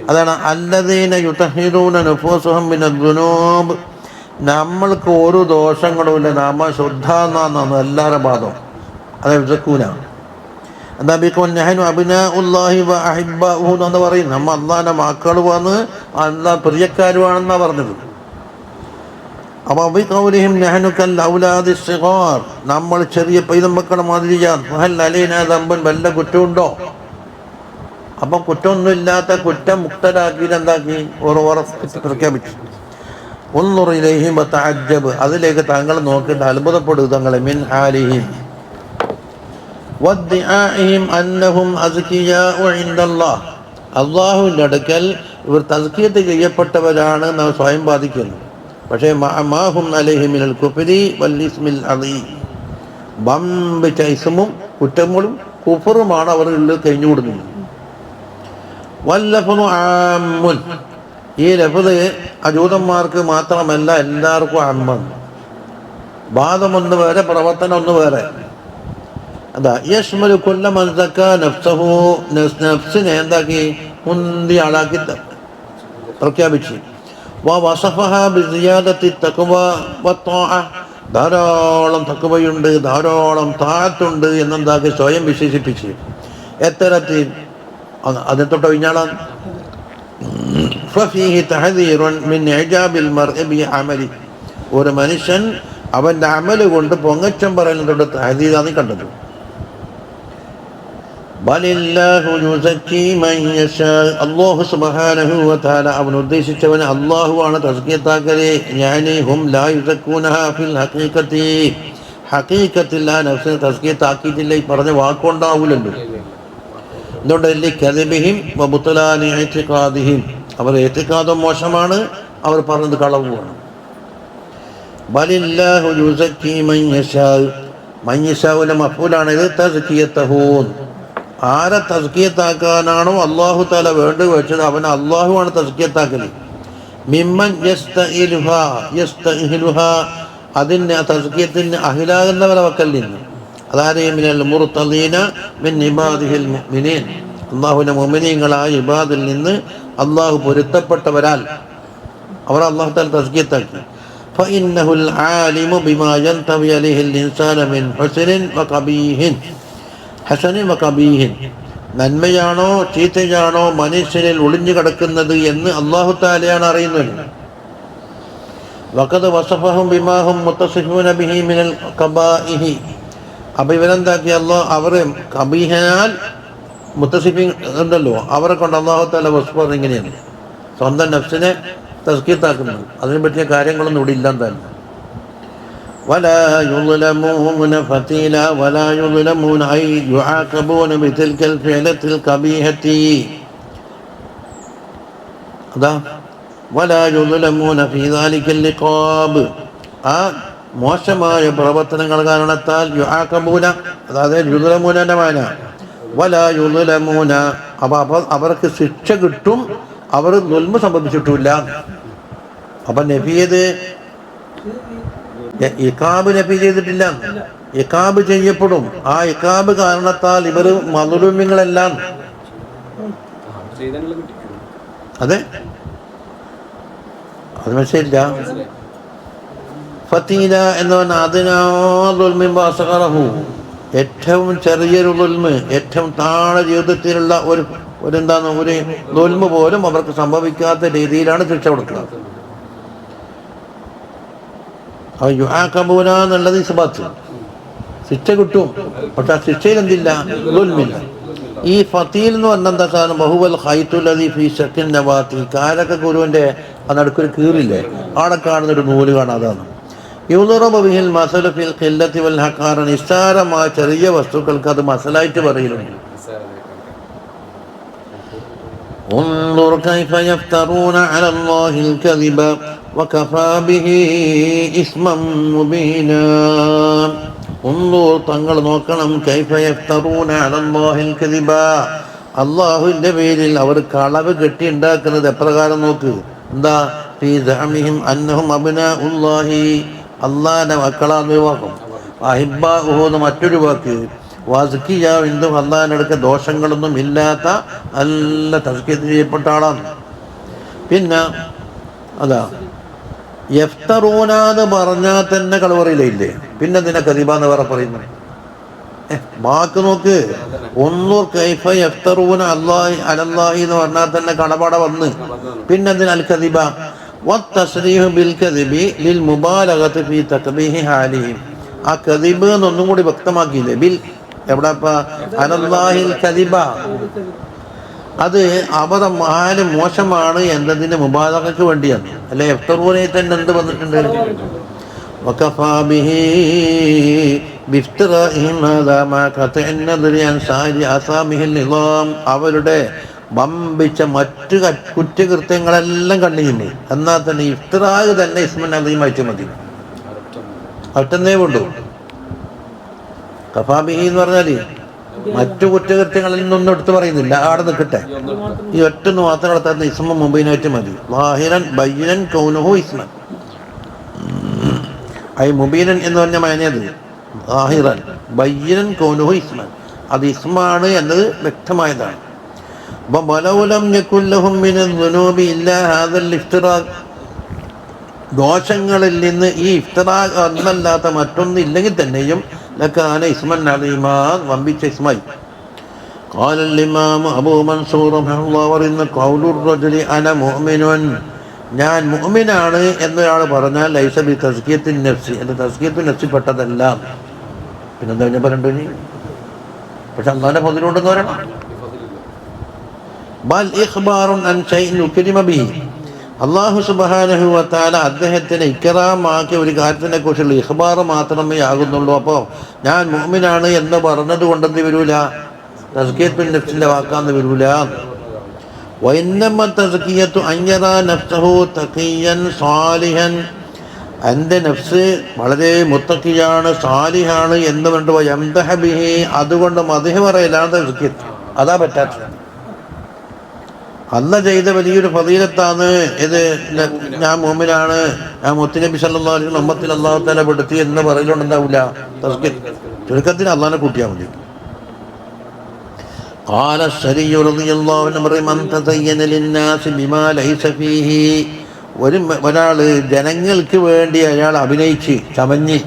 അതാണ് അല്ലദീന യുതഹിറൂന നുഫൂസുഹും മിനദ്ദുനൂബ്, നമ്മൾക്ക് ഒരു ദോഷങ്ങളുമില്ല, നാമ ശുദ്ധ എന്നാണ് എല്ലാവരുടെ ഭാഗം. അത് യുസക്കൂന. എന്താ ബിഖുൻ നഹ്നു അബ്നാഉല്ലാഹി വ അഹിബ്ബാഉഹു എന്ന് പറയും, നമ്മ അല്ലാഹുവിൻ്റെ മക്കളുമാണ്, അല്ലാഹ് പ്രിയക്കാരുമാണെന്നാ പറഞ്ഞത്. അപ്പോൾ ബിഖൗലിഹിം നഹ്നു കൽ ഔലാദി സിഗാർ, നമ്മൾ ചെറിയ പൈതമക്കളെ മാതിരിയാണ്. ഫഹൽ അലൈനാ ദംബുൻ, വല്ല കുറ്റമുണ്ടോ? അപ്പം കുറ്റമൊന്നും ഇല്ലാത്ത കുറ്റമുക്തരാക്കി എന്താക്കി പ്രഖ്യാപിച്ചു. ഉൻദുർ ഇലൈഹിം വതഅജ്ജബ്, അതിലേക്ക് താങ്കൾ നോക്കിയിട്ട് അത്ഭുതപ്പെടുക തങ്ങളെ. മിൻ ഹാലിഹിം വദ്ദിആഇഹിം അന്നഹും അസ്കിയാഉ ഇൻദല്ലാഹ്, അല്ലാഹുവിൻ്റെ അടുക്കൽ ഇവർ തസ്കിയത്ത് ചെയ്യപ്പെട്ടവരാണ് നാം സ്വയം ബാധിക്കുന്നു. പക്ഷേ മാഹും അലൈഹി മിനൽ കുഫ്രി വൽ ഇസ്മിൽ അദീം, വമ്പിച്ച ഇസ്മും കുറ്റങ്ങളും കുഫറുമാണ് അവർ കഴിഞ്ഞുകൂടുന്നത്. വല്ലഫ്ളു ആമ്മുൻ, ഈ ലഫ്ള് ജൂതന്മാർക്ക് മാത്രമല്ല, എല്ലാവർക്കും അമ്മാണ്. വാദം ഒന്ന് വേറെ, പ്രവർത്തനം ഒന്ന് വേറെ. അതാ യശ്മലു കുല്ല മൻ സക്കാ നഫ്സഹു, നഫ്സിനെ എന്താക്കി മുന്തി ആളാക്കി പ്രഖ്യാപിച്ചു. വസഫഹാ ബിസിയാദത്തി തഖ്വ വത്വാഅ, ധാരാളം തഖ്വയുണ്ട്, ധാരാളം താഅത്തുണ്ട് എന്നെന്താക്കി സ്വയം വിശേഷിപ്പിച്ച്. എത്തരത്തിൽ? അതിനെ തൊട്ട് കഴിഞ്ഞാളാണ്. ഫഫീഹി തഹദീറുൻ മിൻ ഇജാബിൽ മർഇ ബിഅമലി, ഒരു മനുഷ്യൻ അവൻ്റെ അമല് കൊണ്ട് പൊങ്ങച്ചം പറയുന്നതോട് തഹദീറാണ് കണ്ടത്. ബലില്ലാഹു യുസക്കി മൻ യശാ, അല്ലാഹു സുബ്ഹാനഹു വ തആല അവൻ ഉദ്ദേശിച്ചവനെ അല്ലാഹുവാണ് തസ്കിയത്താക്കല്. യാനി ഹും ലാ യുസക്കൂനഹാ ഫിൽ ഹഖീഖത്തി, ഹഖീഖത്തിൽ ആ നഫ്സിനെ തസ്കിയത്താക്കിയിട്ടില്ല. ഈ പറഞ്ഞ വാക്കുണ്ടാവൂലല്ലോ. എന്തുകൊണ്ട്? കദിബിഹിം വ ബുത്ലാനി ഇഅ്തിഖാദിഹിം, അവർ ഇഅ്തിഖാദും മോശമാണ്, അവർ പറഞ്ഞത് കളവുമാണ്. ബലില്ലാഹു യുസക്കി മൻ യശാ, മൻ യശാഉന മഫ്ഊലാണ് ഇത്. തസ്കിയതഹു, ആരെ തസ്കിയത്താക്കാനാണോ അല്ലാഹു തആല വേണ്ടി വെച്ചത് അവനെ അല്ലാഹുവാണ് തസ്കിയത്താക്കൽ. മിമ്മൻ യസ്തഇഹ്ലുഹാ, അതിന് തസ്കിയത്തിന് അഹിലാകുന്നവരെ വക്കൽ നിന്ന്. അതായത് മിനൽ മുർതദീന മിൻ ഇബാദിഹിൽ മുഅ്മിനീൻ, അല്ലാഹുവിൻ്റെ മുഅ്മിനീങ്ങളായ ഇബാദിൽ നിന്ന് അല്ലാഹു പൊരുത്തപ്പെട്ടവരാൽ അവർ അല്ലാഹു തആല തസ്കിയത്താക്കി. فإنه العالم بما ينتمي إليه الإنسان من حسن وقبيح നന്മയാണോ ചീത്തയാണോ മനുഷ്യനിൽ ഒളിഞ്ഞു കിടക്കുന്നത് എന്ന് അല്ലാഹു തആലയാണ് അറിയുന്നത്. വഖദ് വസഫഹും ബിമാ ഹും മുത്തസിഫൂന ബിഹി മിനൽ ഖബാഇഹി. അപ്പോൾ ഇവരെന്താക്കി അല്ലാഹു അവരെ ഖബീഹനാൽ മുത്തസിഫീൻ ഉണ്ടല്ലോ, അവരെ കൊണ്ട് അല്ലാഹു തആല വസ്ഫ് ഇങ്ങനെയാണ്, സ്വന്തം നഫ്സിനെ തസ്കീത്താക്കുന്നത്. അതിനെ പറ്റിയ കാര്യങ്ങളൊന്നും ഇവിടെ ഇല്ലാന്നല്ല. ولا يظلمون فتيلا ولا يظلمون أي يعاقبون بتلك الفعلة القبيحة. هذا ولا يظلمون في ذلك اللقاب. മോശമായ പ്രവർത്തനങ്ങൾ കാരണത്താൽ യുആഖബൂന, അതായത് യുദ്ലമൂനന്റെ മാന വല യുദ്ലമൂന, അപ്പോൾ അവർക്ക് ശിക്ഷ കിട്ടും, അവർ ദുൽമ സംഭവിച്ചിട്ടില്ല. അപ്പം നഫിയത് ഇഖാബ് നഫി ചെയ്തിട്ടില്ല, ഇഖാബ് ചെയ്യപ്പെടും. ആ ഇഖാബ് കാരണത്താൽ ഇവർ മദ്ലൂമികളെല്ലാം, അതെ അത് മനസ്സിലില്ല. ഫതീല എന്ന് പറഞ്ഞാൽ അതിനാഹു, ഏറ്റവും ചെറിയൊരു ദുൽമ്, ഏറ്റവും താഴെ ജീവിതത്തിലുള്ള ഒരു എന്താണ് ഒരു ദുൽമ് പോലും അവർക്ക് സംഭവിക്കാത്ത രീതിയിലാണ് ശിക്ഷ കൊടുക്കുന്നത്. യുആഖബൂന എന്നുള്ളത് ഇസ്ബാത്ത്, ശിക്ഷ കിട്ടും, പക്ഷെ ആ ശിക്ഷയിൽ എന്തില്ല, ദുൽമില്ല. ഈ ഫതീൽ എന്ന് പറഞ്ഞ എന്താ സാധനം, ബഹുവൽ ഖൈത്തുല്ലദീ ഫീ ശക്കിൻ നബാത്തി, കാരക്ക കുരുവിൻ്റെ നടുക്കൊരു കീറില്ലേ, അവിടെ കാണുന്നൊരു നൂല് കാണാതാണ്. യുദ്റബു ബിഹിൽ മസലു ഫിൽ ഖില്ലത്തി വൽ ഹഖാറ, നിസ്സാരമായ ചെറിയ വസ്തുക്കൾക്ക് അത് മസലായിട്ട് പറയലുണ്ട്. انظر كيف يفترون على الله الكذب وكفى به إثما مبينا. انظر, തങ്ങൾ നോക്കണം, كيف يفترون على الله الكذب, അള്ളാഹുവിൻ്റെ പേരിൽ അവർ കളവ് കെട്ടി ഉണ്ടാക്കുന്നത് എപ്രകാരം നോക്ക്. എന്താ, ഫീ സഅമിഹിം അന്നഹും അബ്നാഉല്ലാഹി, അള്ളാഹിൻ്റെ മക്കളാന്ന് വാക്കും. അഹിബ്ബാഉഹു എന്ന് മറ്റൊരു വാക്ക്. വാസ്കിയ, എന്തും അള്ളാഹിൻ്റെ അടുക്ക ദോഷങ്ങളൊന്നും ഇല്ലാത്ത നല്ല തസ്കിയത്ത് ചെയ്യപ്പെട്ട ആളാണ്. പിന്നെ അതാ യഫ്തറൂനാന്ന് പറഞ്ഞാൽ തന്നെ കളവറിയില്ലേ, പിന്നെ അതിനെ കദിബാന്ന് വേറെ പറയുന്നത്. വാക്ക് നോക്ക്, ഒന്നൂർ കൈഫ യഫ്തറൂന അല്ലാഹി അലല്ലാഹി എന്ന് പറഞ്ഞാൽ തന്നെ കടപാട വന്ന്, പിന്നെ അതിന് അൽ കദിബ വത്തസ്രീഹു ബിൽ കദിബി ലിൽ മുബാലഗത്തി ഫീ തഖ്ബീഹി ഹാലിഹിം. ആ കദിബ് എന്നൊന്നും കൂടി വ്യക്തമാക്കിയില്ലേ, ബിൽ എവിടെപ്പാ അലല്ലാഹിൽ കദിബ, അത് അവരുടെ ഹാല് മോശമാണ് എന്നതിന് മുബാലഗക്ക് വേണ്ടിയാണ്. അല്ലെ യഫ്തറൂനെ തന്നെ എന്ത് വന്നിട്ടുണ്ട്, വകഫാ ബിഹി ബിഫ്തിറാഇഹിം ഹാദാ മാ ഖതഅൻ നദരി അൻ സാരി അസാമിഹിൽ നിളാം, അവരുടെ വമ്പിച്ച മറ്റു കുറ്റകൃത്യങ്ങളെല്ലാം കണ്ടിരുന്നു. എന്നാൽ തന്നെ ഇഫ്തിറാഹ് തന്നെ ഇസ്മുൻ അദീമായിട്ട് മതി, ഒറ്റന്നേ കൊണ്ടു. കഫാബിഹി എന്ന് പറഞ്ഞാൽ മറ്റു കുറ്റകൃത്യങ്ങളിൽ നിന്നൊന്നും എടുത്തു പറയുന്നില്ല, ആടെ നിൽക്കട്ടെ, ഈ ഒറ്റന്ന് മാത്രം നടത്താത്ത ഇസ്മ മുബീനായിട്ട് മതി. ലാഹിറൻ ബയ്യനൻ കൗനുഹു ഇസ്മൻ, ഐ മുബീനൻ എന്ന് പറഞ്ഞ മാനേത് ലാഹിറൻ ബയ്യനൻ കൗനുഹു ഇസ്മൻ, അത് ഇസ്മാണ് എന്നത് വ്യക്തമായതാണ്. ദോഷങ്ങളിൽ നിന്ന് ഈ ഇഫ്തിറാ ഒന്നല്ലാത്ത മറ്റൊന്നില്ലെങ്കിൽ തന്നെയും ലക്കാന ഇസ്മൻ അലീമാ, വമ്പിച്ച ഇസ്മായി. قال الإمام أبو منصور رحمه الله പറയുന്ന ഖൗലുർ റജുലി അന മുഅ്മിനുൻ, ഞാൻ മുഅ്മിനാണ് എന്നൊരാൾ പറഞ്ഞാൽ ലൈസ ബി തസ്കിയത്തിൻ നഫ്സി, എൻ്റെ തസ്കിയത്തുൻ നഫ്സി പെട്ടതല്ല. പിന്നെന്താ ഞാൻ പറയണ്ടേ, പക്ഷെ അല്ലാഹുവിന്റെ ഫദ്ലുണ്ടെന്ന് പറയണം. ബൽ ഇഖ്ബാറുൻ അൻ ഷൈഇൻ ഉക്രിമ ബിഹി, അല്ലാഹു സുബ്ഹാനഹു വ തആല അദ്ദേഹത്തിനെ ഇക്റാമാക്കിയ ഒരു കാര്യത്തിനെ കുറിച്ചുള്ള ഇഖ്ബാർ മാത്രമേ ആകുന്നുള്ളൂ. അപ്പോൾ ഞാൻ മുഅ്മിനാണ് എന്ന് പറഞ്ഞത് കൊണ്ടെന്ന് വരൂല, തസ്കിയത്തുൻ നഫ്സിന്റെ വാക്കാന്ന് വരൂല. വഇന്നമ തസ്കിയത്തു അൻ യറാ നഫ്സഹു തഖിയൻ സാലിഹൻ, എൻ്റെ നഫ്സ് വളരെ മുത്തഖിയാണ് സാലിഹാണ് എന്ന് പറഞ്ഞിട്ട് യംദഹ ബിഹി, അതുകൊണ്ട് മദ്ഹ് പറയലാണ് തസ്കിയത്ത്. അതാ പറ്റാത്തത്. അല്ല ചെയ്ത വലിയൊരു ഫദീലത്താണ് ഇത്, ഞാൻ മുഅ്മിനാണ്, ഞാൻ മുത്തുനബി സല്ലല്ലാഹു അലൈഹി വസല്ലം ഉമ്മത്തിൽ അല്ലാഹു തആല പെടുത്തി എന്ന് പറയലുണ്ടാവില്ല. തസ്കിയത്ത് ചുരുക്കത്തിന് അല്ലാഹനെ കൂട്ടിയാൽ മതി. ഖാല അശ്ശരി റളിയല്ലാഹു അൻഹു, മൻ തസയ്യന ലിന്നാസി ബിമാ ലൈസ ഫീഹി ഒരാള് ജനങ്ങൾക്ക് വേണ്ടി അയാൾ അഭിനയിച്ച് ചമഞ്ഞ്,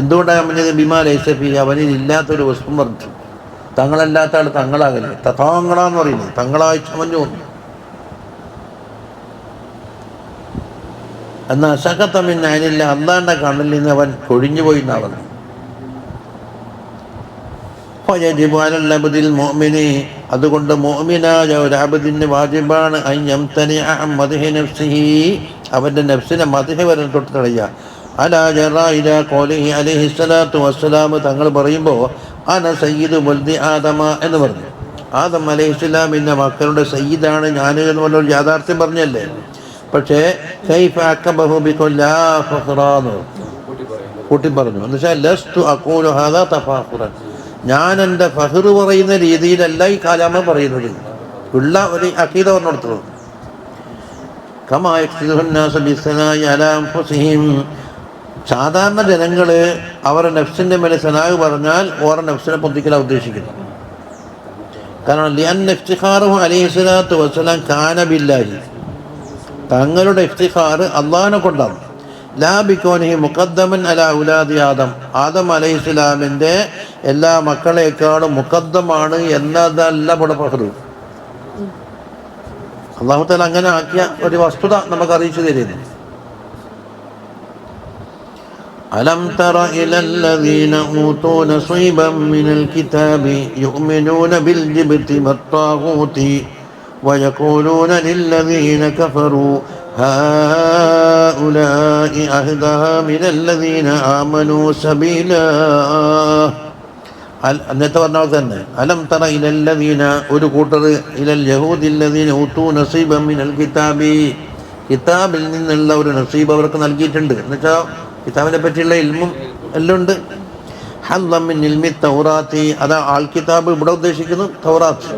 എന്തുകൊണ്ടാണ് ചമഞ്ഞത്? ബിമാ ലൈസഫി, അവനിൽ ഇല്ലാത്തൊരു വസ്തു പറഞ്ഞു. തങ്ങളല്ലാത്ത ആൾ തങ്ങളാകല്ലേ, തഥാങ്ങളാന്ന് പറയുന്നത്, തങ്ങളായി ചമഞ്ഞു വന്നു. എന്നാൽ സഖത്തമിൻ അതിനില്ല, അള്ളാന്റെ കണ്ണിൽ നിന്ന് അവൻ കൊഴിഞ്ഞുപോയി എന്നാ പറഞ്ഞു. അതുകൊണ്ട് മുഅ്മിനായ ഒരു അബ്ദിന് വാജിബാണ് അവന്റെ നഫ്സിനെ മദ്ഹ് വരെ തൊട്ട് തടയുക. അലാ ജറാഇല ഖൗലിഹി അലൈഹി സ്വലാത്തു വസ്സലാം തങ്ങൾ പറയുമ്പോൾ അന സയ്യിദു വൽദി ആദമ എന്ന് പറഞ്ഞു. ആദം അലൈഹിസ്സലാമിന്റെ മക്കളുടെ സയ്യിദാണ് ഞാൻ എന്ന് പറഞ്ഞൊരു യാഥാർത്ഥ്യം പറഞ്ഞല്ലേ. പക്ഷേ കൈഫ അക്കബഹു ബികുല്ലാ ഫഖ്റാൻ കൂട്ടി പറഞ്ഞു. എന്നുവെച്ചാൽ ലസ്തു അഖൂലു ഹാദാ തഫാഖുറൻ, ഞാൻ എൻ്റെ ഫഹ്ർ പറയുന്ന രീതിയിലല്ല ഈ കാലാമ പറയുന്നത്, ഉള്ള ഒരു അഖീദ പറഞ്ഞു കൊടുത്തത്. കമാ യഖ്സിദുന്നാസ ബിസ്സനാഇ അലാ അൻഫുസിഹിം, സാധാരണ ജനങ്ങൾ അവരുടെ നഫ്സിൻ്റെ മേലെ സനാഹ് പറഞ്ഞാൽ ഓരോ നഫ്സിനെ പൊന്തിക്കലാണ് ഉദ്ദേശിക്കുന്നത്. കാരണം ലിഅന്ന ഇഫ്തിഖാറഹു അലൈഹി സ്വലാത്തു വസ്സലാം കാന ബില്ലാഹി, തങ്ങളുടെ ഇഫ്തിഖാർ അള്ളാഹിനെ കൊണ്ടാണ്. ലാ ബികൗനിഹി മുഖദ്ദമൻ അലാ ഔലാദി ആദം, ആദം അലൈഹിസ്സലാമിൻ്റെ എല്ലാ മക്കളെക്കാളും മുഖദ്ദമാണ് എന്നതല്ല ഇവിടെ ഫഖ്റ്. അല്ലാഹു തആല അങ്ങനെ ആക്കിയ ഒരു വസ്തുത നമുക്ക് അറിയിച്ചു തരുന്നു. അലം തറ ഇലല്ലദീന ഊതൂ നസീബൻ മിനൽ കിതാബി യുഅ്മിനൂന ബിൽ ജിബ്തി വത്താഗൂതി വയഖൂലൂന ലില്ലദീന കഫറൂ ഹൗലാഇ അഹ്ദാ മിനല്ലദീന ആമനൂ സബീലാ. അന്നത്തെ പറഞ്ഞ തന്നെ അലം തറ ഇലല്ലദീന, ഒരു കൂട്ടർ ഇലൽ യഹൂദില്ലദീന ഊതൂ നസീബൻ മിനൽ കിതാബി, കിതാബിൽ നിന്നുള്ള ഒരു നസീബ് അവർക്ക് നൽകിയിട്ടുണ്ട്. എന്നുവെച്ചാൽ കിതാബിനെ പറ്റിയുള്ള ഇൽമും എല്ലാം ഉണ്ട്. ഹല്ലം മിൻ ഇൽമി തൗറാത്തി, അതാ ആൾ കിതാബ് ഇവിടെ ഉദ്ദേശിക്കുന്നു തൗറാത്ത്.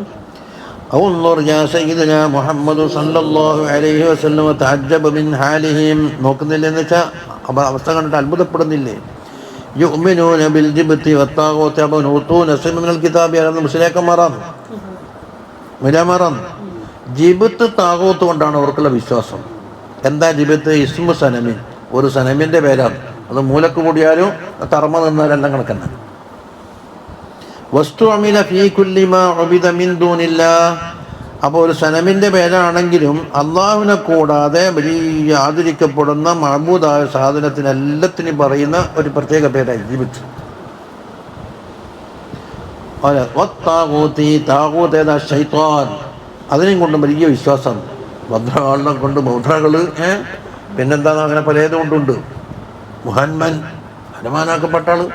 ഔൻദുർ യാ സയ്യിദുനാ മുഹമ്മദ് സല്ലല്ലാഹു അലൈഹി വസല്ലം തഅജ്ജബ മിൻ ഹാലിഹിം, നോക്കുന്നില്ല എന്ന് വെച്ചാൽ അവസ്ഥ കണ്ടിട്ട് അത്ഭുതപ്പെടുന്നില്ലേ. യുഅ്മിനൂന ബിൽ ജിബ്തി വത്താഗൂതി വനൂതൂ നസീബ മിനൽ കിതാബി, അതൊന്നും മുസ്ലിയാക്കന്മാരാണ് മിലാമാറാണ്. ജിബ്ത്ത് താഗൂത്ത് കൊണ്ടാണ് അവർക്കുള്ള വിശ്വാസം. എന്താ ജിബ്ത്ത്? ഇസ്മു സനമിൻ, ഒരു സനമിൻ്റെ പേരാണ്. അത് മൂലക്ക് കൂടിയാലും തറമ നിന്നാലെല്ലാം കണക്കന്നെ. വസ്തു അമില ഫീ കുല്ലി മാ ഉബിദ മിൻ ദൂനില്ലാഹ്, അപ്പോൾ ഒരു സനമിൻ്റെ പേരാണെങ്കിലും അള്ളാഹുവിനെ കൂടാതെ വലിയ ആദരിക്കപ്പെടുന്ന മഅബൂദായ സാധനത്തിനെല്ലാത്തിനും പറയുന്ന ഒരു പ്രത്യേക പേരായി ജിബ്ത്ത്. താഗൂത്ത് ഏതാ? ശൈത്താൻ. അതിനെയും കൊണ്ട് വലിയ വിശ്വാസം. ഭദ്രകാളിനെ കൊണ്ട് ബൗദ്ധകൾ, പിന്നെന്താ അങ്ങനെ പലതും കൊണ്ടുണ്ട്. മുഹന്മൻ ഹനുമാനാക്കപ്പെട്ട ആള്.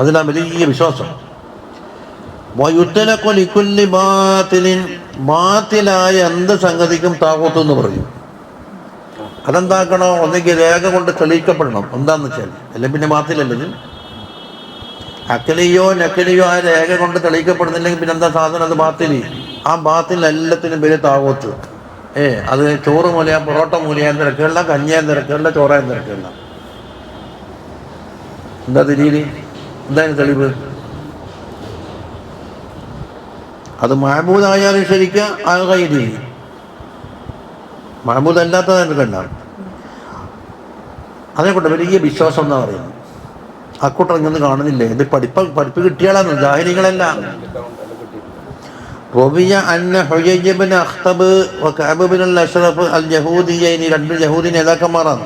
അതിലാ വലിയ വിശ്വാസം. ബാത്തിലായ എന്ത് സംഗതിക്കും താഗൂത്ത് എന്ന് പറയും. അതെന്താക്കണോ? ഒന്നെങ്കിൽ രേഖ കൊണ്ട് തെളിയിക്കപ്പെടണം. എന്താന്ന് വെച്ചാൽ അല്ലെങ്കിൽ പിന്നെ ബാത്തിലല്ലത്. അക്കലിയോ നക്കലിയോ ആ രേഖ കൊണ്ട് തെളിയിക്കപ്പെടുന്നില്ലെങ്കിൽ പിന്നെ എന്താ സാധനം? അത് ബാത്തില്. ആ ബാത്തിൽ എല്ലാത്തിനും പേര് താഗൂത്ത്. അത് ചോറ് മൂലയാ, പൊറോട്ട മൂലയാൻ തിരക്കുള്ള, കഞ്ഞിയാൻ തിരക്കുള്ള, ചോറാൻ തിരക്കുള്ള. എന്താ തിരിയില്? എന്താണ് തെളിവ്? അത് മഅബൂദായാലും ശരിക്കും ആ കയ്യില്, മഅബൂദ് അല്ലാത്തതായിട്ട് കണ്ടാണ്. അതേക്കൊണ്ട് വലിയ വിശ്വാസം എന്നാ പറയുന്നത്. അക്കൂട്ടർ ഇങ്ങനെ കാണുന്നില്ലേ? ഇത് പഠിപ്പ് കിട്ടിയാളാണ്, ജാഹിലികളല്ല. റബിയ അന്ന ഹുയയ്യ് ഇബ്നു അഖ്തബ് വകഅബ് ഇബ്നുൽ അശ്റഫ് അൽ യഹൂദിയൈനി, രണ്ട് യഹൂദി നേതാക്കന്മാരാണ്.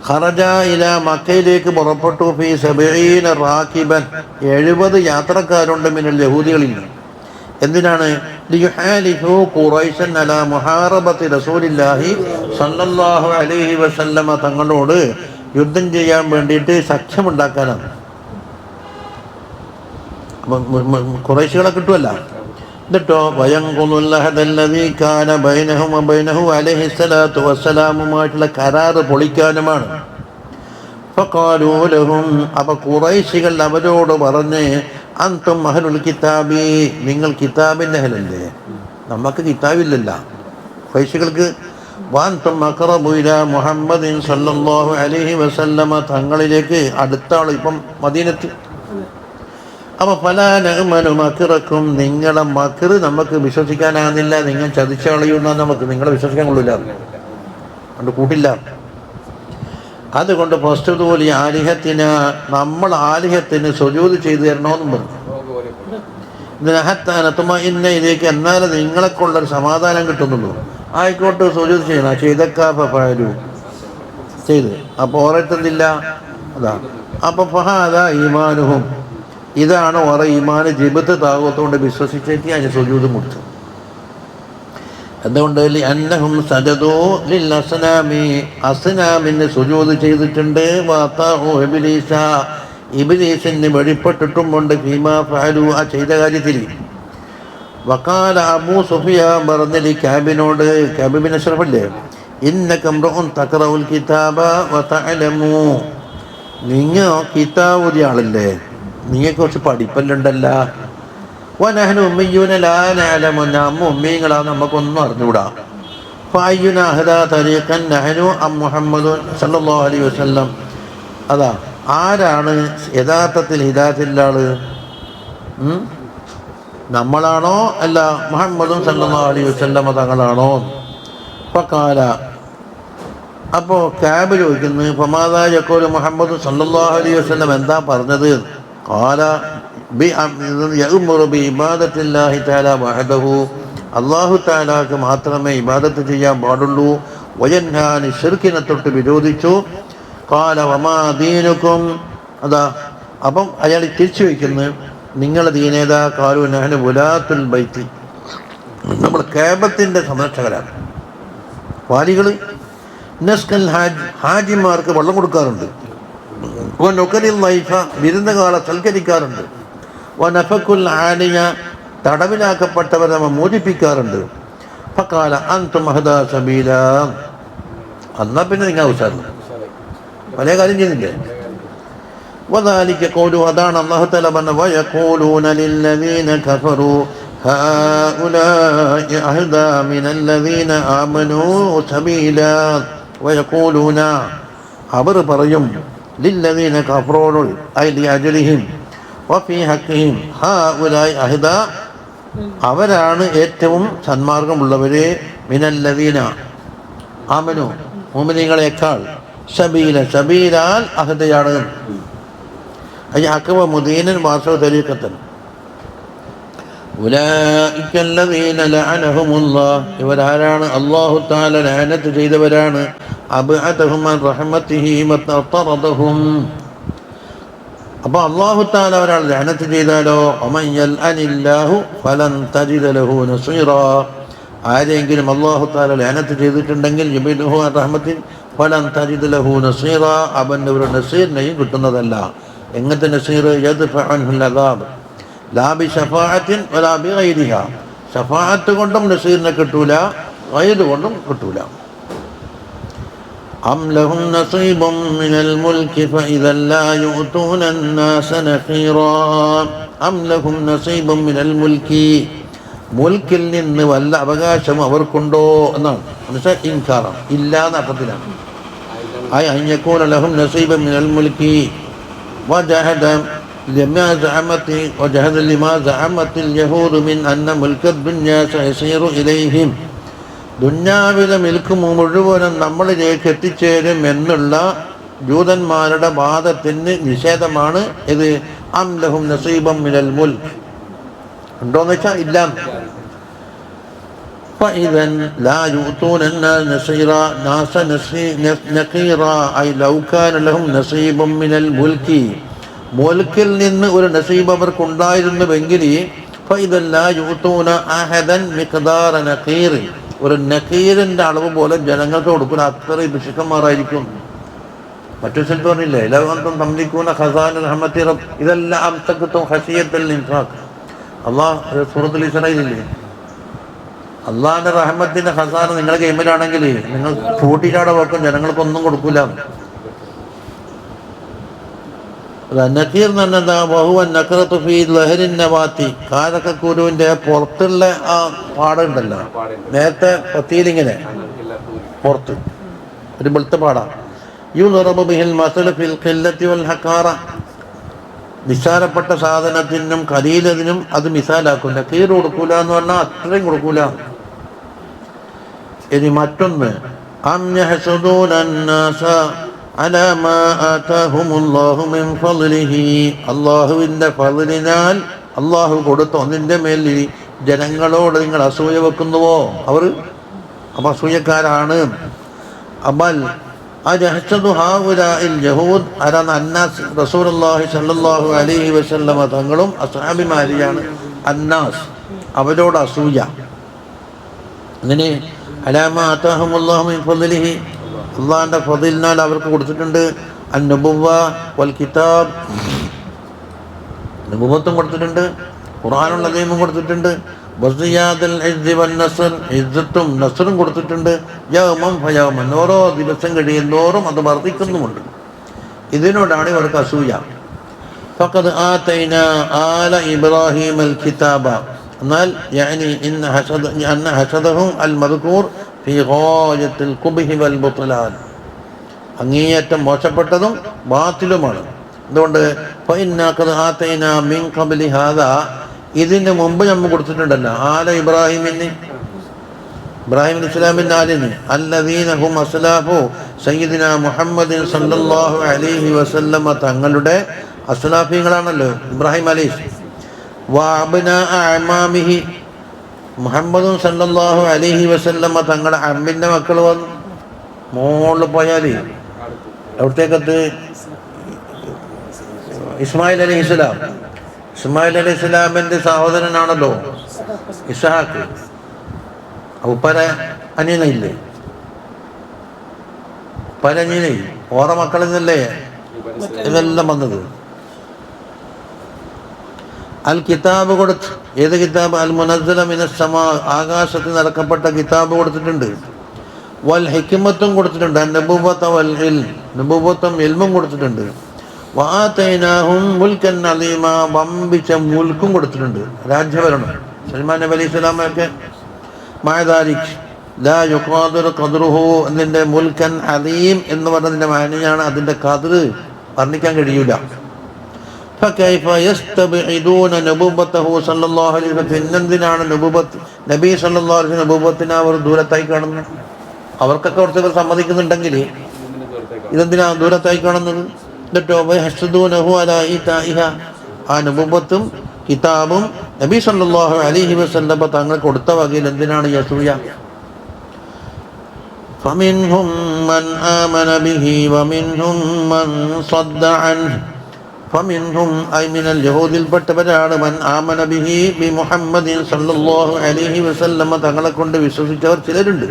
ഖറജ ഇല, മക്കയിലേക്ക് പുറപ്പെട്ടു. ഫീ 70 റാകിബൻ, 70 യാത്രക്കാരുണ്ട് മിനൽ യഹൂദികളിൽ. എന്തിനാണ്? ലിയുഹാലിഫു ഖുറൈശൻ അലാ മുഹാറബത്തി റസൂലില്ലാഹി സല്ലല്ലാഹു അലൈഹി വസല്ലമ, തങ്ങളോട് യുദ്ധം ചെയ്യാൻ വേണ്ടിയിട്ട് സഖ്യമുണ്ടാക്കാനാണ്. അപ്പം ഖുറൈശികളെ കിട്ടുമല്ല. എന്നിട്ടോ അലൈഹിസ്സലാത്തുമായിട്ടുള്ള കരാറ് പൊളിക്കാനുമാണ്. അപ്പൊ ഖുറൈശികൾ അവരോട് പറഞ്ഞ്, അൻതും അഹ്ലുൽ കിതാബി, നിങ്ങൾ കിതാബിൻ്റെ അഹ്ലല്ലേ, നമുക്ക് കിതാബില്ലല്ല ഖുറൈശികൾക്ക്. വാൻതും അഖറബു ഇലാ മുഹമ്മദിൻ സല്ലല്ലാഹു അലൈഹി വസല്ലമ, തങ്ങളിലേക്ക് അടുത്ത ആൾ ഇപ്പം മദീനത്ത്. അപ്പൊ പല നഅ്മനു മക്റക്കും, നിങ്ങളെ മക്ർ നമുക്ക് വിശ്വസിക്കാനാകുന്നില്ല, നിങ്ങൾ ചതിച്ചു കളയുന്ന നമുക്ക് നിങ്ങളെ വിശ്വസിക്കാൻ കൊള്ളില്ല, അതുകൊണ്ട് കൂട്ടില്ല. അതുകൊണ്ട് ഫസ്തുദൂലി ആലിഹത്തിന, നമ്മൾ ആലിഹത്തിന് സുജൂദ് ചെയ്തു തരണമെന്നും പറഞ്ഞു. ഇതിലേക്ക് എന്നാലും നിങ്ങളെക്കൊള്ളൊരു സമാധാനം കിട്ടുന്നുള്ളൂ. ആയിക്കോട്ടെ സുജൂദ് ചെയ്യണം, ചെയ്തക്കാഫു ചെയ്ത്. അപ്പോൾ ഓരോരുത്തരില്ല അതാ. അപ്പൊ ഫഹാദ ഈമാനുഹും, ഇതാണ് ഓരോ ഈമാന് ജിബത്ത് താകൂത്തുകൊണ്ട് വിശ്വസിച്ചേക്ക് അതിന് സുജൂദ് മുറിച്ചു. അതുകൊണ്ട് അന്നഹും സജദൂ ലിൽ അസ്നാമി, അസ്നാമിന് സുജൂദ് ചെയ്തിട്ടുണ്ട്. വഅതാഉ ഇബ്ലീസ, ഇബ്ലീസിന് വഴിപ്പെട്ടിട്ടുമുണ്ട്. ഫീമാ ഫഅലു, ആ ചെയ്ത കാര്യത്തിൽ. വഖാല അബൂ സുഫിയാൻ പറഞ്ഞലി കാബിനോട്, കാബ് ബിൻ അഷ്റഫല്ലേ, ഇന്നക ഇംറുഉൻ തഖറഉൽ കിതാബ വതഅലമു, നിങ്ങൾ കിതാബ് ഓതിയ ആളല്ലേ, നിങ്ങൾക്ക് കുറച്ച് പഠിപ്പല്ലുണ്ടല്ല. വനഹ്നു ഉമ്മിയ്യൂന ലാ നഅലമു, നമ്മ ഉമ്മീങ്ങളാ, നമുക്കൊന്നും അറിഞ്ഞൂടാ. ഫഅയ്യുനാ അഹ്ദാ തരീഖൻ നഹ്നു അം മുഹമ്മദുൻ സല്ലല്ലാഹു അലൈഹി വസല്ലം, അതാ ആരാണ് യഥാർത്ഥത്തിൽ ഹിദായത്തിൻ്റെ ആള്, നമ്മളാണോ അല്ല മുഹമ്മദും സല്ലല്ലാഹു അലൈഹി വസല്ലം തങ്ങളാണോ? ഫഖാല, അപ്പോൾ കാബ് ചോദിക്കുന്നത്, ഫമാദാ യഖൂലു മുഹമ്മദ് സല്ലല്ലാഹു അലൈഹി വസല്ലം, എന്താ പറഞ്ഞത്? ഖാല യഅ്മുറു ബിഇബാദത്തില്ലാഹി തആല വഹദഹു, അല്ലാഹു തആലാക്ക് മാത്രമേ ഇബാദത്ത് ചെയ്യാൻ പാടുള്ളൂ. വയൻഹാ അനി ശിർക്കിനെ തൊട്ട് വിരോധിച്ചു. ഖാല വമാ ദീനുക്കും, അതാ. അപ്പം അയാൾ തിരിച്ചു വയ്ക്കുന്നത്, നിങ്ങളുടെ ദീനേതാ? ഖാലു നഹ്നു വുലാത്തുൽ ബൈത്തി, നമ്മൾ കാബത്തിന്റെ സംരക്ഷകരാണ്, വാലികൾ. നസ്കൽ ഹാജ്, ഹാജിമാർക്ക് വെള്ളം കൊടുക്കാറുണ്ട്. വനുകരിൽ ലൈഫ, വിരുന്നുകാളെ സൽക്കരിക്കാറുണ്ട്. വനഫക്കുൽ ആലിയ, തടവിലാക്കപ്പെട്ടവരെ നമ്മൾ മോചിപ്പിക്കാറുണ്ട്. ഫഖാല അൻതും അഹ്ദാ സബീല, എന്നാ പിന്നെ നിങ്ങൾ ഉഷാറ് പല കാര്യം ചെയ്യുന്നില്ലേ. വദാലിക ഖൗലു, അതാണ് അല്ലാഹു തആല പറഞ്ഞ, വയഖൂലൂന ലില്ലദീന കഫറൂ ഹൗലാഇ അഹ്ദാ മിനല്ലദീന ആമനൂ സബീലാ. വയഖൂലൂന, അവർ പറയും, ലില്ലദീന കഫറൂ ഐ ലിഅജ്ലിഹിം വഫീ ഹഖ്ഹിം ഹൗലാഇ അഹ്ദാ, അവരാണ് ഏറ്റവും സന്മാർഗമുള്ളവരെ, മിനല്ലദീന ആമനൂ, മുഅ്മിനീങ്ങളെക്കാൾ, സബീല, സബീലാൽ അഹ്ദയാണ്, ഐ അഖവ മുദീനൻ വാസവ തരീഖത്തൻ. ഉലൈക അല്ലദീന ലഅനഹുമുല്ലാഹ്, ഇവരാരാണ്? അല്ലാഹു തആല ലഅനത്ത് ചെയ്തവരാണ്. അബ്അദഹും അൻ റഹ്മത്തിഹി വതറദഹും, അപ്പോൾ അല്ലാഹു തആല ഒരാൾ ലഅനത്ത് ചെയ്താലോ, വമൻ യൽഅനില്ലാഹു ഫലൻ തജിദ ലഹു നസീറാ, ആരെങ്കിലും അല്ലാഹു തആല ലഅനത്ത് ചെയ്തിട്ടുണ്ടെങ്കിൽ യുബിദുഹു അൻ റഹ്മത്തിൻ ഫലൻ തജിദ ലഹു നസീറാ, അവന് ഒരു നസീറിനെയും കിട്ടുന്നതല്ല. എങ്ങനത്തെ നസീർ? യദ്ഫഉ അൻഹുൽ അദാബ് ലാ ബിശഫാഅത്തിൻ വലാ ബിഗൈരിഹാ, ശഫാഅത്ത് കൊണ്ടും നസീറിനെ കിട്ടൂല, ഗൈർ കൊണ്ടും കിട്ടൂല. അം ലഹും നസീബും മിനൽ മുൽകി ഫഇദൻ ലാ യുഅ്തൂന അന്നാസ നഖീറാ, അം ലഹും നസീബും മിനൽ മുൽകി, മുൽക്കിൽ നിന്ന് വല്ല അവകാശം അവർക്കുണ്ടോ എന്നാണ്. മനസ്സിലായി? ഇൻകാറാണ്, ഇല്ലാന്ന അർത്ഥത്തിലാണ്. ഐ അൻ യകൂന ലഹും നസീബും മിനൽ മുൽകി വജഹദ لما زعمت اليهود من أن ملك الدنيا سيصير إليهم, ദുന്യാവിലെ മിൽക്ക് മുഴുവനും നമ്മളിലേക്ക് എത്തിച്ചേരും എന്നുള്ള ജൂതന്മാരുടെ വാദത്തിന് നിഷേധമാണ് ഇത്. അം ലഹും നസീബം മിനൽ മുൽക്ക്, ഉണ്ടോന്ന് വെച്ചാൽ ഇല്ല. فإذا لا يؤتون الناس نقيرا, أي لو كان لهم نصيب من الملك, മുൽക്കിൽ നിന്ന് ഒരു നസീബ് അവർക്ക് ഉണ്ടായിരുന്നുവെങ്കിൽ فإذا لا يؤتون أحدا مقدار نقير, ഒരു നഖീറിന്റെ അളവ് പോലെ ജനങ്ങൾക്ക് കൊടുക്കുന്ന അത്ര പിശുക്കന്മാരായിരിക്കും. മറ്റു സ്ഥലത്ത് പറഞ്ഞില്ലേ, ലൗഅൻതും തംലികൂന ഖസാന റഹ്മത്തി റബ്ബ്, ഇതെല്ലാം അംസക്തും ഖശിയത്തൽ ഇൻഫാഖ്. അല്ലാഹ് സൂറത്തുൽ ഇസ്രായിലില്ലേ, അള്ളാഹിന്റെ റഹ്മത്തിന്റെ ഖസാന നിങ്ങളുടെ കൈമിലാണെങ്കിൽ നിങ്ങൾ കൂട്ടിച്ചാടെ വെക്കും, ജനങ്ങൾക്കൊന്നും കൊടുക്കൂല. നഖീർ എന്ന് പറഞ്ഞാൽ ബഹുവൻ നഖറത്തു ഫീ ലഹരിൻ നവാത്തി, കാരക്കക്കുരുവിന്റെ പുറത്തുള്ള ആ പാടുണ്ടല്ലോ, നേരത്തെ പത്തിയിലിങ്ങനെ പുറത്ത് ഒരു വെളുത്ത പാടാ. യുദ്റബു ബിഹിൽ മസലു ഫിൽ ഖില്ലത്തി വൽ ഹഖാറ, നിസ്സാരപ്പെട്ട സാധനത്തിനും കലീലതിനും അത് മിസാലാക്കില്ല. കീറ് കൊടുക്കൂല എന്ന് പറഞ്ഞാൽ അത്രയും കൊടുക്കൂല. ഇനി മറ്റൊന്ന്, അം യഹ്സുദൂന അന്നാസ അലാ മാ ആതാഹുമുല്ലാഹു മിൻ ഫളിഹി, അല്ലാഹുവിൻ്റെ ഫളിനാൽ അള്ളാഹു കൊടുത്തു അതിൻ്റെ മേലിൽ ജനങ്ങളോട് നിങ്ങൾ അസൂയ വെക്കുന്നുവോ? അവർ അപ്പം അസൂയക്കാരാണ്. അബൽ അജഹ്സദു ഹൗലാഇൽ യഹൂദ് അരാന അന്നാസ് റസൂലുള്ളാഹി സ്വല്ലല്ലാഹു അലൈഹി വസല്ലമ തങ്ങളും അസ്ഹാബിമാരിയാണ് അന്നാസ്, അവരോട് അസൂയ. അങ്ങനെ അലാമ ആതാഹുമുല്ലാഹു മിൻ ഫളിഹി, അള്ളാഹിൻ്റെ ഫളിലിനാൽ അവർക്ക് കൊടുത്തിട്ടുണ്ട്. അന്നുബുവ്വ വൽ കിതാബ്, നുബുവത്തും കൊടുത്തിട്ടുണ്ട്, ഖുർആനുള്ള നിയമം കൊടുത്തിട്ടുണ്ട്. വസിയാദൽ ഇസ്ദി വൻ നസ്ർ, ഇസ്സത്തും നസ്റും കൊടുത്തിട്ടുണ്ട്. യൗമൻ ഫയൗമൻ, ഓരോ ദിവസം കഴിയുന്തോറും അത് വർദ്ധിക്കുന്നുമുണ്ട്. ഇതിനോടാണ് ഇവർക്ക് അസൂയ. ഫഖദ് ആതൈനാ ആല ഇബ്രാഹിം അൽ കിതാബ, എന്നാൽ യഅനി അന്ന ഹസദഹും അൽ മദ്കൂർ ഫീ ഗായത്തിൽ ഖുബ്ഹി വൽ ബുത്ലാൻ, അങ്ങേയറ്റം മോശപ്പെട്ടതും ബാത്തിലുമാണ്. അതുകൊണ്ട് ഇതിന് മുമ്പ് നമ്മൾ കൊടുത്തിട്ടുണ്ടല്ലോ ആല ഇബ്രാഹിമിന്, ഇബ്രാഹിം ഇസ്ലാമിൻ്റെ ആലിന്, അല്ലദീന ഹും അസ്ലാഫു സയ്യിദിന മുഹമ്മദിൻ സല്ലല്ലാഹു അലൈഹി വസല്ലമ തങ്ങളുടെ അസ്ലാഫീങ്ങളാണല്ലോ ഇബ്രാഹിം അലൈഹി. വഅബ്നാ അഅമാമിഹി, മുഹമ്മദും സല്ലല്ലാഹു അലൈഹി വസല്ലമ തങ്ങളുടെ അമ്മിൻ്റെ മക്കൾ വന്നു. മോളിൽ പോയാൽ എവിടത്തേക്കത്ത് ഇസ്മായിൽ അലൈഹി ഇസ്ലാം, ഇസ്മായിൽ അലൈഹി ഇസ്ലാമിൻ്റെ സഹോദരനാണല്ലോ ഇസ്ഹാഖ്. ഉപ്പര അനിയനയില്ലേ, ഉപ്പര അനിയനെ ഓറ മക്കളിൽ നിന്നല്ലേ ഇതെല്ലാം വന്നത്. അൽ കിതാബ് കൊടുത്ത്, ഏത് കിതാബ്? അൽ മുനസ്സല മിനസ് സമാ, ആകാശത്തിൽ നടക്കപ്പെട്ട കിതാബ് കൊടുത്തിട്ടുണ്ട്. വൽ ഹിക്മത്തും കൊടുത്തിട്ടുണ്ട്. നബുവ്വത വൽ ഇൽം, നബുവ്വത്തും ഇൽമും കൊടുത്തിട്ടുണ്ട്. വആതൈനാഹും മുൽക്കൻ അലീമ, വമ്പിച്ച മുൽക്കും കൊടുത്തിട്ടുണ്ട്, രാജ്യഭരണം. സൽമാൻ നബി അലൈഹി സ്വലാമൊക്കെ മഅദാലിക് ലാ യുഖാദിറു ഖദ്റുഹു, അതിൻ്റെ മുൽക്കൻ അലീം എന്ന് പറഞ്ഞതിൻ്റെ മാനിയാണ് അതിൻ്റെ ഖദ്ർ വർണ്ണിക്കാൻ കഴിയൂല. ഫകൈഫ യസ്തബഇദൂന നബുവ്വതഹു സല്ലല്ലാഹു അലൈഹി വസല്ലം, പിന്നെന്തിനാണ് നബുവത്ത് നബി സല്ലല്ലാഹു അലൈഹി വസല്ലം നബുവത്തിനെ അവർ ദൂരത്തായി കാണുന്നത്? അവർക്കൊക്കെ കുറച്ചൊക്കെ സമ്മതിക്കുന്നുണ്ടെങ്കിൽ ഇതെന്തിനാ ദൂരത്തായി കാണുന്നത്? എന്നിട്ടോ വയഹ്സുദൂനഹു അലാ ഈതാഇഹ, ആ നബുവത്തും കിതാബും നബി സല്ലല്ലാഹു അലൈഹി വസല്ലം തങ്ങൾ കൊടുത്ത വകയിൽ എന്തിനാണ് യസൂയ? ഫമിൻഹും മൻ ആമന ബിഹി വമിൻഹും മൻ സദ്ദ അൻഹു. ഫമിൻഹും ഐ മിനൽ യഹൂദിൽപ്പെട്ടവരാണ് മൻ ആമന ബിഹി ബി മുഹമ്മദിൻ സല്ലല്ലാഹു അലൈഹി വസല്ലം തങ്ങളെ കൊണ്ട് വിശ്വസിച്ചവർ ചിലരുണ്ട്.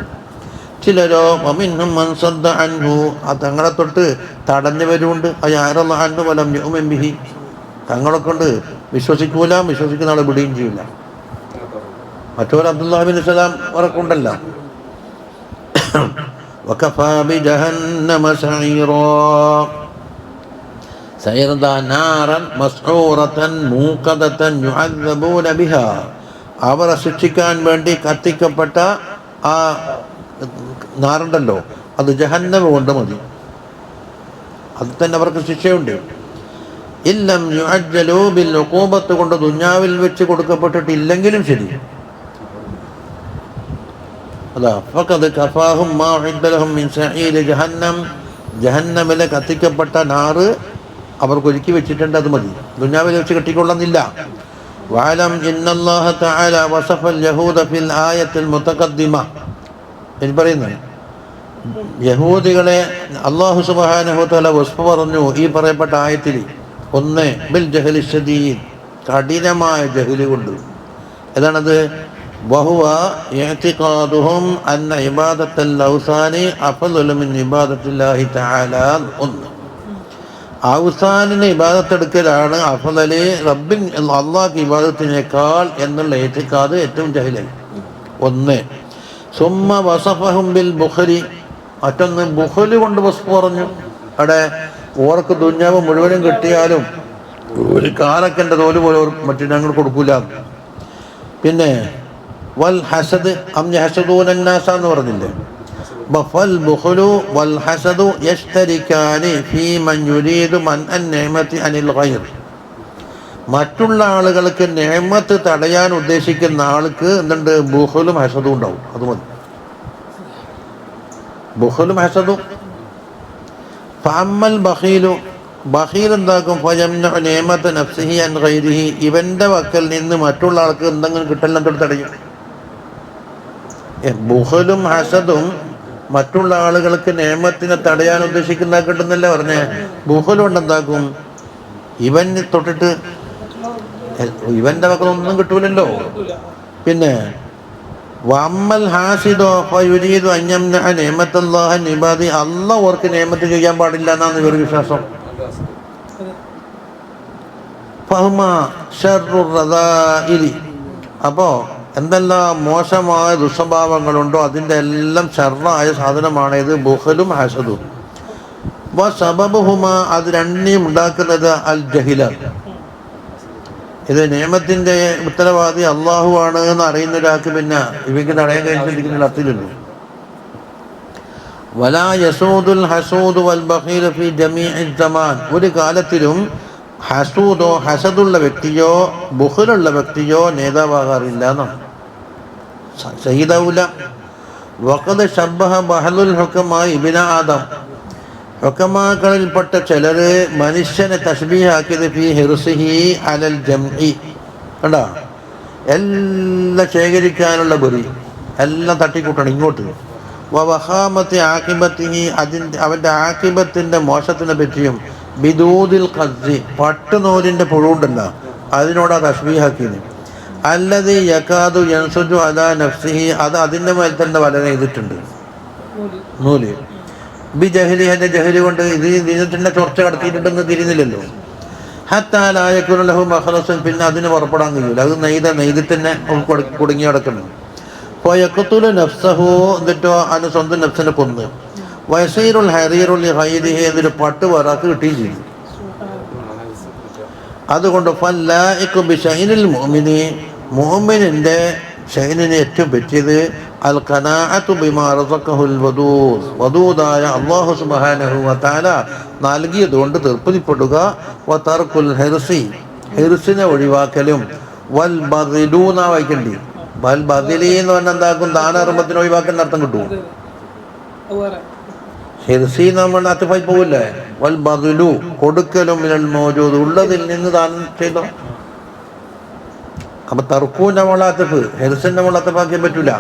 ചിലരോ വമിൻഹും മൻ സദ്ദ അൻഹു, ആ തങ്ങളെ തൊട്ട് തടഞ്ഞവരുണ്ട്. അയാറല്ല അൻഹു വലം യുഅ്മിൻ ബിഹി, തങ്ങളെ കൊണ്ട് വിശ്വസിക്കൂല, വിശ്വസിക്കുന്ന ആളെ വിടുകയും ചെയ്യില്ല. മറ്റൊരു അബ്ദുല്ലാഹി ബിൻ സലാം ഉറക്കുണ്ടല്ലോ. വകഫാ ബിജഹന്നമ സഈറാ, സയർദാ നാറൻ മസ്ഊറതൻ മൂഖദതൻ യുഅദ്ദബൂന ബിഹാ, അവരെ ശിക്ഷിക്കാൻ വേണ്ടി കത്തിക്കപ്പെട്ട ആ നാറുണ്ടല്ലോ, അത് ജഹന്നമ കൊണ്ട് മതി, അത് തന്നെ അവർക്ക് ശിക്ഷയുണ്ട്. ഇല്ലം യുഅജ്ജലൂ ബിൽ ഉഖൂബത്ത് കൊണ്ട് ദുനിയാവിൽ വെച്ച് കൊടുക്കപ്പെട്ടിട്ടില്ലെങ്കിലും ശരി. അതാ ഫഖദ് കഫാഹും മാ ഉഇദ്ദ ലഹും മിൻ സഈരി ജഹന്നം, ജഹന്നമിലെ കത്തിക്കപ്പെട്ട നാറ് അവർക്ക് ഒരുക്കി വെച്ചിട്ടുണ്ട്, അത് മതി, ദുനിയാവിൽ വെച്ച് കിട്ടിക്കൊള്ളുന്നില്ല. വഅലം ഇന്നല്ലാഹ തആല വസഫൽ യഹൂദ ഫിൽ ആയത്തിൽ മുതഖദ്ദിമ, എന്ന് പറയുന്നത് യഹൂദികളെ അല്ലാഹു സുബ്ഹാനഹു വ തആല വസ്ഫ് പറഞ്ഞു ഈ പറയപ്പെട്ട ആയത്തിൽ. ഒന്ന് ബിൽ ജഹലി ശദീദ്, കഠിനമായ ജഹല് കൊണ്ട്. ഏതാണത്? വഹുവ ഇഅ്തിഖാദുഹും അന്ന ഇബാദത്തൽ ഔസാനി അഫ്ളു മിൻ ഇബാദത്തില്ലാഹി തആല. ഒന്ന്, ഔസാനിനെ ഇബാദത്തെടുക്കലാണ് അഫ്ളല് റബ്ബിൻ അല്ലാഹുവിന്റെ ഇബാദത്തിനേക്കാൾ എന്നുള്ള ഇഅ്തിഖാദ് ഏറ്റവും ജഹലായി. ഒന്ന്. സുമ്മ വസഫഹും ബിൽ ബുഖ്ലി, മറ്റൊന്ന് ബുഖ്ല് കൊണ്ട് വസ്ഫ് പറഞ്ഞു. അവിടെ ഓർക്ക് ദുന്യാവ് മുഴുവനും കിട്ടിയാലും ഒരു കാലക്കൻ്റെ തോല് പോലെ മറ്റു ഞങ്ങൾ കൊടുക്കൂല. പിന്നെ വൽ ഹസദ് അം യഹ്സുദൂന അന്നാസ എന്ന് പറഞ്ഞില്ലേ. ഫൽ ബുഖ്ലു വൽ ഹസദു യശ്തരിക്കാനി ഫീ മൻ യുരീദു മൻ അൻ നിഅമതി അനിൽ ഗൈർ. മറ്റുള്ള ആളുകൾക്ക് നിഅമത്ത് തടയാൻ ഉദ്ദേശിക്കുന്ന ആൾക്ക് എന്തുണ്ട്? ബുഖലും ഹസദും ഉണ്ടാവും. അത് മതി. ബുഖലും ഹസദും. ഫഅമ്മൽ ബഖീലു, ബഖീൽ എന്താക്കും? ഫയംനഉ നിഅമത നഫ്സിഹി അൻ ഗൈരിഹി, ഇവന്റെ വക്കൽ നിന്ന് മറ്റുള്ള ആൾക്ക് എന്തെങ്കിലും കിട്ടലെന്തൊരു തടയും. ബുഖലും ഹസദും മറ്റുള്ള ആളുകൾക്ക് നിഅമത്തിനെ തടയാൻ ഉദ്ദേശിക്കുന്ന കിട്ടുന്നല്ലേ പറഞ്ഞേ. ബുഖൽ കൊണ്ട് എന്താക്കും? ഇവൻ തൊട്ടിട്ട് ഇവന്റെ വക്കൽ ഒന്നും കിട്ടൂലല്ലോ. പിന്നെ വഅമ്മൽ ഹാസിദോ ഫയുരീദു അൻ യംനഅ നിഅമത്തല്ലാഹി അൻ ഇബാദി, അല്ലാഹ് അവർക്ക് നിഅമത്ത് ചെയ്യാൻ പാടില്ല എന്നാണ് ഇവരുടെ വിശ്വാസം. ഫഹുമ ശർറുർ റദാഇലി, അപ്പോൾ എന്തെല്ലാം മോശമായ ദുസ്വഭാവങ്ങളുണ്ടോ അതിൻ്റെ എല്ലാം ഷർറായ സാധനമാണ് ഇത് ബുഖലും ഹസദും. വസബബുഹുമ, അത് രണ്ടിനെയും ഉണ്ടാക്കുന്നത് അൽ ജഹില. ഇത് നിയമത്തിൻ്റെ ഉത്തരവാദി അള്ളാഹു ആണ് എന്ന് അറിയുന്ന ഒരാൾക്ക് പിന്നെ ഇവയ്ക്ക് തടയാൻ കഴിച്ചിരിക്കുന്ന അർത്ഥമില്ലല്ലോ. വലാ യസൂദുൽ ഹസൂദ് വൽ ബഖീൽ ഫി ജമീഇ സമാൻ, ഒരു കാലത്തിലും ഹസൂദോ ഹസദുള്ള വ്യക്തിയോ ബുഖലുള്ള വ്യക്തിയോ നേതാവാകാറില്ല എന്നാണ്. സയ്യിദൗല വഖദ് ശബ്ബഹ ബഹലുൽ ഹുക്കമാ ഇബ്ന ആദം, ഹുക്കമാക്കളിൽപ്പെട്ട ചിലർ മനുഷ്യനെ തശ്ബീഹാക്കിയത് ഫീ ഹിർസിഹി അലൽ ജംഇ, കണ്ടാ എല്ലാം ശേഖരിക്കാനുള്ള ബുറി, എല്ലാം തട്ടിക്കൂട്ടണം ഇങ്ങോട്ട്. വവഹാമത്തി ആക്കിബത്തിഹി, അവൻ്റെ ആക്കിബത്തിൻ്റെ മോശത്തിനെ പറ്റിയും ബിദൂദിൽ ഖസ്സി, പട്ടുനൂലിൻ്റെ പുഴുണ്ടല്ല അതിനോടാ തശ്ബീഹാക്കിയത്. അല്ലദീ യകാദു യൻസുജു അലാ നഫ്സിഹി, അത് അതിൻ്റെ മേൽ തന്നെ വല നെയ്തിട്ടുണ്ട് നൂല്. ബി ജഹലി, എൻ്റെ ജഹലി കൊണ്ട് ഇത് ഇതിൻ്റെ ചൊർച്ച കടത്തിയിട്ടുണ്ടെന്ന് തിരിയുന്നില്ലല്ലോ. ഹത്താ ലാ യകുനു ലഹു മഖ്ലസുൻ, പിന്നെ അതിന് പുറപ്പെടാൻ കഴിയില്ല. അത് നെയ്തിട്ട് തന്നെ കുടുങ്ങി കിടക്കണം. ഫയഖ്തുലു നഫ്സഹു, എന്നിട്ടോ അതിന് സ്വന്തം നഫ്സിനെ കൊന്ന്. വയസീറുൽ ഹരീറുൽ ലിഗൈരിഹി, എന്നൊരു പട്ട് വറാക്ക് കിട്ടുകയും ചെയ്തു. അതുകൊണ്ട് ഫല്ലായിഖു ബിശൈനിൽ മുഅ്മിനി, മുഅ്മിനിൻ്റെ ഷൈനിന് ഏറ്റവും പറ്റിയത് അൽ ഖനാഅതു ബിമാ റസഖഹുൽ വദൂദ്, വദൂദായ അല്ലാഹു സുബ്ഹാനഹു വ തആല നൽകിയതുകൊണ്ട് തൃപ്തിപ്പെടുക. വ തർക്കുൽ ഹിർസി, ഹിർസിനെ ഒഴിവാക്കലും. വൽ ബദിലൂന വായിക്കണ്ടി, വൽ ബദിലി എന്ന് പറഞ്ഞാൽ എന്താക്കും? ദാനധർമ്മത്തിന് ഒഴിവാക്കുന്ന അർത്ഥം കിട്ടും. ഹിർസി നമ്മൾ അത്തുഫായി പോവില്ലേ. വൽ ബദിലു, കൊടുക്കലും മിനൽ മൗജൂദ്, ഉള്ളതിൽ നിന്ന് ദാനം ചെയ്തോ. അപ്പൊ തർക്കൂ നമ്മൾ അത്തഫ്, ഹിർസിൻ നമ്മൾ അത്തഫാക്കിയാൻ പറ്റൂല.